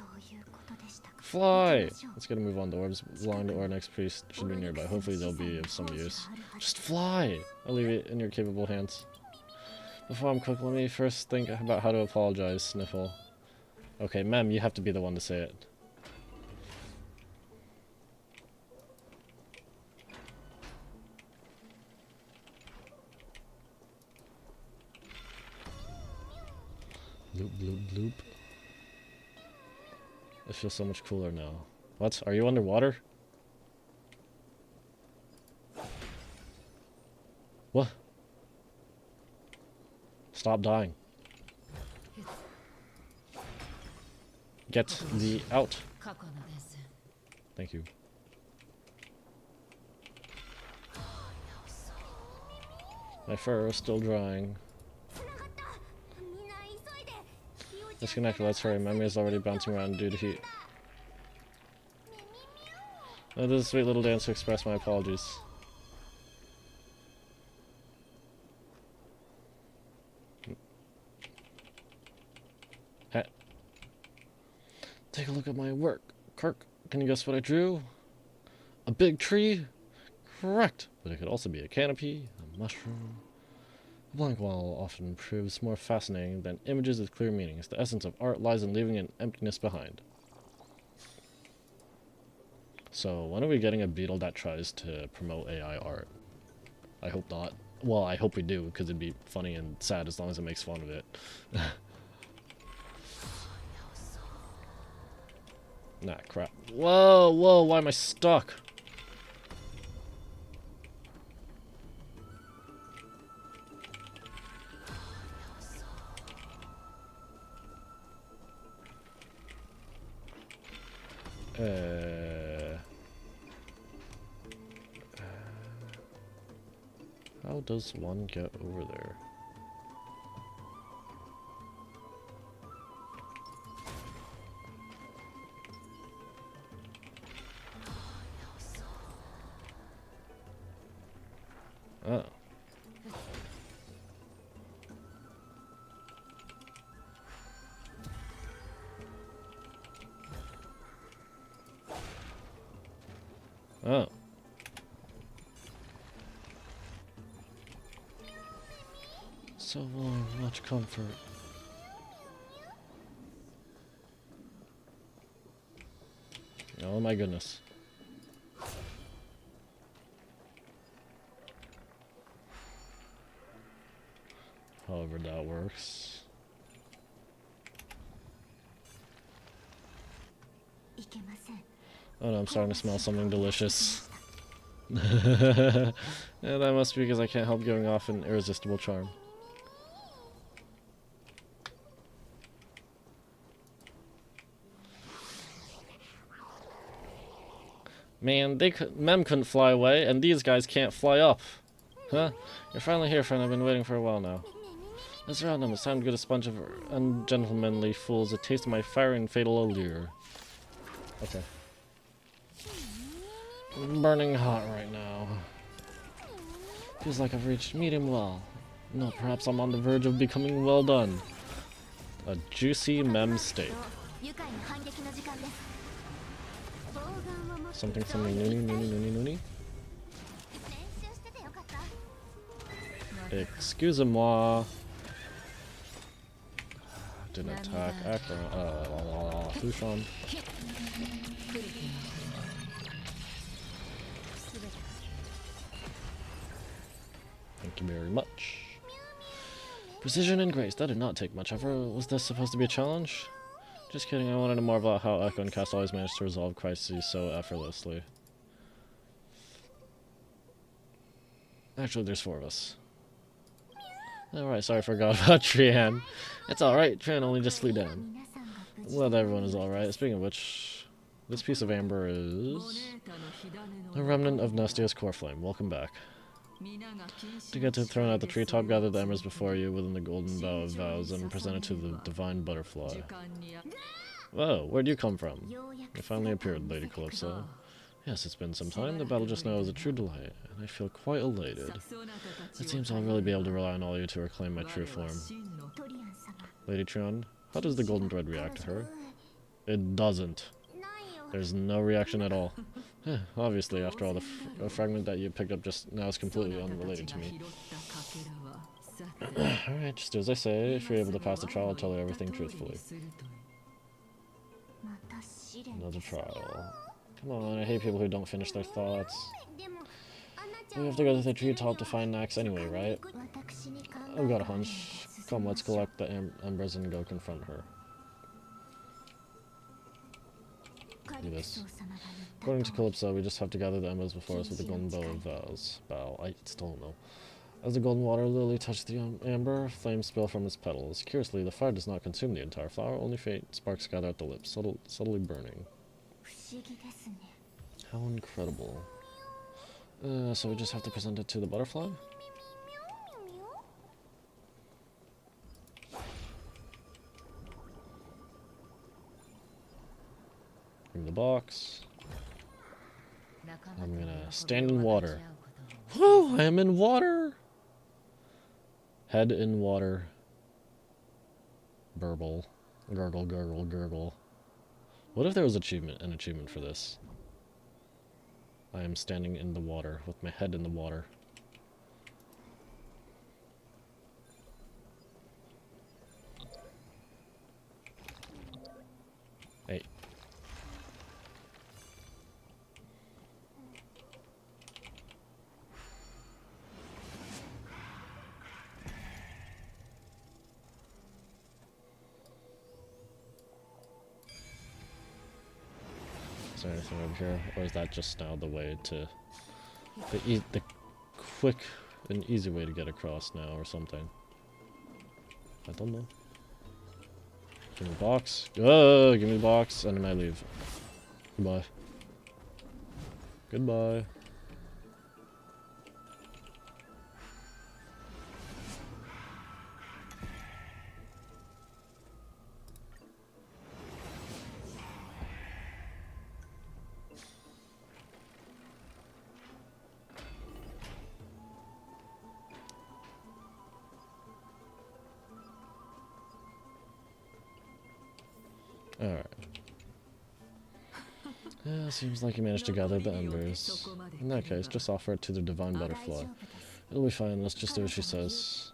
Fly! Let's get a move on. The orbs belonging to our next priest should be nearby. Hopefully they'll be of some use. Just fly! I'll leave it in your capable hands. Before I'm quick, let me first think about how to apologize, Sniffle. Okay, Mem, you have to be the one to say it. Loop, loop, loop. It feels so much cooler now. What? Are you underwater? What? Stop dying. Get the out. Thank you. My fur is still drying. Disconnect, let's hurry. Memory is already bouncing around due to heat. Oh, this is a sweet little dance to express my apologies. Take a look at my work. Kirk, can you guess what I drew? A big tree? Correct! But it could also be a canopy, a mushroom. A blank wall often proves more fascinating than images with clear meanings. The essence of art lies in leaving an emptiness behind. So, when are we getting a beetle that tries to promote AI art? I hope not. Well, I hope we do, because it'd be funny and sad as long as it makes fun of it. Nah, crap. Whoa, whoa, why am I stuck? How does one get over there? Oh. Oh. So much comfort. Oh my goodness. However that works. Oh no, I'm starting to smell something delicious. Yeah, that must be because I can't help giving off an irresistible charm. Man, Mem couldn't fly away, and these guys can't fly up. Huh? You're finally here, friend. I've been waiting for a while now. Let's round them. It's time to get a bunch of ungentlemanly fools a taste of my fiery and fatal allure. Okay. I'm burning hot right now. Feels like I've reached medium well. No, perhaps I'm on the verge of becoming well done. A juicy Mem steak. Something noonie. Excusez-moi. Didn't attack Fushan. Thank you very much. Precision and grace. That did not take much effort. Was this supposed to be a challenge? Just kidding. I wanted to know more about how Echo and Cass always managed to resolve crises so effortlessly. Actually, there's 4 of us. Alright, sorry I forgot about Trian. It's alright, Trian only just flew down. I'm glad everyone is alright. Speaking of which, this piece of amber is a remnant of Nestia's core flame. Welcome back. To get to the throne at the treetop, gather the embers before you within the golden bow of vows and present it to the divine butterfly. Whoa, where'd you come from? You finally appeared, Lady Calypso. Yes, it's been some time. The battle just now is a true delight, and I feel quite elated. It seems I'll really be able to rely on all of you to reclaim my true form. Lady Trion, how does the golden thread react to her? It doesn't. There's no reaction at all. Obviously, after all, the fragment that you picked up just now is completely unrelated to me. Alright, just do as I say. If you're able to pass the trial, I'll tell you everything truthfully. Another trial. Come on, I hate people who don't finish their thoughts. We have to go to the treetop to find Nax anyway, right? I've got a hunch. Come, let's collect the embers and go confront her. Do this. According to Calypso, we just have to gather the embers before us with the golden bow of vows. Bow, I still don't know. As the golden water lily touched the amber, flames spill from its petals. Curiously, the fire does not consume the entire flower, only faint sparks gather at the lips, subtly burning. How incredible. So we just have to present it to the butterfly? Bring the box. I'm gonna stand in water. Whoa, I am in water! Head in water. Burble. Gurgle, gurgle, gurgle. What if there was an achievement for this? I am standing in the water, with my head in the water. Hey. Is there anything over here, or is that just now the way to the quick and easy way to get across now, or something? I don't know. Give me the box. Oh, give me the box, and then I leave. Goodbye. Goodbye. Alright. Yeah, seems like you managed to gather the embers. In that case, just offer it to the divine butterfly. It'll be fine, let's just do as she says.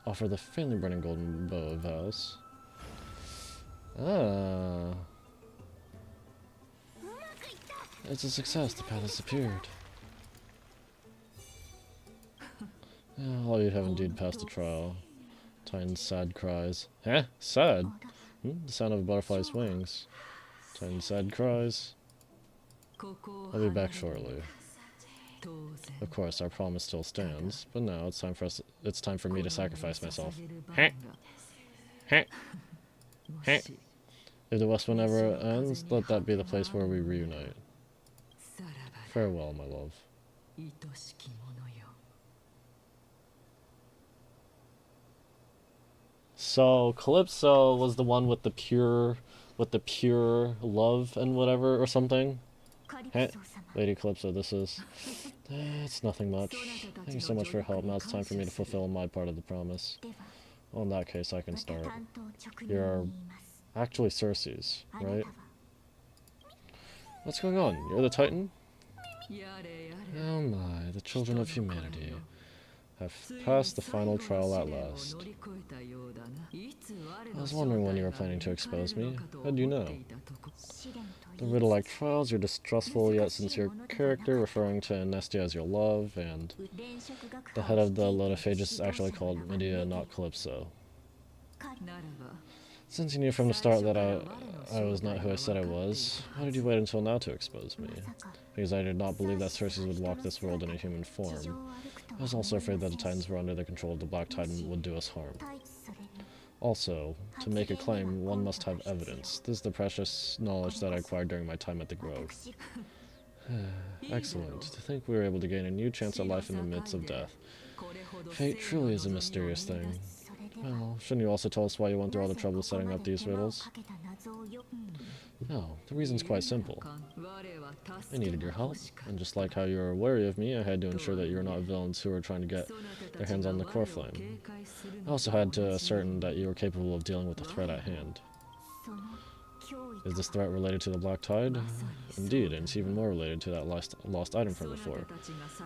Offer the faintly burning golden bow of vows. Ah. It's a success, the path has appeared. Yeah, all you have indeed passed the trial. Titan's sad cries. Huh? Sad? The sound of a butterfly's wings. Titan's sad cries. I'll be back shortly. Of course, our promise still stands, but now it's time for me to sacrifice myself. If the West Wind ever ends, let that be the place where we reunite. Farewell, my love. So Calypso was the one with the pure love and whatever or something. Hey, Lady Calypso, this is. It's nothing much. Thank you so much for your help. Now it's time for me to fulfill my part of the promise. Well, in that case, I can start. You're actually Circe's, right? What's going on? You're the Titan? Oh my, the children of humanity have passed the final trial at last. I was wondering when you were planning to expose me. How do you know? The riddle-like trials, you're distrustful, yet since your character referring to Anestia as your love, and the head of the Lotophagus is actually called Medea, not Calypso. Since you knew from the start that I was not who I said I was, why did you wait until now to expose me? Because I did not believe that Circe would walk this world in a human form. I was also afraid that the Titans were under the control of the Black Titan would do us harm. Also, to make a claim, one must have evidence. This is the precious knowledge that I acquired during my time at the Grove. Excellent. To think we were able to gain a new chance at life in the midst of death. Fate truly is a mysterious thing. Well, shouldn't you also tell us why you went through all the trouble setting up these riddles? No, the reason's quite simple. I needed your help, and just like how you were wary of me, I had to ensure that you were not villains who were trying to get their hands on the core flame. I also had to ascertain that you were capable of dealing with the threat at hand. Is this threat related to the Black Tide? Indeed, and it's even more related to that lost item from before.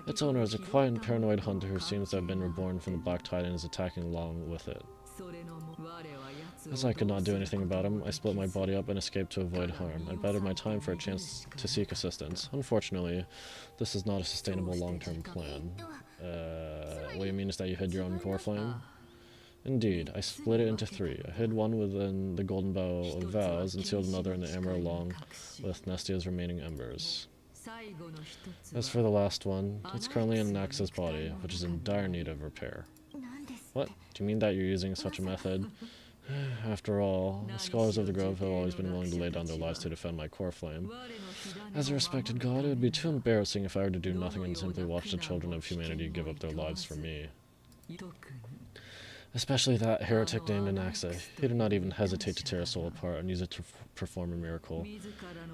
Its owner is a quiet and paranoid hunter who seems to have been reborn from the Black Tide and is attacking along with it. As I could not do anything about him, I split my body up and escaped to avoid harm. I bided my time for a chance to seek assistance. Unfortunately, this is not a sustainable long-term plan. What you mean is that you hid your own core flame? Indeed, I split it into three. I hid one within the golden bow of vows and sealed another in the amber along with Nestia's remaining embers. As for the last one, it's currently in Naxa's body, which is in dire need of repair. What? Do you mean that you're using such a method? After all, the scholars of the Grove have always been willing to lay down their lives to defend my core flame. As a respected god, it would be too embarrassing if I were to do nothing and simply watch the children of humanity give up their lives for me. Especially that heretic named Naxa. He did not even hesitate to tear a soul apart and use it to perform a miracle.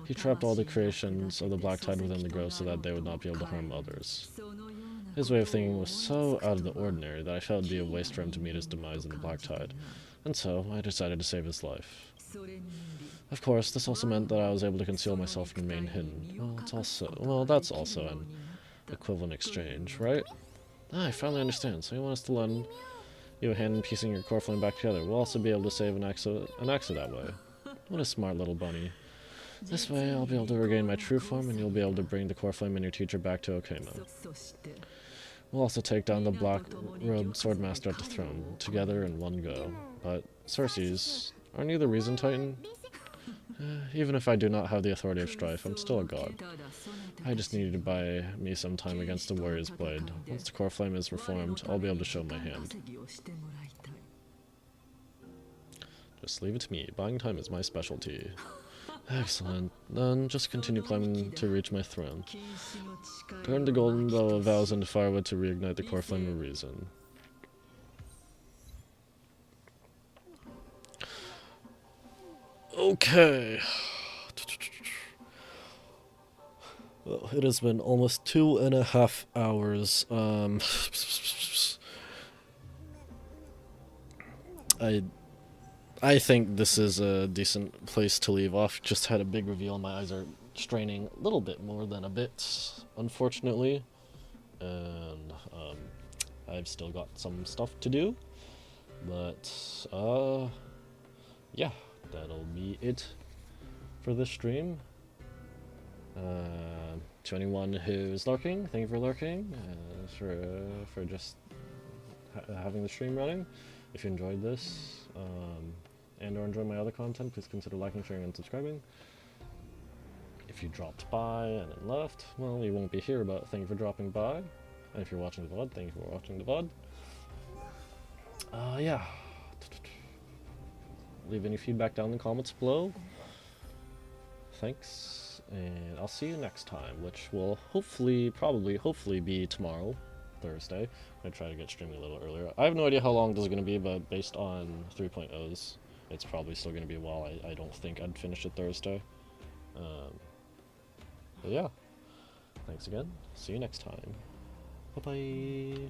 He trapped all the creations of the Black Tide within the Grove so that they would not be able to harm others. His way of thinking was so out of the ordinary that I felt it would be a waste for him to meet his demise in the Black Tide, and so I decided to save his life. Of course, this also meant that I was able to conceal myself and remain hidden. Well, that's also an equivalent exchange, right? Ah, I finally understand. So you want us to lend you a hand in piecing your core flame back together. We'll also be able to save an Axa that way. What a smart little bunny. This way, I'll be able to regain my true form, and you'll be able to bring the core flame and your teacher back to Okama. We'll also take down the black-robed swordmaster at the throne, together in one go. But, Circes, aren't you the Reason Titan? Even if I do not have the authority of strife, I'm still a god. I just needed to buy me some time against the warrior's blade. Once the core flame is reformed, I'll be able to show my hand. Just leave it to me. Buying time is my specialty. Excellent. Then just continue climbing to reach my throne. Turn the golden bow of vows into firewood to reignite the core flame of reason. Okay. Well, it has been almost 2.5 hours. I think this is a decent place to leave off. Just had a big reveal. My eyes are straining a little bit more than a bit, unfortunately. And I've still got some stuff to do. But yeah, that'll be it for this stream. To anyone who's lurking, thank you for lurking, for just having the stream running. If you enjoyed this, and or enjoy my other content, please consider liking, sharing, and subscribing. If you dropped by and then left, well, you won't be here, but thank you for dropping by. And if you're watching the VOD, thank you for watching the VOD. Yeah. Leave any feedback down in the comments below. Thanks, and I'll see you next time, which will hopefully be tomorrow, Thursday. I'm going to try to get streaming a little earlier. I have no idea how long this is going to be, but based on 3.0s, it's probably still going to be a while. I don't think I'd finish it Thursday. But yeah, thanks again. See you next time. Bye-bye.